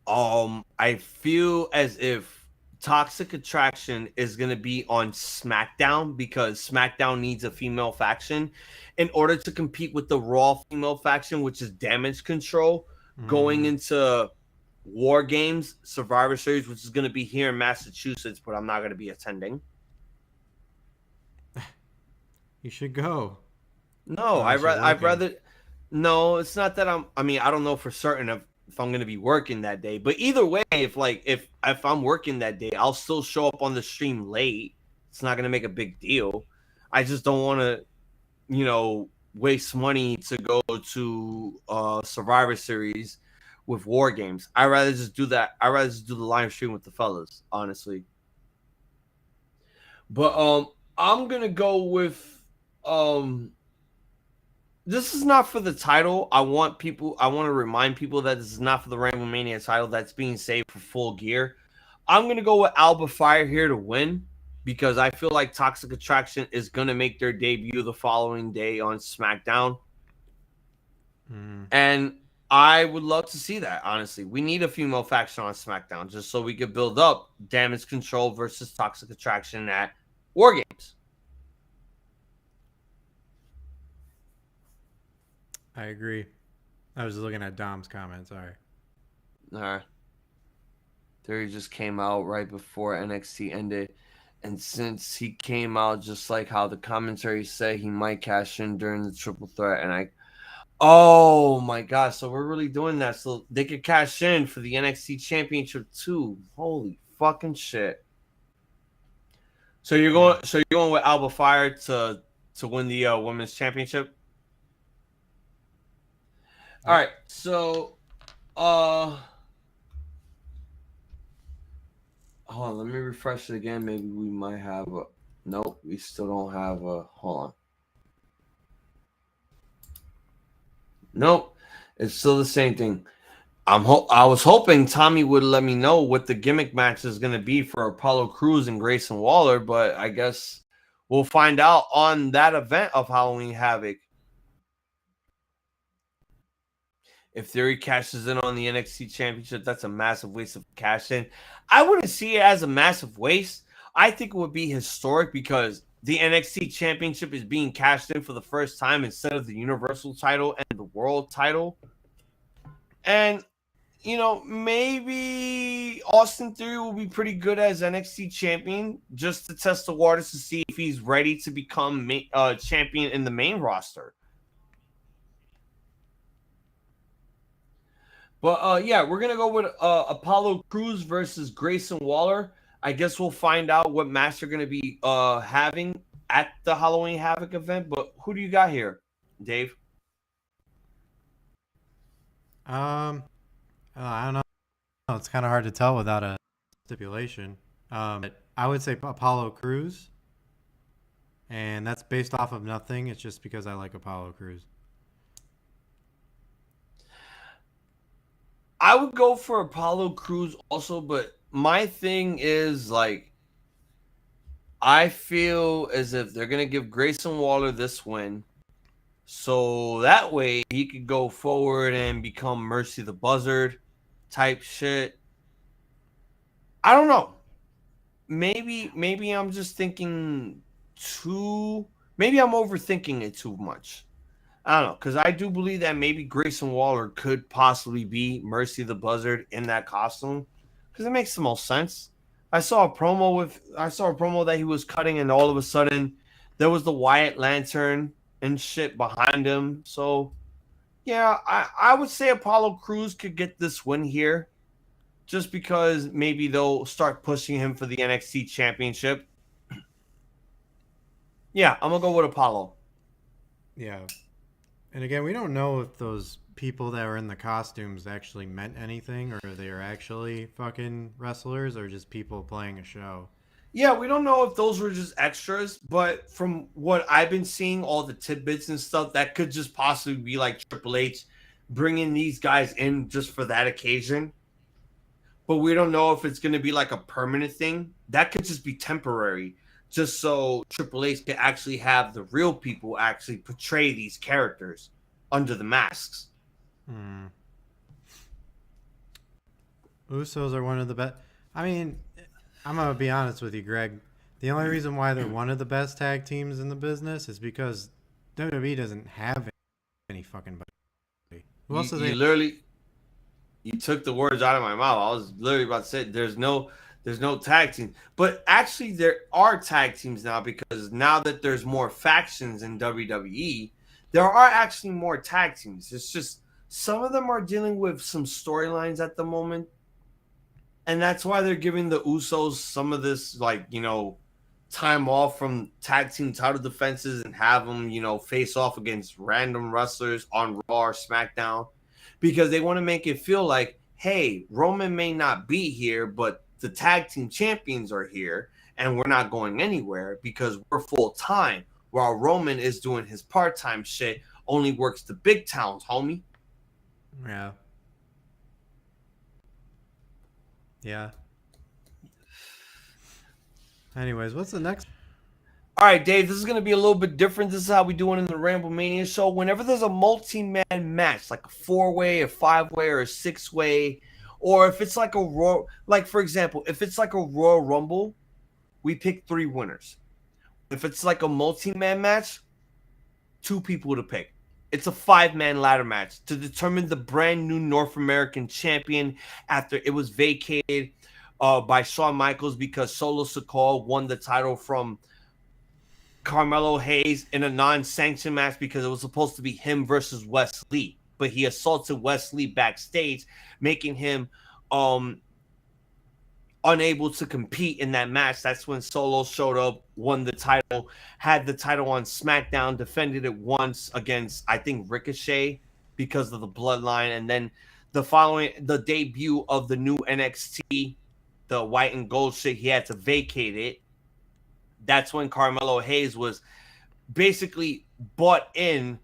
I feel as if Toxic Attraction is going to be on SmackDown because SmackDown needs a female faction in order to compete with the Raw female faction, which is Damage Control, going into War Games, Survivor Series, which is going to be here in Massachusetts, but I'm not going to be attending. You should go. No, I'd rather. No, it's not that I mean, I don't know for certain if I'm going to be working that day, but either way, if I'm working that day, I'll still show up on the stream late. It's not going to make a big deal. I just don't want to, waste money to go to Survivor Series with War Games. I'd rather just do that. I'd rather just do the live stream with the fellas, honestly. But I'm gonna go with this is not for the title. I want to remind people that this is not for the RambleMania title. That's being saved for Full Gear. I'm going to go with Alba Fire here to win because I feel like Toxic Attraction is going to make their debut the following day on SmackDown. And I would love to see that, honestly. We need a female faction on SmackDown just so we could build up Damage Control versus Toxic Attraction at War Games. I agree. I was looking at Dom's comments. Sorry. All right. Theory just came out right before NXT ended. And since he came out just like how the commentary said he might cash in during the triple threat. And oh my God. So we're really doing that. So they could cash in for the NXT championship too. Holy fucking shit. So you're going with Alba Fire to win the women's championship? All right, so, hold on, let me refresh it again. Maybe we might have nope, we still don't have hold on. Nope, it's still the same thing. I was hoping Tommy would let me know what the gimmick match is going to be for Apollo Crews and Grayson Waller, but I guess we'll find out on that event of Halloween Havoc. If Theory cashes in on the NXT Championship, that's a massive waste of cash in. I wouldn't see it as a massive waste. I think it would be historic because the NXT Championship is being cashed in for the first time instead of the Universal title and the World title. And, maybe Austin Theory will be pretty good as NXT Champion just to test the waters to see if he's ready to become champion in the main roster. But, yeah, we're going to go with Apollo Crews versus Grayson Waller. I guess we'll find out what match they're going to be having at the Halloween Havoc event. But who do you got here, Dave? I don't know. It's kind of hard to tell without a stipulation. But I would say Apollo Crews. And that's based off of nothing. It's just because I like Apollo Crews. I would go for Apollo Crews also, but my thing is, I feel as if they're going to give Grayson Waller this win. So that way he could go forward and become Mercy the Buzzard type shit. I don't know. Maybe I'm just thinking maybe I'm overthinking it too much. I don't know, because I do believe that maybe Grayson Waller could possibly be Mercy the Buzzard in that costume, because it makes the most sense. I saw a promo that he was cutting, and all of a sudden there was the Wyatt Lantern and shit behind him. So yeah, I would say Apollo Crews could get this win here, just because maybe they'll start pushing him for the NXT Championship. Yeah, I'm gonna go with Apollo. Yeah. And again, we don't know if those people that were in the costumes actually meant anything, or they are actually fucking wrestlers, or just people playing a show. Yeah, we don't know if those were just extras, but from what I've been seeing, all the tidbits and stuff, that could just possibly be like Triple H bringing these guys in just for that occasion. but we don't know if it's going to be like a permanent thing. That could just be temporary, just so Triple H can actually have the real people actually portray these characters under the masks. Usos are one of the best. I mean, I'm going to be honest with you, Greg. The only reason why they're one of the best tag teams in the business is because WWE doesn't have any fucking buddy. Who else do they? You took the words out of my mouth. I was literally about to say there's no tag team. But actually there are tag teams now, because now that there's more factions in WWE, there are actually more tag teams. It's just some of them are dealing with some storylines at the moment. And that's why they're giving the Usos some of this, like, you know, time off from tag team title defenses and have them, you know, face off against random wrestlers on Raw or SmackDown, because they want to make it feel like, hey, Roman may not be here, but the tag team champions are here and we're not going anywhere because we're full time, while Roman is doing his part-time shit, only works the big towns, homie. Yeah. Yeah. Anyways, what's the next? All right, Dave, this is going to be a little bit different. This is how we do it in the RambleMania show. Whenever there's a multi-man match, like a 4-way, a 5-way, or a 6-way, or if it's like a Royal, like for example, if it's like a Royal Rumble, we pick 3 winners. If it's like a multi-man match, 2 people to pick. It's a 5-man ladder match to determine the brand new North American champion after it was vacated by Shawn Michaels because Solo Sikoa won the title from Carmelo Hayes in a non-sanctioned match because it was supposed to be him versus Wes Lee. But he assaulted Wes Lee backstage, making him unable to compete in that match. That's when Solo showed up, won the title, had the title on SmackDown, defended it once against, I think, Ricochet because of the bloodline. And then the debut of the new NXT, the white and gold shit, he had to vacate it. That's when Carmelo Hayes was basically bought in.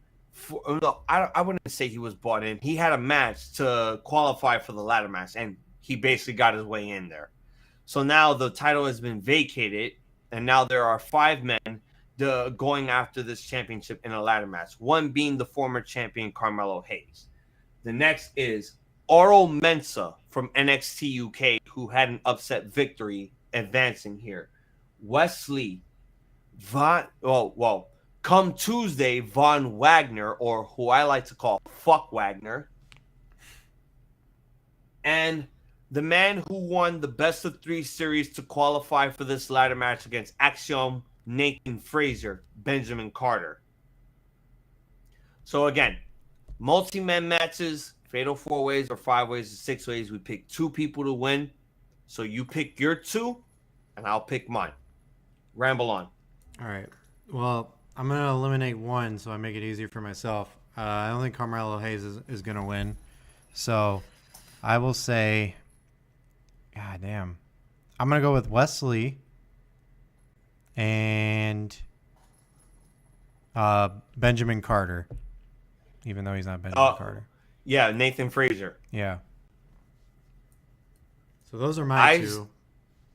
I wouldn't say he was bought in. He had a match to qualify for the ladder match, and he basically got his way in there. So now the title has been vacated, and now there are 5 men going after this championship in a ladder match. One being the former champion Carmelo Hayes. The next is Oro Mensah from NXT UK, who had an upset victory advancing here. Wesley come Tuesday, Von Wagner, or who I like to call Fuck Wagner, and the man who won the best of 3 series to qualify for this ladder match against Axiom, Nathan Frazier, Benjamin Carter. So again, multi-man matches, fatal 4-ways or 5-ways or 6-ways. We pick 2 people to win. So you pick your 2, and I'll pick mine. Ramble on. All right. Well, I'm going to eliminate 1 so I make it easier for myself. I don't think Carmelo Hayes is going to win. So I will say, God damn. I'm going to go with Wesley and Benjamin Carter, even though he's not Benjamin Carter. Yeah, Nathan Frazier. Yeah. So those are my 2.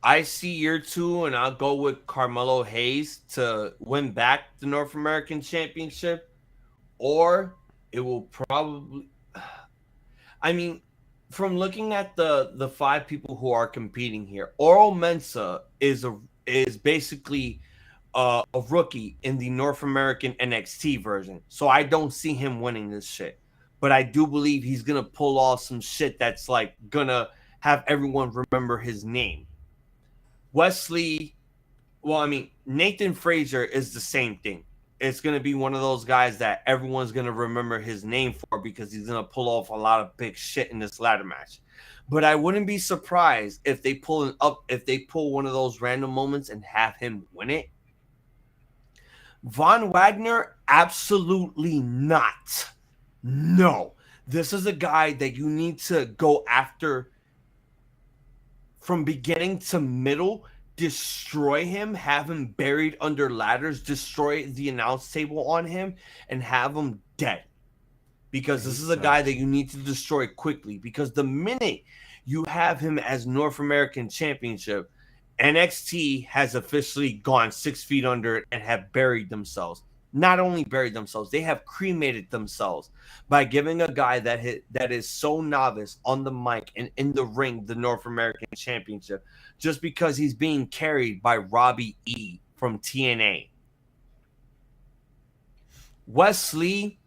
I see your 2, and I'll go with Carmelo Hayes to win back the North American Championship, or it will probably. I mean, from looking at the 5 people who are competing here, Oro Mensah is basically a rookie in the North American NXT version, so I don't see him winning this shit. But I do believe he's gonna pull off some shit that's like gonna have everyone remember his name. Nathan Frazier is the same thing. It's going to be one of those guys that everyone's going to remember his name for because he's going to pull off a lot of big shit in this ladder match. But I wouldn't be surprised if they pull one of those random moments and have him win it. Von Wagner, absolutely not. No. This is a guy that you need to go after from beginning to middle, destroy him, have him buried under ladders, destroy the announce table on him, and have him dead. Because this is a guy that you need to destroy quickly. Because the minute you have him as North American Championship. NXT has officially gone 6 feet under it and have buried themselves. Not only buried themselves, they have cremated themselves by giving a guy that is so novice on the mic and in the ring the North American Championship just because he's being carried by Robbie E from TNA. Wesley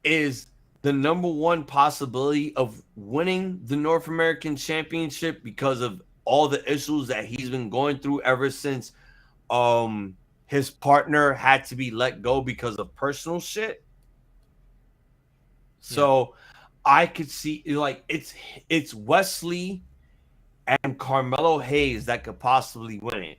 is the number one possibility of winning the North American Championship because of all the issues that he's been going through ever since his partner had to be let go because of personal shit. So I could see like it's Wesley and Carmelo Hayes that could possibly win it.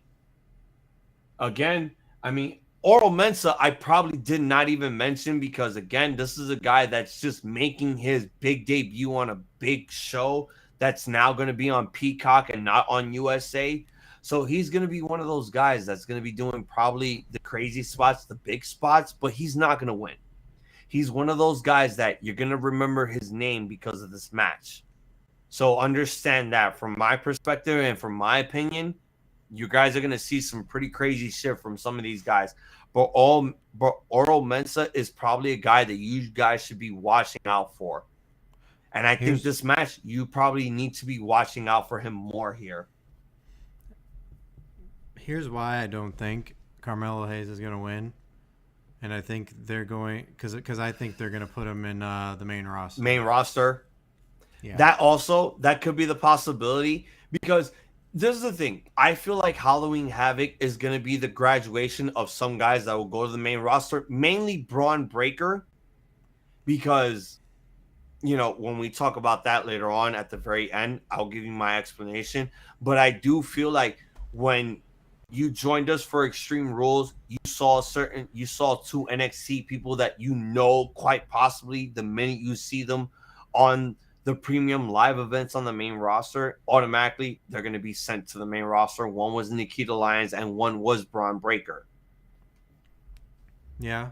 Again, I mean, Oral Mensa, I probably did not even mention because, again, this is a guy that's just making his big debut on a big show that's now going to be on Peacock and not on USA. So he's going to be one of those guys that's going to be doing probably the crazy spots, the big spots, but he's not going to win. He's one of those guys that you're going to remember his name because of this match. So understand that from my perspective and from my opinion, you guys are going to see some pretty crazy shit from some of these guys. But Oral Mensa is probably a guy that you guys should be watching out for. And I think this match, you probably need to be watching out for him more here. Here's why I don't think Carmelo Hayes is going to win. And I think they're going – because I think they're going to put him in the main roster. Main roster. Yeah. That could be the possibility because this is the thing. I feel like Halloween Havoc is going to be the graduation of some guys that will go to the main roster, mainly Braun Breaker, because, you know, when we talk about that later on at the very end, I'll give you my explanation. But I do feel like when you joined us for Extreme Rules, you saw two NXT people that you know quite possibly the minute you see them on the premium live events on the main roster, automatically they're going to be sent to the main roster. One was Nikita Lyons and one was Braun Breaker. Yeah.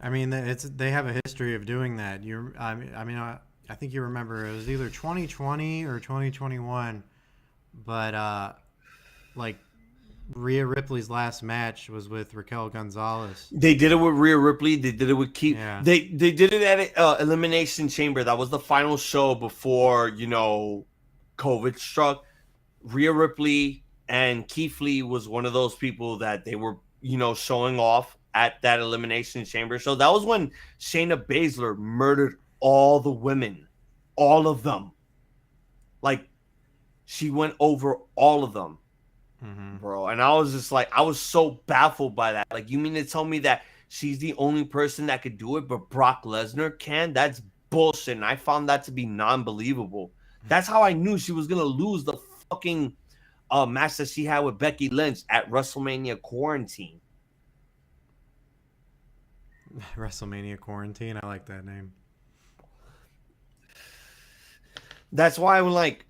I mean, they have a history of doing that. I think you remember it was either 2020 or 2021, but like Rhea Ripley's last match was with Raquel Gonzalez. They did it with Rhea Ripley. They did it with Keith. Yeah. They did it at Elimination Chamber. That was the final show before, you know, COVID struck. Rhea Ripley and Keith Lee was one of those people that they were, you know, showing off at that Elimination Chamber. So that was when Shayna Baszler murdered all the women. All of them. Like, she went over all of them. Mm-hmm. Bro, and I was just like, I was so baffled by that. Like, you mean to tell me that she's the only person that could do it, but Brock Lesnar can? That's bullshit. And I found that to be non-believable. That's how I knew she was gonna lose the fucking match that she had with Becky Lynch at WrestleMania Quarantine. WrestleMania Quarantine. I like that name. That's why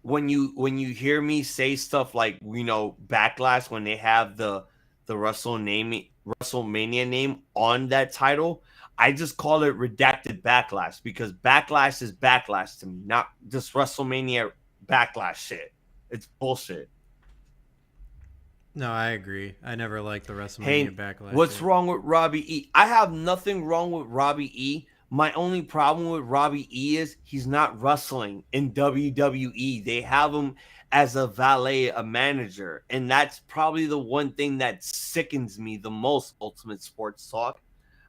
when you hear me say stuff like, you know, Backlash, when they have the WrestleMania name on that title, I just call it redacted Backlash because Backlash is Backlash to me, not just WrestleMania Backlash shit. It's bullshit. No, I agree. I never liked the WrestleMania Backlash. What's wrong with Robbie E? I have nothing wrong with Robbie E. My only problem with Robbie E is he's not wrestling in WWE. They have him as a valet, a manager. And that's probably the one thing that sickens me the most, Ultimate Sports Talk.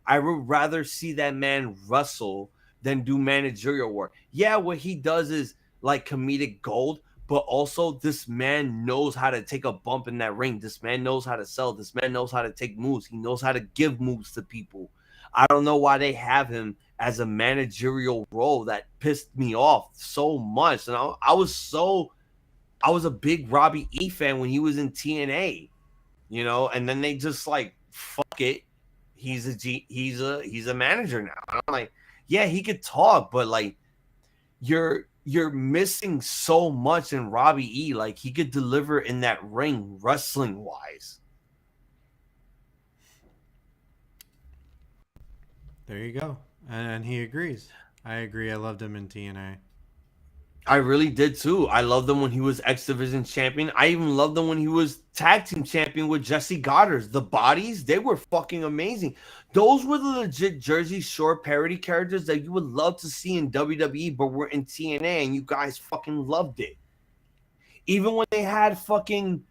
I would rather see that man wrestle than do managerial work. Yeah, what he does is like comedic gold, but also this man knows how to take a bump in that ring. This man knows how to sell. This man knows how to take moves. He knows how to give moves to people. I don't know why they have him as a managerial role. That pissed me off so much. And I was a big Robbie E fan when he was in TNA, you know, and then they just like, fuck it. He's a manager now. And I'm like, yeah, he could talk, but like you're missing so much in Robbie E. Like he could deliver in that ring wrestling wise. There you go. And he agrees. I agree. I loved him in TNA. I really did too. I loved him when he was X Division champion. I even loved him when he was tag team champion with Jesse Goddard. The bodies, they were fucking amazing. Those were the legit Jersey Shore parody characters that you would love to see in WWE, but were in TNA, and you guys fucking loved it. Even when they had fucking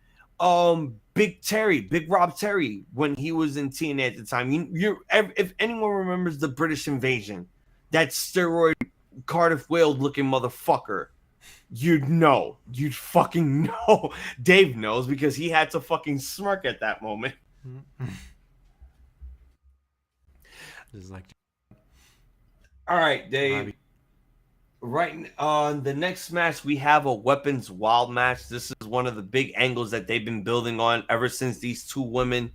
Big Rob Terry when he was in TNA at the time. If anyone remembers the British Invasion, that steroid Cardiff Whale looking motherfucker, you'd fucking know. Dave knows because he had to fucking smirk at that moment. Just like, all right, Dave. Right on the next match, we have a Weapons Wild match. This is one of the big angles that they've been building on ever since these two women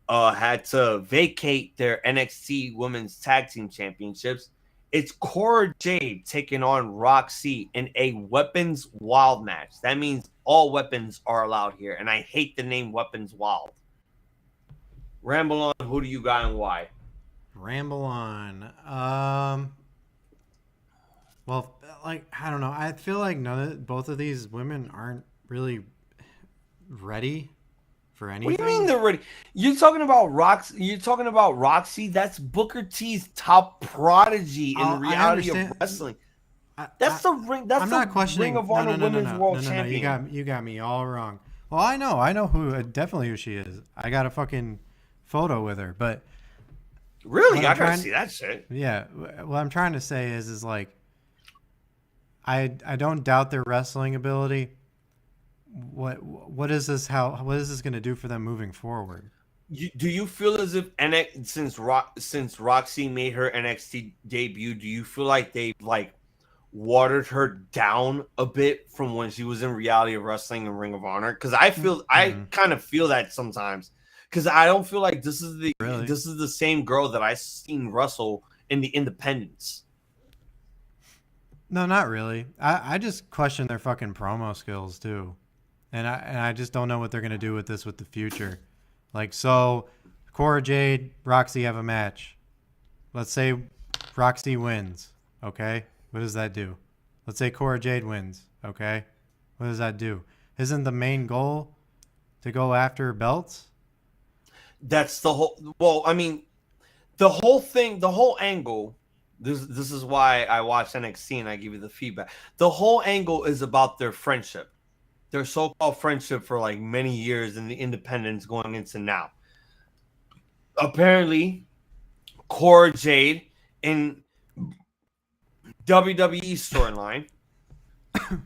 had to vacate their NXT Women's Tag Team Championships. It's Cora Jade taking on Roxy in a Weapons Wild match. That means all weapons are allowed here, and I hate the name Weapons Wild. Ramble on. Who do you got and why? Ramble on. Well, like, I don't know. I feel like both of these women aren't really ready for anything. What do you mean they're ready? You're talking about Roxy. That's Booker T's top prodigy in reality of wrestling. That's the ring. That's I'm the not questioning. Ring of Honor Women's World No, Champion. you got me all wrong. Well, I know definitely who she is. I got a fucking photo with her, but really, I gotta see that shit. Yeah, what I'm trying to say is like, I don't doubt their wrestling ability. What is this going to do for them moving forward? Do you feel as if since Roxy made her NXT debut, do you feel like they've like watered her down a bit from when she was in Reality of Wrestling and Ring of Honor? Because I kind of feel that sometimes. Because I don't feel like this is the same girl that I've seen wrestle in the Independents. No, not really. I just question their fucking promo skills too. And I just don't know what they're going to do with this with the future. Like, so Cora Jade, Roxy have a match. Let's say Roxy wins. Okay. What does that do? Let's say Cora Jade wins. Okay. What does that do? Isn't the main goal to go after belts? That's the whole, well, I mean, the whole thing, the whole angle, this is why I watch NXT and I give you the feedback. The whole angle is about their friendship. Their so-called friendship for like many years in the independents going into now. Apparently, Cora Jade in WWE storyline.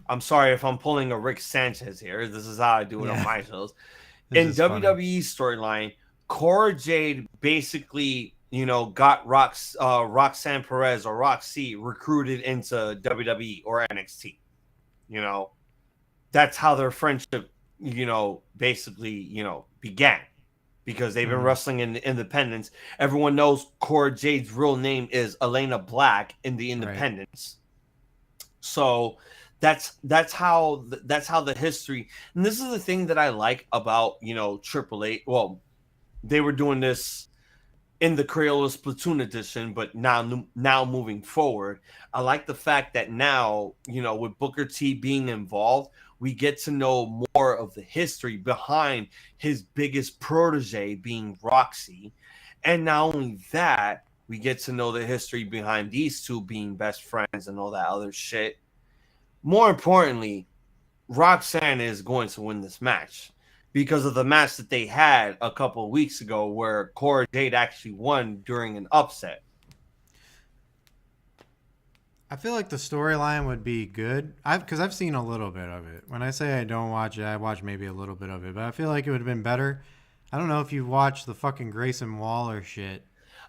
I'm sorry if I'm pulling a Rick Sanchez here. This is how I do it on my shows. In WWE storyline, Cora Jade basically, got Roxanne Perez or Roxy recruited into WWE or NXT. That's how their friendship, basically, began. Because they've been wrestling in the independents. Everyone knows Cora Jade's real name is Elena Black in the independents. Right. So that's how the history. And this is the thing that I like about, Triple H. Well, they were doing this in the Crayola Splatoon edition, but now moving forward, I like the fact that now, with Booker T being involved, we get to know more of the history behind his biggest protege being Roxy. And not only that, we get to know the history behind these two being best friends and all that other shit. More importantly, Roxanne is going to win this match because of the match that they had a couple of weeks ago where Cora Jade actually won during an upset. I feel like the storyline would be good. Because I've seen a little bit of it. When I say I don't watch it, I watch maybe a little bit of it. But I feel like it would have been better. I don't know if you watched the fucking Grayson Waller shit.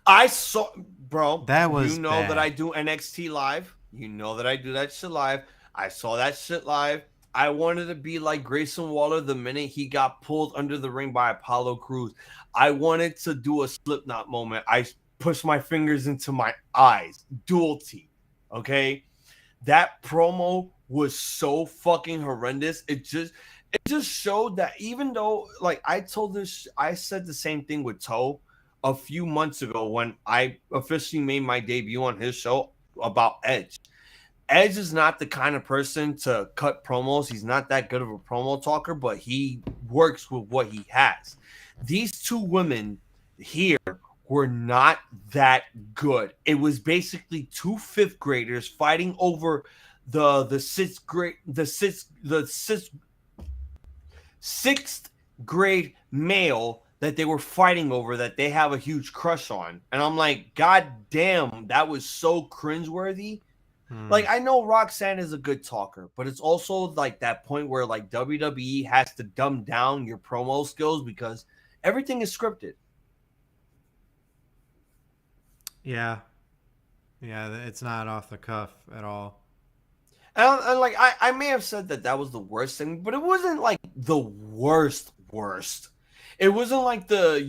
I saw, bro. That was bad. That I do NXT live. You know that I do that shit live. I saw that shit live. I wanted to be like Grayson Waller the minute he got pulled under the ring by Apollo Crews. I wanted to do a Slipknot moment. I pushed my fingers into my eyes. Duality. Okay, that promo was so fucking horrendous. It just showed that even though, like, I said the same thing with Toe a few months ago when I officially made my debut on his show about Edge. Edge is not the kind of person to cut promos. He's not that good of a promo talker, but he works with what he has. These two women here were not that good. It was basically two fifth graders fighting over the sixth grade male that they were fighting over that they have a huge crush on. And I'm like, God damn, that was so cringeworthy. Like, I know Roxanne is a good talker, but it's also like that point where like WWE has to dumb down your promo skills because everything is scripted. Yeah. Yeah, it's not off the cuff at all. And like, I may have said that was the worst thing, but it wasn't like the worst. It wasn't like the,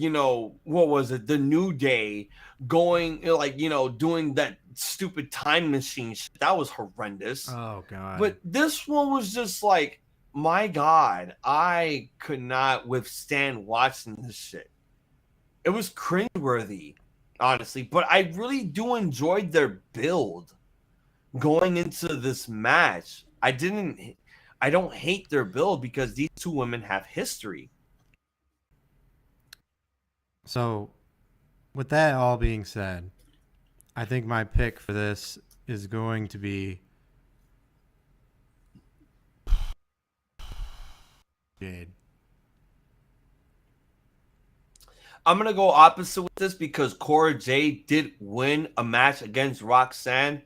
what was it? The New Day going, like, doing that stupid time machine shit. That was horrendous. Oh, God. But this one was just like, my God, I could not withstand watching this shit. It was cringeworthy, honestly. But I really do enjoyed their build going into this match. I don't hate their build because these two women have history. So, with that all being said, I think my pick for this is going to be Jade. I'm going to go opposite with this because Cora Jade did win a match against Roxanne.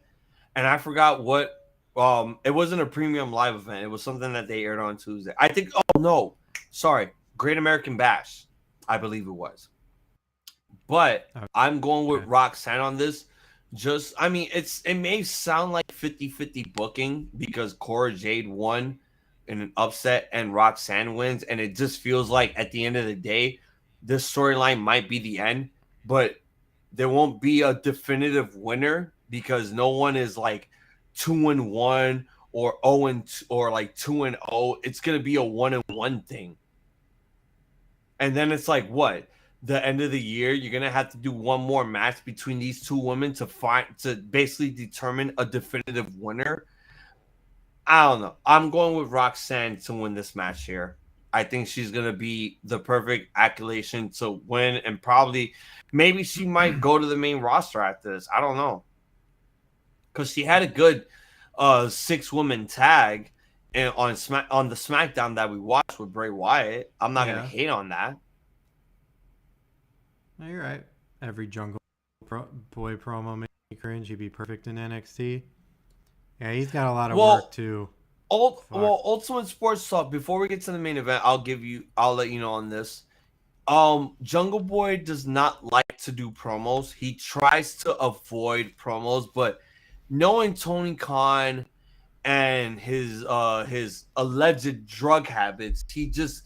And I forgot what, it wasn't a premium live event. It was something that they aired on Tuesday. I think, Great American Bash, I believe it was. But I'm going with Roxanne on this. It may sound like 50-50 booking because Cora Jade won in an upset and Roxanne wins. And it just feels like at the end of the day, this storyline might be the end. But there won't be a definitive winner because no one is like 2-1 or 0-2 or like 2-0. It's gonna be a 1-1 thing. And then it's like what? The end of the year, you're gonna have to do one more match between these two women to basically determine a definitive winner. I don't know. I'm going with Roxanne to win this match here. I think she's gonna be the perfect accolation to win, and probably maybe she might go to the main roster after this. I don't know, because she had a good 6-woman tag and on the SmackDown that we watched with Bray Wyatt. I'm not gonna hate on that. No, you're right. Every Jungle Boy promo made me cringe. He'd be perfect in NXT. Yeah, he's got a lot of work too. Ultimate Sports Talk. Before we get to the main event, I'll let you know on this. Jungle Boy does not like to do promos. He tries to avoid promos, but knowing Tony Khan and his alleged drug habits, he just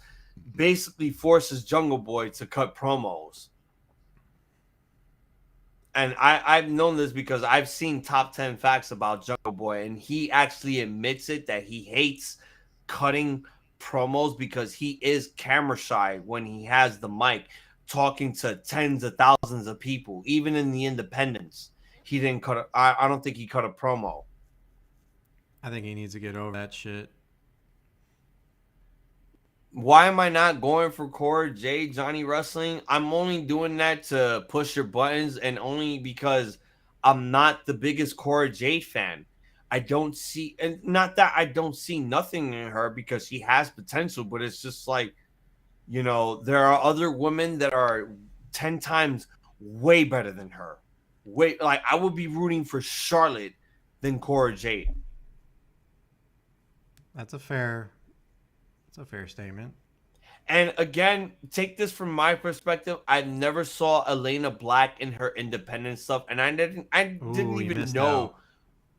basically forces Jungle Boy to cut promos. And I've known this because I've seen top 10 facts about Jungle Boy, and he actually admits it that he hates cutting promos because he is camera shy when he has the mic talking to tens of thousands of people. Even in the independents, he didn't cut. I don't think he cut a promo. I think he needs to get over that shit. Why am I not going for Cora Jade, Johnny Wrestling? I'm only doing that to push your buttons, and only because I'm not the biggest Cora Jade fan. I don't see, and not that I don't see nothing in her because she has potential, but it's just like, there are other women that are 10 times way better than her. I would be rooting for Charlotte than Cora Jade. That's a fair statement. And again, take this from my perspective. I never saw Elena Black in her independent stuff, and I didn't even know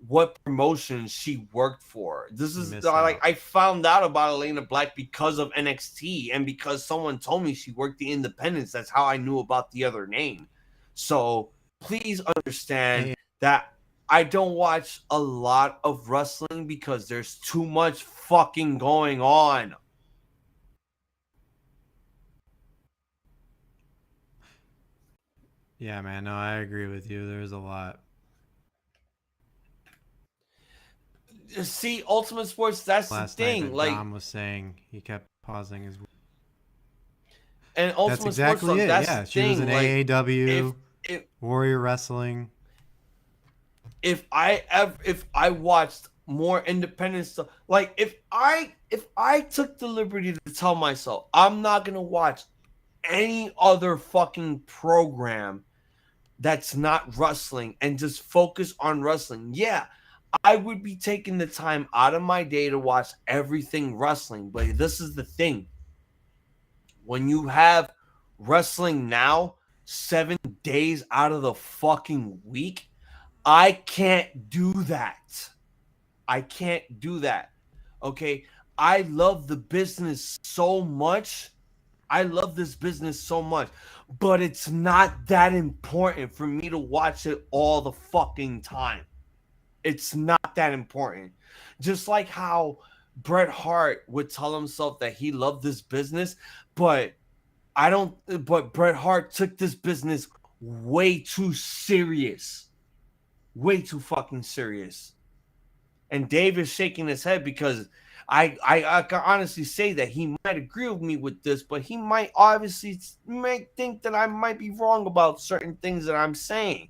what promotion she worked for. This is I found out about Elena Black because of NXT and because someone told me she worked the independents. That's how I knew about the other name. So please understand that I don't watch a lot of wrestling because there's too much fucking going on. Yeah, man. No, I agree with you. There's a lot. See, Ultimate Sports, that's last the night thing. that Like, Dom was saying he kept pausing his. and That's Ultimate exactly Sports, it. that's Yeah, the she was thing. in Like, AAW, if Warrior Wrestling. if I watched more independent stuff, like if I took the liberty to tell myself I'm not gonna watch any other fucking program that's not wrestling and just focus on wrestling, yeah, I would be taking the time out of my day to watch everything wrestling. But this is the thing. When you have wrestling now 7 days out of the fucking week, I can't do that. I can't do that. Okay? I love the business so much. I love this business so much, but it's not that important for me to watch it all the fucking time. It's not that important. Just like how Bret Hart would tell himself that he loved this business, but but Bret Hart took this business way too serious. Way too fucking serious. And Dave is shaking his head because I can honestly say that he might agree with me with this, but he might obviously think that I might be wrong about certain things that I'm saying.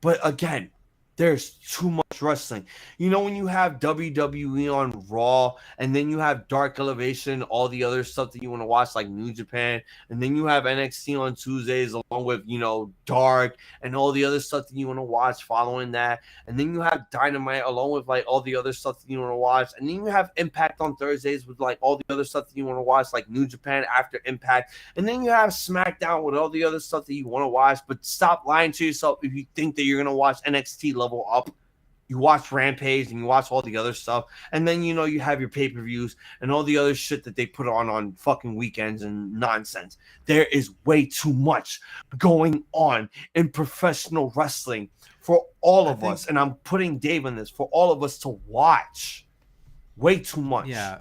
But again, there's too much wrestling. You know, when you have WWE on Raw, and then you have Dark Elevation, all the other stuff that you want to watch, like New Japan, and then you have NXT on Tuesdays, along with, you know, Dark, and all the other stuff that you want to watch following that. And then you have Dynamite, along with, like, all the other stuff that you want to watch. And then you have Impact on Thursdays with, like, all the other stuff that you want to watch, like New Japan after Impact. And then you have SmackDown with all the other stuff that you want to watch. But stop lying to yourself if you think that you're going to watch NXT level up. You watch Rampage and you watch all the other stuff, and then, you know, you have your pay-per-views and all the other shit that they put on fucking weekends and nonsense. There is way too much going on in professional wrestling for all of us, and I'm putting Dave on this, for all of us to watch. Way too much. Yeah,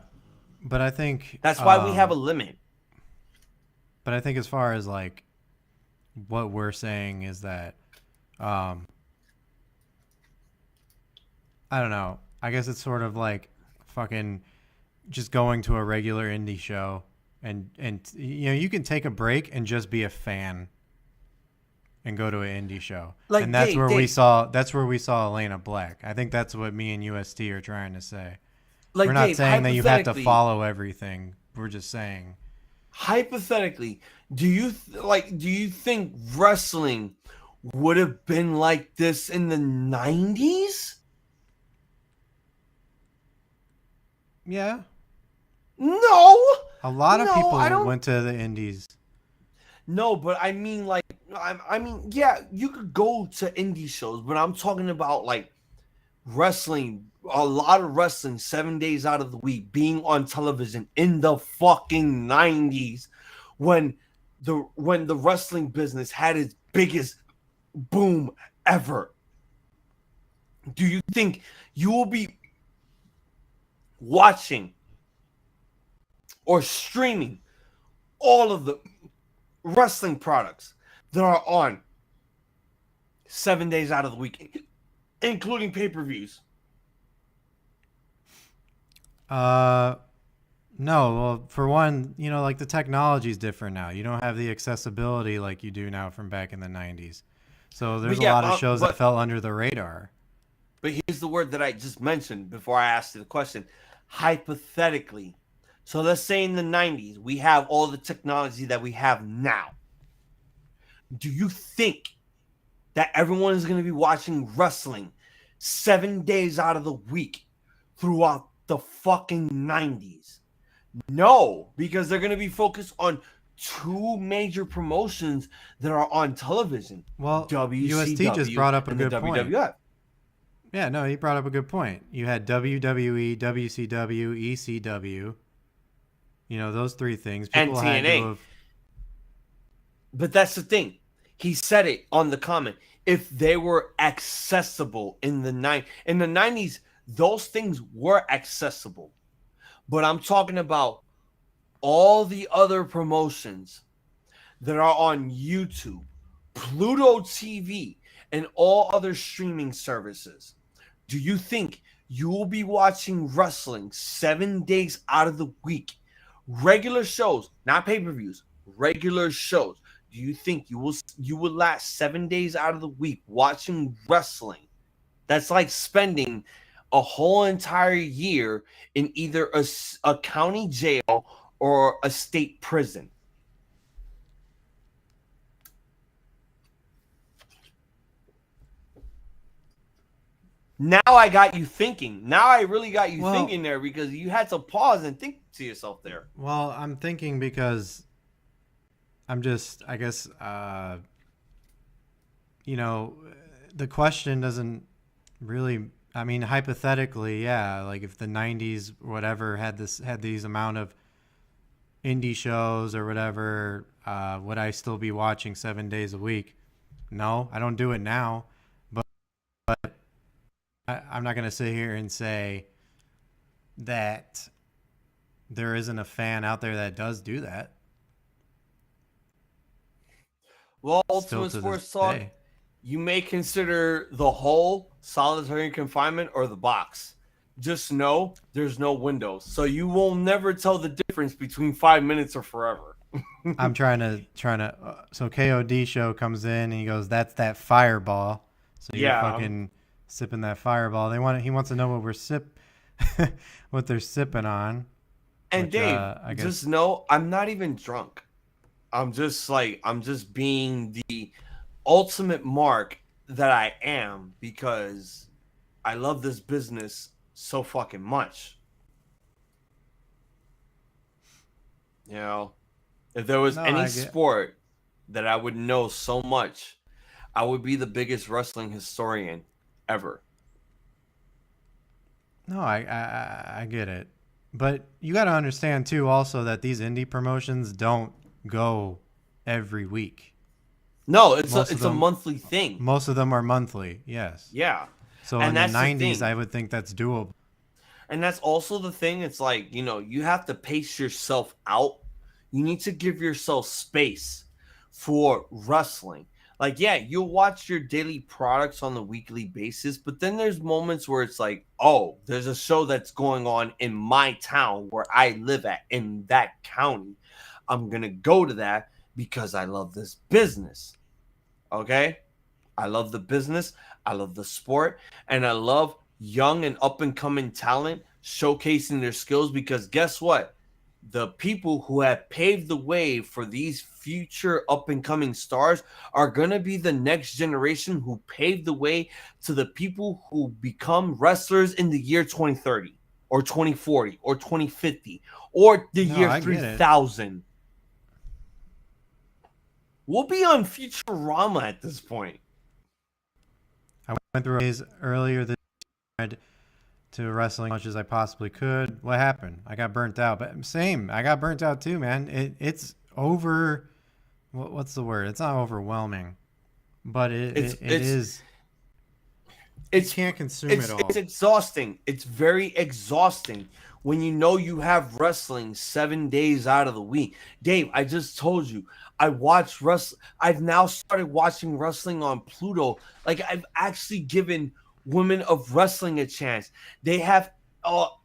but I think that's why we have a limit. But I think as far as like what we're saying is that I don't know. I guess it's sort of like fucking just going to a regular indie show and you know, you can take a break and just be a fan and go to an indie show. Like, and that's where we saw Elena Black. I think that's what me and UST are trying to say. Like, we're not Dave, saying that you have to follow everything. We're just saying, hypothetically, do you think wrestling would have been like this in the 90s? Yeah. No. A lot of people went to the indies. No, but I mean, like, I mean, yeah, you could go to indie shows, but I'm talking about like wrestling, a lot of wrestling 7 days out of the week being on television in the fucking 90s when the wrestling business had its biggest boom ever. Do you think you will be watching or streaming all of the wrestling products that are on 7 days out of the week, including pay-per-views? No. Well, for one, you know, like the technology is different now. You don't have the accessibility like you do now from back in the 90s. So there's a lot of shows that fell under the radar. But here's the word that I just mentioned before I asked you the question. Hypothetically. So let's say in the 90s, we have all the technology that we have now. Do you think that everyone is going to be watching wrestling 7 days out of the week throughout the fucking 90s? No, because they're going to be focused on two major promotions that are on television. Well, WCW UST just brought up a good point. WWF. Yeah, no, he brought up a good point. You had WWE, WCW, ECW. You know, those three things. People and TNA. But that's the thing. He said it on the comment. If they were accessible in the 90s, those things were accessible. But I'm talking about all the other promotions that are on YouTube, Pluto TV, and all other streaming services. Do you think You will be watching wrestling 7 days out of the week. Regular shows, not pay-per-views, regular shows. Do you think you will last 7 days out of the week watching wrestling? That's like spending a whole entire year in either a county jail or a state prison. Now I got you thinking. Now I really got you thinking there, because you had to pause and think to yourself there. Well, I'm thinking because I'm just, I guess, the question doesn't really, I mean, hypothetically, yeah, like if the 90s or whatever had these amount of indie shows or whatever, would I still be watching 7 days a week? No, I don't do it now, but I'm not going to sit here and say that there isn't a fan out there that does do that. Well, Ultimate Sports Talk, you may consider the whole solitary confinement or the box. Just know there's no windows, so you will never tell the difference between 5 minutes or forever. I'm trying to. So KOD show comes in and he goes, "That's that fireball." So you're fucking sipping that fireball. He wants to know what they're sipping on. And which, Dave, just know I'm not even drunk. I'm just being the ultimate mark that I am, because I love this business so fucking much. You know, if there was any sport that I would know so much, I would be the biggest wrestling historian ever. No, I get it. But you got to understand, too, also that these indie promotions don't go every week. No, it's a monthly thing. Most of them are monthly, yes. Yeah. So in the 90s, I would think that's doable. And that's also the thing. It's like, you have to pace yourself out. You need to give yourself space for wrestling. Like, yeah, you'll watch your daily products on a weekly basis, but then there's moments where it's like, oh, there's a show that's going on in my town where I live at, in that county. I'm going to go to that because I love this business. Okay? I love the business. I love the sport. And I love young and up-and-coming talent showcasing their skills, because guess what? The people who have paved the way for these future up-and-coming stars are going to be the next generation who paved the way to the people who become wrestlers in the year 2030 or 2040 or 2050 or the year 3000. We'll be on Futurama at this point. I went through days earlier this year to wrestling as much as I possibly could. What happened? I got burnt out. But same, I got burnt out too, man. It's over. What's the word? It's not overwhelming, but it is. You can't consume it all. It's exhausting. It's very exhausting when you know you have wrestling 7 days out of the week. Dave, I just told you, I watch wrestling. I've now started watching wrestling on Pluto. Like, I've actually given Women of Wrestling a chance. They have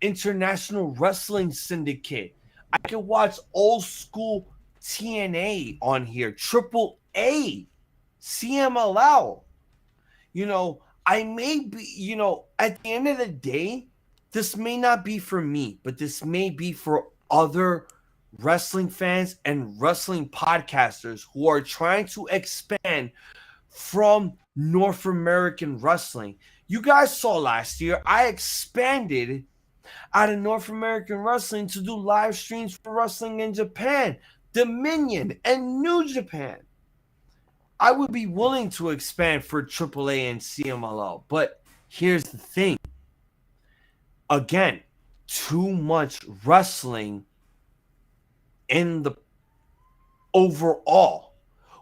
International Wrestling Syndicate. I can watch old school TNA on here, Triple A, CMLL. I may be, at the end of the day, this may not be for me, but this may be for other wrestling fans and wrestling podcasters who are trying to expand from North American wrestling. You guys saw last year, I expanded out of North American wrestling to do live streams for wrestling in Japan, Dominion, and New Japan. I would be willing to expand for AAA and CMLL, but here's the thing. Again, too much wrestling in the overall.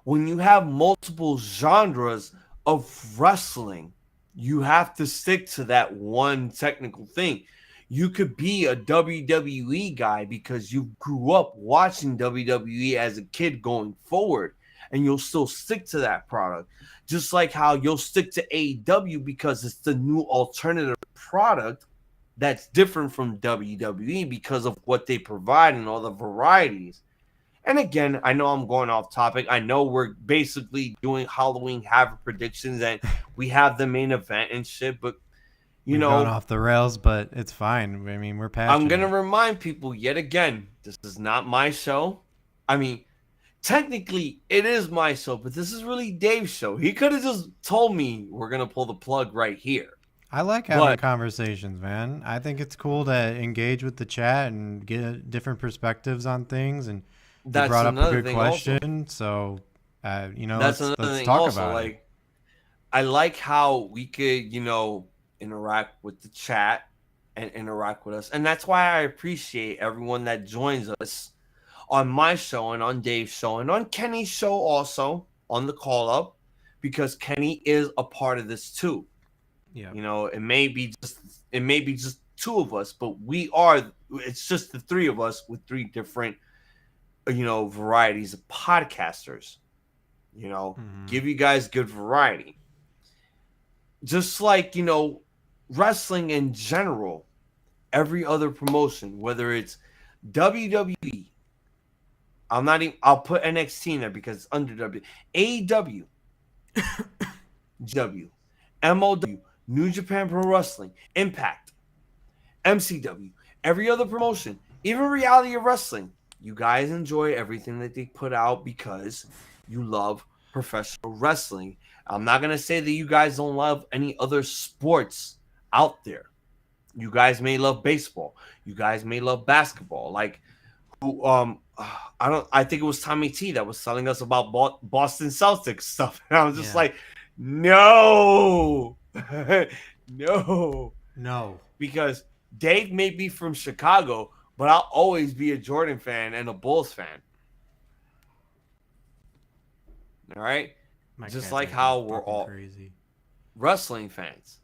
When you have multiple genres of wrestling, you have to stick to that one technical thing. You could be a WWE guy because you grew up watching WWE as a kid going forward, and you'll still stick to that product. Just like how you'll stick to AEW because it's the new alternative product that's different from WWE because of what they provide and all the varieties. And again, I know I'm going off topic. I know we're basically doing Halloween Havoc predictions and we have the main event and shit, but We've gone off the rails, but it's fine. I mean, we're passionate. I'm going to remind people yet again, this is not my show. I mean, technically it is my show, but this is really Dave's show. He could have just told me we're going to pull the plug right here. I like having conversations, man. I think it's cool to engage with the chat and get different perspectives on things. And you brought up a good question. Also. So, let's talk about it. I like how we could, interact with the chat and interact with us. And that's why I appreciate everyone that joins us on my show and on Dave's show and on Kenny's show also on the call up, because Kenny is a part of this too. Yeah. It may be just two of us, but it's just the three of us with three different, varieties of podcasters, give you guys good variety. Just like, wrestling in general, every other promotion, whether it's WWE, I'll put NXT in there because it's under W, AEW, W, MOW, New Japan Pro Wrestling, Impact, MCW, every other promotion, even Reality of Wrestling. You guys enjoy everything that they put out because you love professional wrestling. I'm not going to say that you guys don't love any other sports out there. You guys may love baseball. You guys may love basketball. Like, I think it was Tommy T that was telling us about Boston Celtics stuff. And I was just like, no. No. Because Dave may be from Chicago, but I'll always be a Jordan fan and a Bulls fan. All right? Just like how we're all crazy wrestling fans.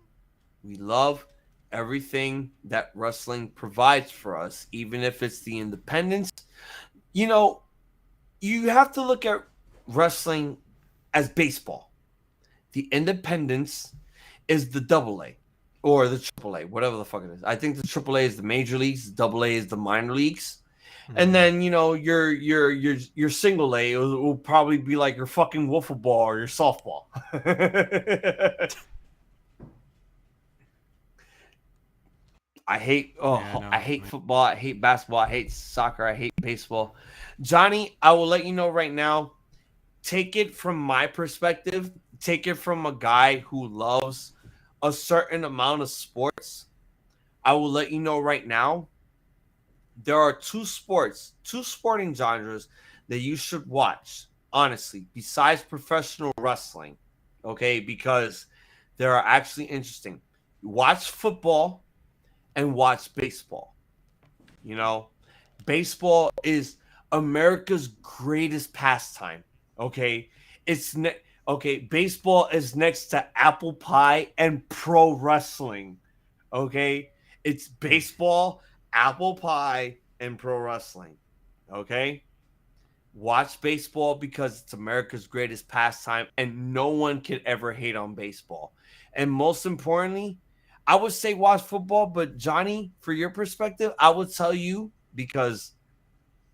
We love everything that wrestling provides for us, even if it's the independents. You have to look at wrestling as baseball. The independents is the AA or the AAA, whatever the fuck it is. I think the AAA is the major leagues, the AA is the minor leagues. Mm-hmm. And then, your single A will probably be like your fucking wiffle ball or your softball. I hate football. I hate basketball. I hate soccer. I hate baseball. Johnny, I will let you know right now. Take it from my perspective. Take it from a guy who loves a certain amount of sports. I will let you know right now. There are two sporting genres that you should watch, honestly, besides professional wrestling, okay? Because they are actually interesting. Watch football and watch baseball. Baseball is America's greatest pastime, okay? Baseball is next to apple pie and pro wrestling, okay? It's baseball, apple pie, and pro wrestling. Okay? Watch baseball because it's America's greatest pastime and no one can ever hate on baseball. And most importantly, I would say watch football, but Johnny, for your perspective, I would tell you, because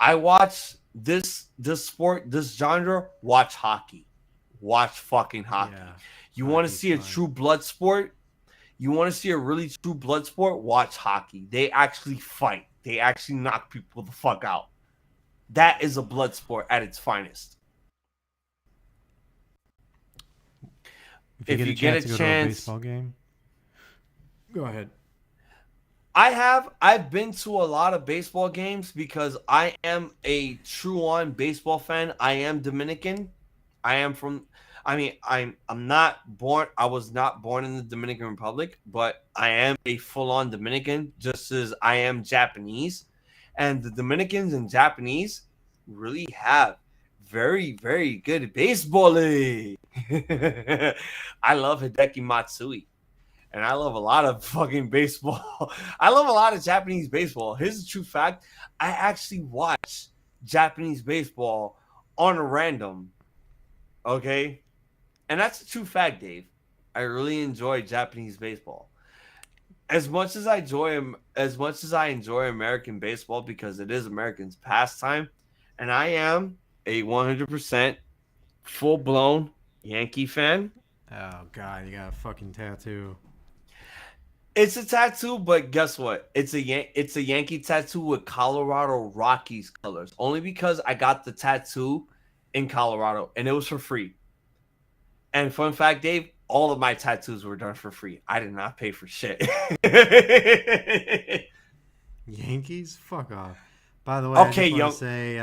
I watch this sport, this genre, watch hockey. Watch fucking hockey. Yeah, you want to see a true blood sport? You want to see a really true blood sport? Watch hockey. They actually fight. They actually knock people the fuck out. That is a blood sport at its finest. If you get a chance to go to a baseball game, go ahead. I've been to a lot of baseball games because I am a true-on baseball fan. I am Dominican. I'm not born. I was not born in the Dominican Republic, but I am a full-on Dominican, just as I am Japanese. And the Dominicans and Japanese really have very, very good baseball. I love Hideki Matsui. And I love a lot of fucking baseball. I love a lot of Japanese baseball. Here's the true fact. I actually watch Japanese baseball on a random. Okay? And that's a true fact, Dave. I really enjoy Japanese baseball. as much as I enjoy American baseball because it is Americans' pastime, and I am a 100% full blown Yankee fan. Oh God, you got a fucking tattoo. It's a tattoo, but guess what? It's a Yankee tattoo with Colorado Rockies colors. Only because I got the tattoo in Colorado and it was for free. And fun fact, Dave, all of my tattoos were done for free. I did not pay for shit. Yankees? Fuck off. By the way, Okay, I just want young. to say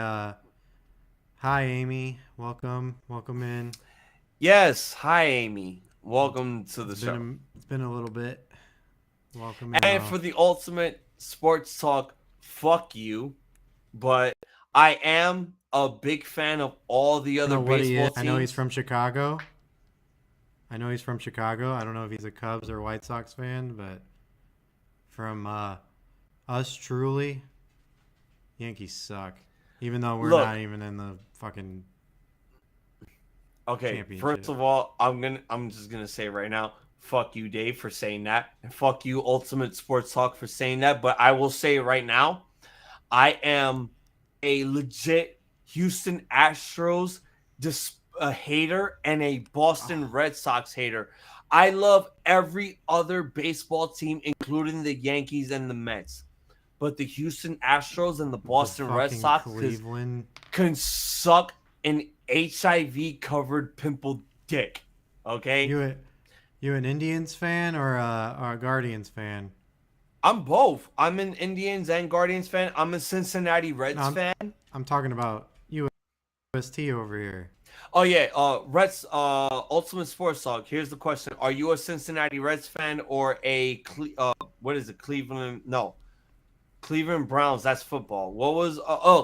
hi, Amy. Welcome in. Yes, hi Amy. Welcome to the show. It's been a little bit. Welcome in. And for the ultimate sports talk, fuck you. But I am a big fan of all the other baseball teams. I know he's from Chicago. I don't know if he's a Cubs or White Sox fan, but from us truly, Yankees suck. Even though we're not even in the fucking championship. First of all, I'm just gonna say right now, fuck you, Dave, for saying that, and fuck you, Ultimate Sports Talk, for saying that. But I will say right now, I am a legit Houston Astros a hater and a Boston Red Sox hater. I love every other baseball team, including the Yankees and the Mets. But the Houston Astros and the Boston Red Sox can suck an HIV-covered pimple dick. Okay? You an Indians fan or a Guardians fan? I'm both. I'm an Indians and Guardians fan. I'm a Cincinnati Reds fan. I'm talking about UST over here. Oh yeah, Reds. Ultimate Sports Talk. Here's the question: are you a Cincinnati Reds fan or a what is it? Cleveland? No, Cleveland Browns. That's football. What was?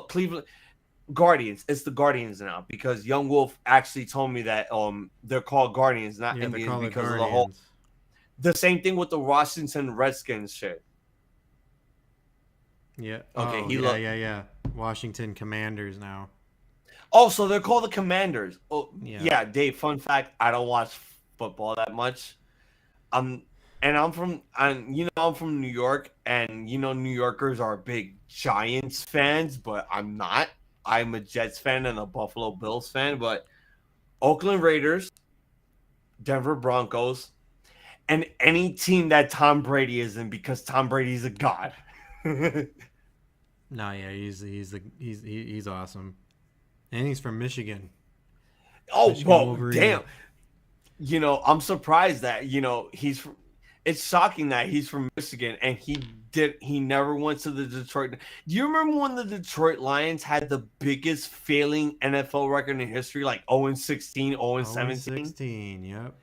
Cleveland Guardians. It's the Guardians now because Young Wolf actually told me that they're called Guardians, not Indians, because of the whole. The same thing with the Washington Redskins shit. Yeah. Okay. Yeah. Washington Commanders now. Oh, so they're called the Commanders. Oh, yeah. Dave, fun fact, I don't watch football that much. I'm from New York, and New Yorkers are big Giants fans, but I'm not. I'm a Jets fan and a Buffalo Bills fan, but Oakland Raiders, Denver Broncos, and any team that Tom Brady is in, because Tom Brady's a god. No, yeah, he's awesome. And he's from Michigan. Oh, well, damn. I'm surprised that, it's shocking that he's from Michigan and he never went to the Detroit. Do you remember when the Detroit Lions had the biggest failing NFL record in history, like 0-16, 0-17? 0-16, yep.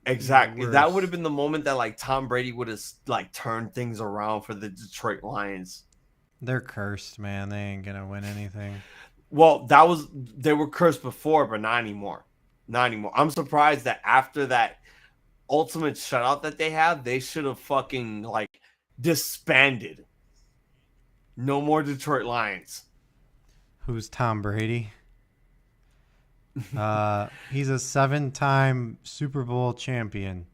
Exactly. That would have been the moment that, like, Tom Brady would have, like, turned things around for the Detroit Lions. They're cursed, man. They ain't going to win anything. Well, they were cursed before, but not anymore. Not anymore. I'm surprised that after that ultimate shutout that they have, they should have fucking like disbanded. No more Detroit Lions. Who's Tom Brady? He's a 7-time Super Bowl champion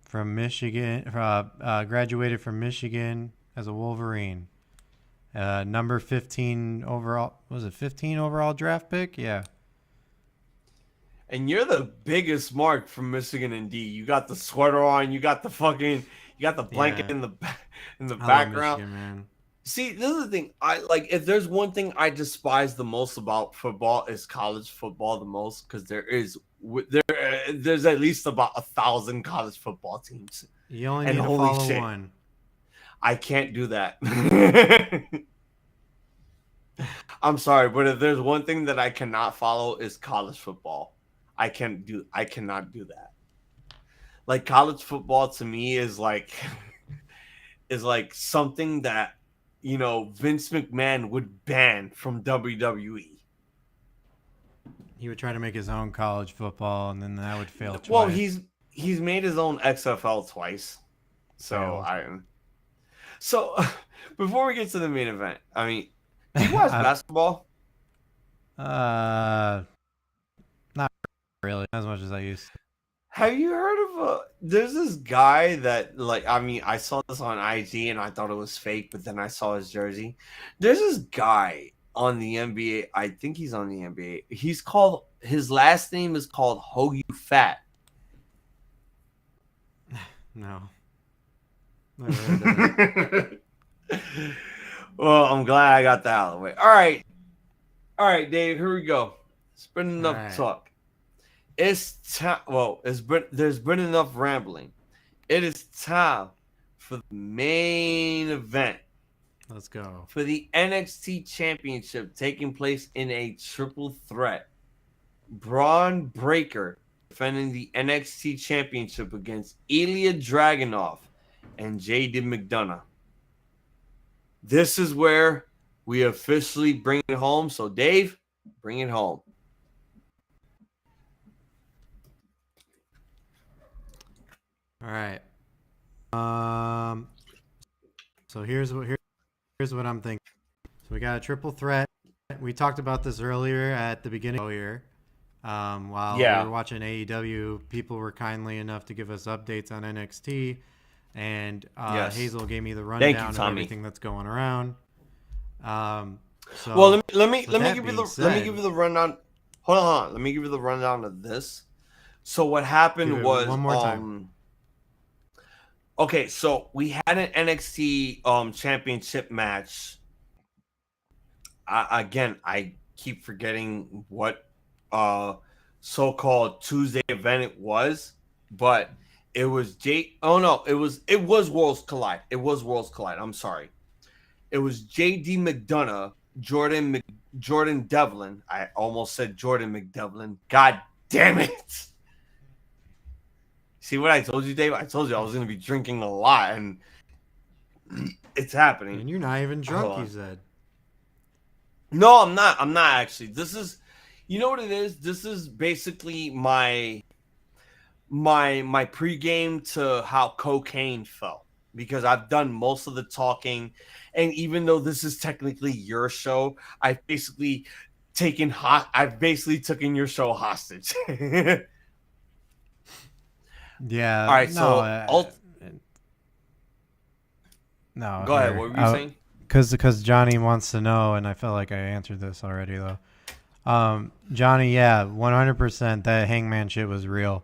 from Michigan. Graduated from Michigan as a Wolverine. Number 15 overall. Was it 15 overall draft pick? Yeah. And you're the biggest mark from Michigan, indeed. You got the sweater on. You got the blanket in the background. Michigan, man. See, this is the thing. If there's one thing I despise the most about football, is college football the most, because there's at least about 1,000 college football teams. You only need to follow one. I can't do that. I'm sorry, but if there's one thing that I cannot follow, is college football. I cannot do that. Like, college football to me is like something that Vince McMahon would ban from WWE. He would try to make his own college football, and then that would fail twice. Well, he's made his own XFL twice. So before we get to the main event, I mean, do you watch basketball? Not really, as much as I used to. Have you heard of there's this guy that, like, I mean, I saw this on IG and I thought it was fake, but then I saw his jersey. There's this guy on the NBA. I think he's on the NBA. His last name is called Hoagie Fat. No. Never heard of it. Well, I'm glad I got that out of the way. All right, Dave. Here we go. It's been enough talk. It's time. Well, there's been enough rambling. It is time for the main event. Let's go. For the NXT Championship taking place in a triple threat. Braun Breaker defending the NXT Championship against Ilya Dragunov and JD McDonough. This is where we officially bring it home. So, Dave, bring it home. All right. So here's what I'm thinking. So we got a triple threat. We talked about this earlier at the beginning here. While we were watching AEW, people were kindly enough to give us updates on NXT, and Hazel gave me the rundown of everything that's going around. So well, let me give you the rundown. Hold on. Let me give you the rundown of this. So what happened was one more time. Okay, so we had an NXT championship match. I keep forgetting what so-called Tuesday event it was, but it was it was Worlds Collide. It was Worlds Collide. I'm sorry. It was JD McDonough, Jordan Devlin. I almost said Jordan McDevlin. God damn it. See what I told you, Dave? I told you I was going to be drinking a lot, and it's happening. And you're not even drunk, you said. No, I'm not. I'm not, actually. This is, you know what it is? This is basically my pregame to how cocaine felt, because I've done most of the talking, and even though this is technically your show, I've basically taken your show hostage. Yeah. All right. No, no. Go ahead. What were you saying? Because Johnny wants to know, and I felt like I answered this already though. Johnny, yeah, 100%. That Hangman shit was real.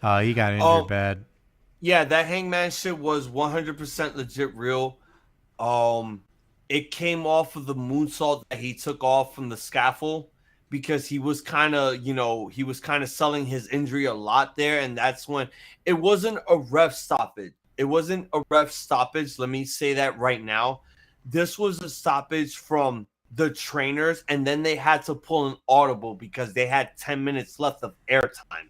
He got injured bad. Yeah, that Hangman shit was 100% legit real. It came off of the moonsault that he took off from the scaffold, because he was kind of selling his injury a lot there, and that's when it wasn't a ref stoppage. It wasn't a ref stoppage. Let me say that right now. This was a stoppage from the trainers, and then they had to pull an audible because they had 10 minutes left of airtime.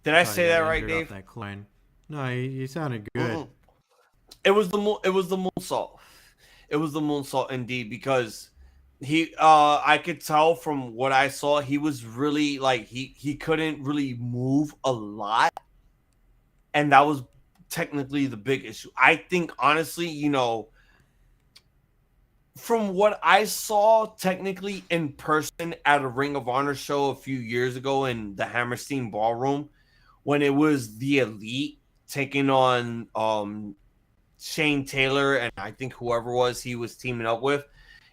Did I say that right, Dave? That no, you sounded good. Mm-mm. It was the moonsault. It was the moonsault indeed, because I could tell from what I saw, he was really like he couldn't really move a lot, and that was technically the big issue. I think honestly, from what I saw technically in person at a Ring of Honor show a few years ago in the Hammerstein Ballroom, when it was the Elite taking on Shane Taylor and I think whoever he was teaming up with,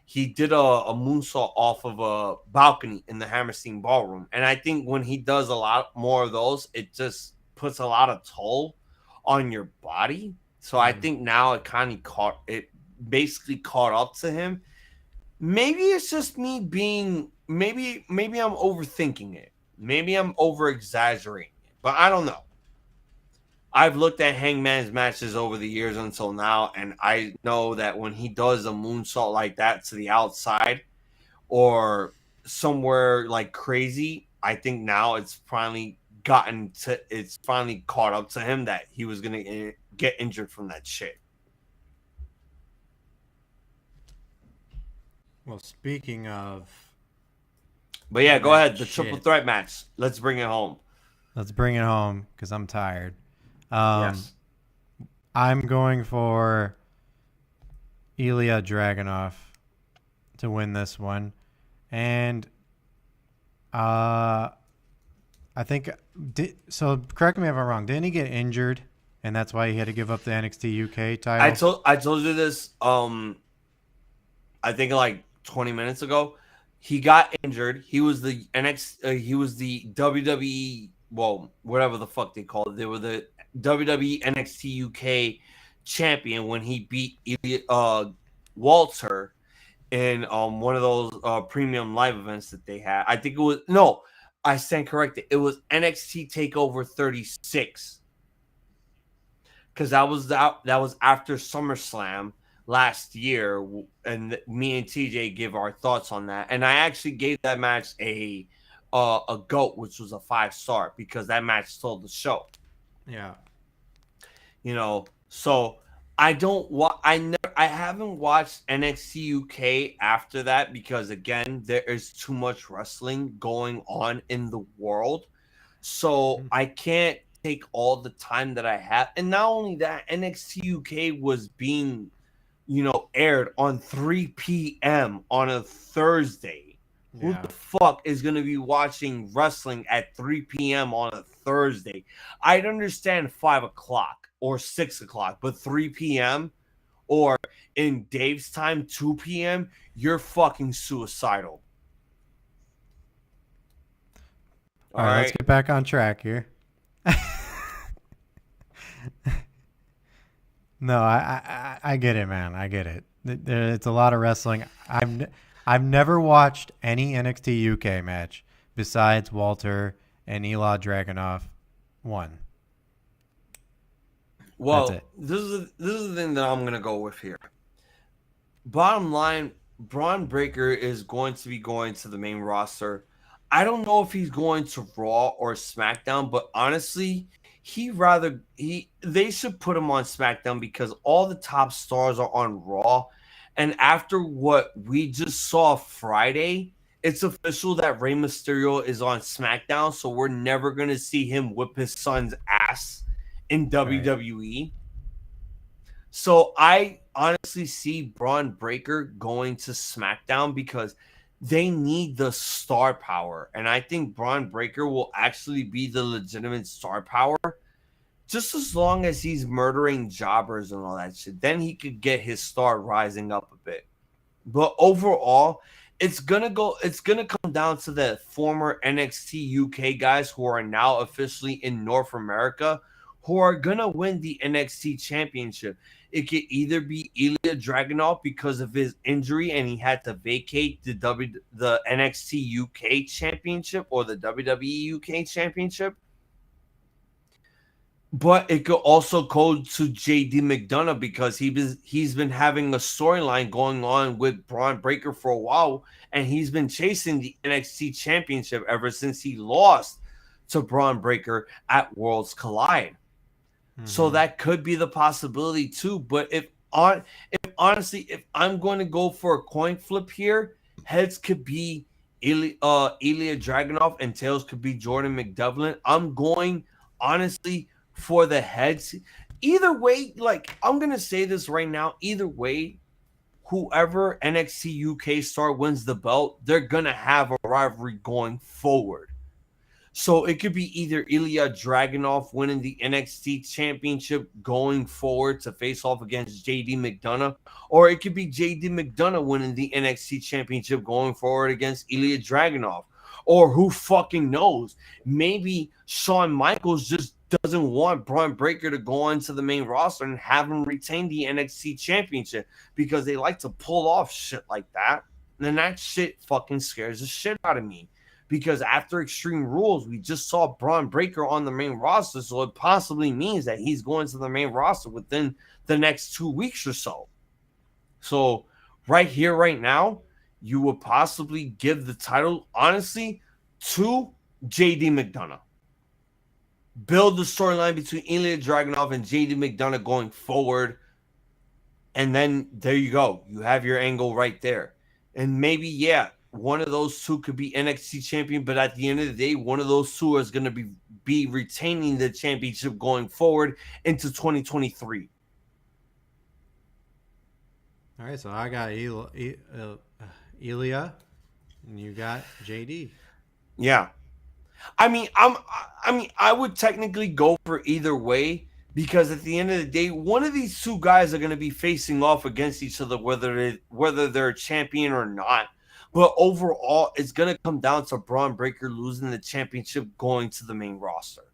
he did a moonsault off of a balcony in the Hammerstein Ballroom. And I think when he does a lot more of those, it just puts a lot of toll on your body. So I think now it basically caught up to him. Maybe it's just me being, maybe I'm overthinking it. Maybe I'm over exaggerating it, but I don't know. I've looked at Hangman's matches over the years until now, and I know that when he does a moonsault like that to the outside or somewhere like crazy, I think now it's finally caught up to him that he was going to get injured from that shit. Well, speaking of... But yeah, go ahead. The triple threat match. Let's bring it home. Let's bring it home, because I'm tired. Yes. I'm going for Ilya Dragunov to win this one. And Uh, I think. So correct me if I'm wrong. Didn't he get injured, and that's why he had to give up the NXT UK title? I told you this. I think like 20 minutes ago. He got injured. He was the he was the WWE. Well, whatever the fuck they called it. They were the WWE NXT UK champion when he beat Walter in one of those premium live events that they had. I think it was no. I stand corrected. It was NXT Takeover 36 because that was after SummerSlam last year, and me and TJ give our thoughts on that. And I actually gave that match a GOAT, which was a 5-star because that match stole the show. Yeah. You know, so I don't I haven't watched NXT UK after that because again, there is too much wrestling going on in the world. So I can't take all the time that I have. And not only that, NXT UK was being, aired on 3 p.m. on a Thursday. Who the fuck is going to be watching wrestling at 3 p.m. on a Thursday? I'd understand 5 o'clock or 6 o'clock, but 3 p.m. or in Dave's time, 2 p.m., you're fucking suicidal. All right, let's get back on track here. No, I get it, man. I get it. It's a lot of wrestling. I've never watched any NXT UK match besides Walter and Ilya Dragunov one. Well, this is the thing that I'm gonna go with here. Bottom line, Braun Breaker is going to be going to the main roster. I don't know if he's going to Raw or SmackDown, but honestly, they should put him on SmackDown because all the top stars are on Raw. And after what we just saw Friday, it's official that Rey Mysterio is on SmackDown, so we're never gonna see him whip his son's ass in WWE. So I honestly see Braun Breaker going to SmackDown because they need the star power. And I think Braun Breaker will actually be the legitimate star power just as long as he's murdering jobbers and all that shit. Then he could get his star rising up a bit. But overall, it's gonna come down to the former NXT UK guys who are now officially in North America who are gonna win the NXT championship. It could either be Ilya Dragunov because of his injury and he had to vacate the NXT UK championship or the WWE UK championship. But it could also go to JD McDonough because he's been having a storyline going on with Braun Breaker for a while, and he's been chasing the NXT championship ever since he lost to Braun Breaker at Worlds Collide. Mm-hmm. So that could be the possibility too. But if honestly, if I'm going to go for a coin flip here, heads could be Ilya Dragunov and tails could be Jordan McDevlin. I'm going honestly for the heads. Either way, like I'm gonna say this right now, either way, whoever NXT UK star wins the belt, they're gonna have a rivalry going forward. So it could be either Ilya Dragunov winning the NXT championship going forward to face off against JD McDonough, or it could be JD McDonough winning the NXT championship going forward against Ilya Dragunov. Or who fucking knows? Maybe Shawn Michaels just doesn't want Braun Breaker to go onto the main roster and have him retain the NXT championship because they like to pull off shit like that. And then that shit fucking scares the shit out of me. Because after Extreme Rules, we just saw Braun Breaker on the main roster, so it possibly means that he's going to the main roster within the next 2 weeks or so. So right here, right now, you would possibly give the title, honestly, to JD McDonough. Build the storyline between Ilya Dragunov and JD McDonough going forward. And then there you go. You have your angle right there. And maybe, yeah, one of those two could be NXT champion, but at the end of the day, one of those two is going to be retaining the championship going forward into 2023. All right, so I got Ilya, and you got JD. Yeah. I would technically go for either way because at the end of the day, one of these two guys are going to be facing off against each other, whether they're a champion or not. But overall, it's going to come down to Braun Breaker losing the championship, going to the main roster.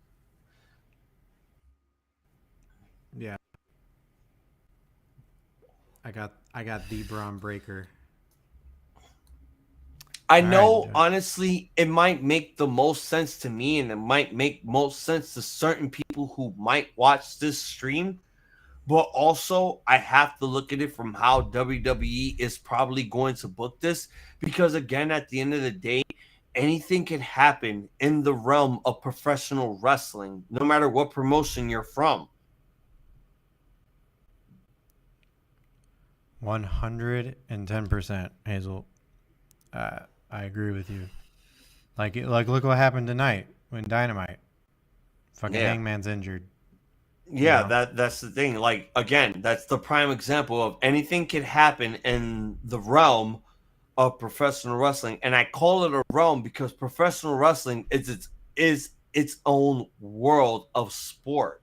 Yeah. I got the Braun Breaker. I All know, right. honestly, it might make the most sense to me, and it might make most sense to certain people who might watch this stream. But also, I have to look at it from how WWE is probably going to book this. Because, again, at the end of the day, anything can happen in the realm of professional wrestling, no matter what promotion you're from. 110%, Hazel. I agree with you. Like look what happened tonight when Dynamite. Fucking Yeah. Hangman's injured. Yeah, You know? that's the thing. Like, again, that's the prime example of anything can happen in the realm of professional wrestling. And I call it a realm because professional wrestling is its own world of sport.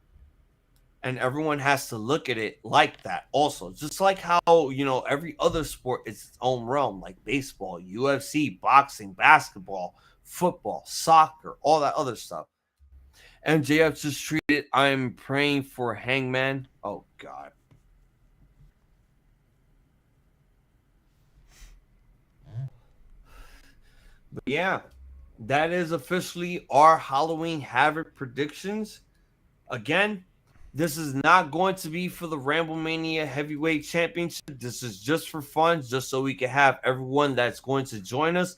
And everyone has to look at it like that also. Just like how, every other sport is its own realm, like baseball, UFC, boxing, basketball, football, soccer, all that other stuff. MJF just tweeted, I'm praying for Hangman. Oh, God. But yeah, that is officially our Halloween Havoc predictions. Again, this is not going to be for the RambleMania Heavyweight Championship. This is just for fun, just so we can have everyone that's going to join us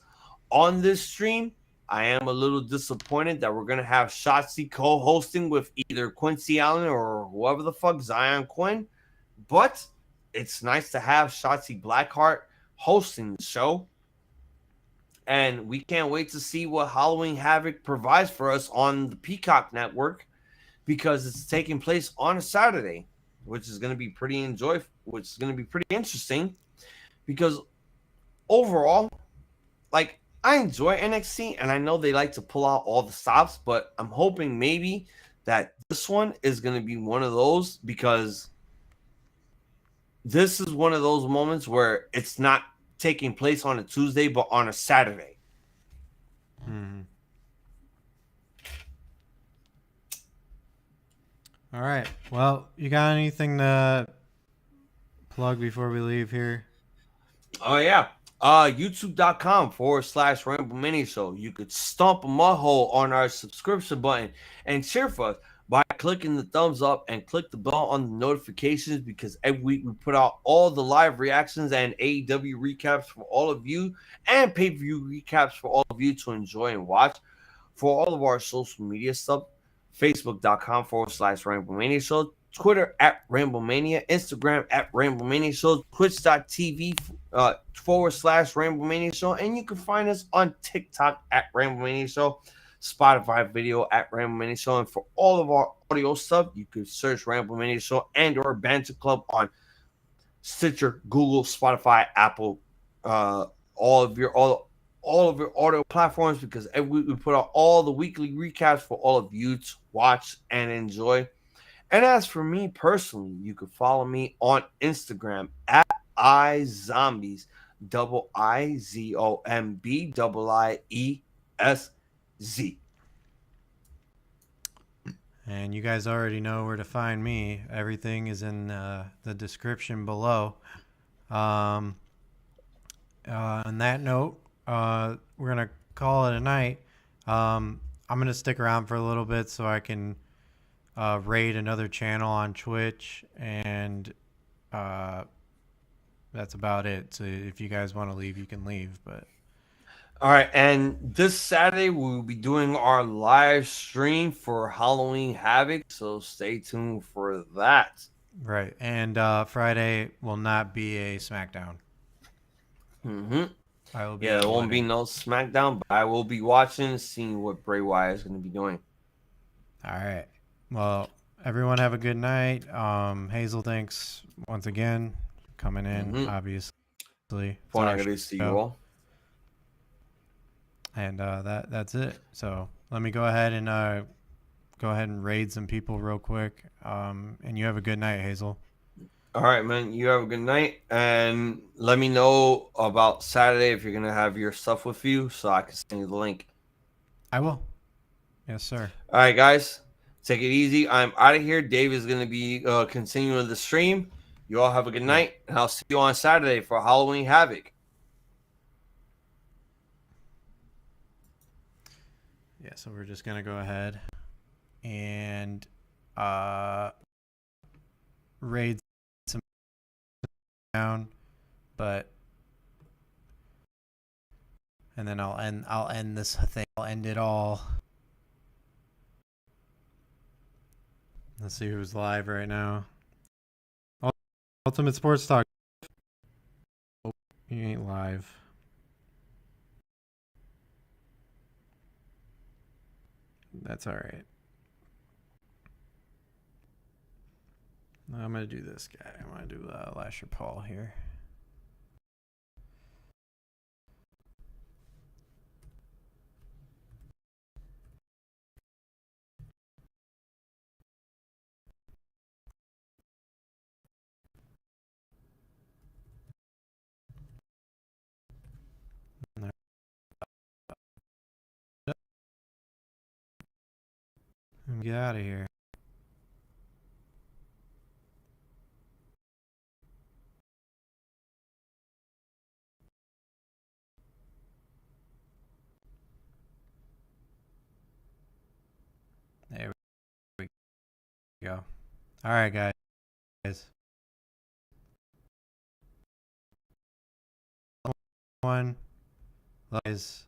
on this stream. I am a little disappointed that we're going to have Shotzi co-hosting with either Quincy Allen or whoever the fuck, Zion Quinn. But it's nice to have Shotzi Blackheart hosting the show. And we can't wait to see what Halloween Havoc provides for us on the Peacock Network because it's taking place on a Saturday, which is going to be pretty interesting because overall, like, I enjoy NXT and I know they like to pull out all the stops, but I'm hoping maybe that this one is going to be one of those because this is one of those moments where it's not taking place on a Tuesday, but on a Saturday. All right. Well, you got anything to plug before we leave here? Oh, yeah. YouTube.com/RambleMania Show. You could stomp a mud hole on our subscription button and cheer for us by clicking the thumbs up and click the bell on the notifications because every week we put out all the live reactions and AEW recaps for all of you and pay-per-view recaps for all of you to enjoy and watch. For all of our social media stuff, Facebook.com/RambleMania Show, Twitter @RambleMania, Instagram @RambleMania Show, Twitch.tv /RambleMania Show, and you can find us on TikTok @RambleMania Show, Spotify video @RambleMania Show, and for all of our audio stuff, you could search RambleMania Show and or Banter Club on Stitcher, Google, Spotify, Apple, all of your audio platforms because every week we put out all the weekly recaps for all of you to watch and enjoy. And as for me personally, you can follow me on Instagram @iZombies, IZOMB And you guys already know where to find me. Everything is in the description below. On that note, we're going to call it a night. I'm going to stick around for a little bit so I can raid another channel on Twitch. And that's about it. So if you guys want to leave, you can leave. But all right, and this Saturday we'll be doing our live stream for Halloween Havoc, so stay tuned for that. Right, and Friday will not be a SmackDown. There won't watching. be no SmackDown, but I will be watching, seeing what Bray Wyatt is going to be doing. All right. Well, everyone have a good night. Hazel, thanks once again for coming in, obviously. Fun to see you all. And that's it. So let me go ahead and raid some people real quick. And you have a good night, Hazel. All right, man. You have a good night, and let me know about Saturday if you're gonna have your stuff with you, so I can send you the link. I will. Yes, sir. All right, guys, take it easy. I'm out of here. Dave is gonna be continuing the stream. You all have a good night, and I'll see you on Saturday for Halloween Havoc. Yeah, so we're just gonna go ahead and raid some down, and then I'll end this thing. I'll end it all. Let's see who's live right now. Ultimate Sports Talk. Oh, you ain't live. That's all right. I'm going to do this guy. I'm going to do Lasher Paul here. Get out of here. There we go. All right, guys. One, guys.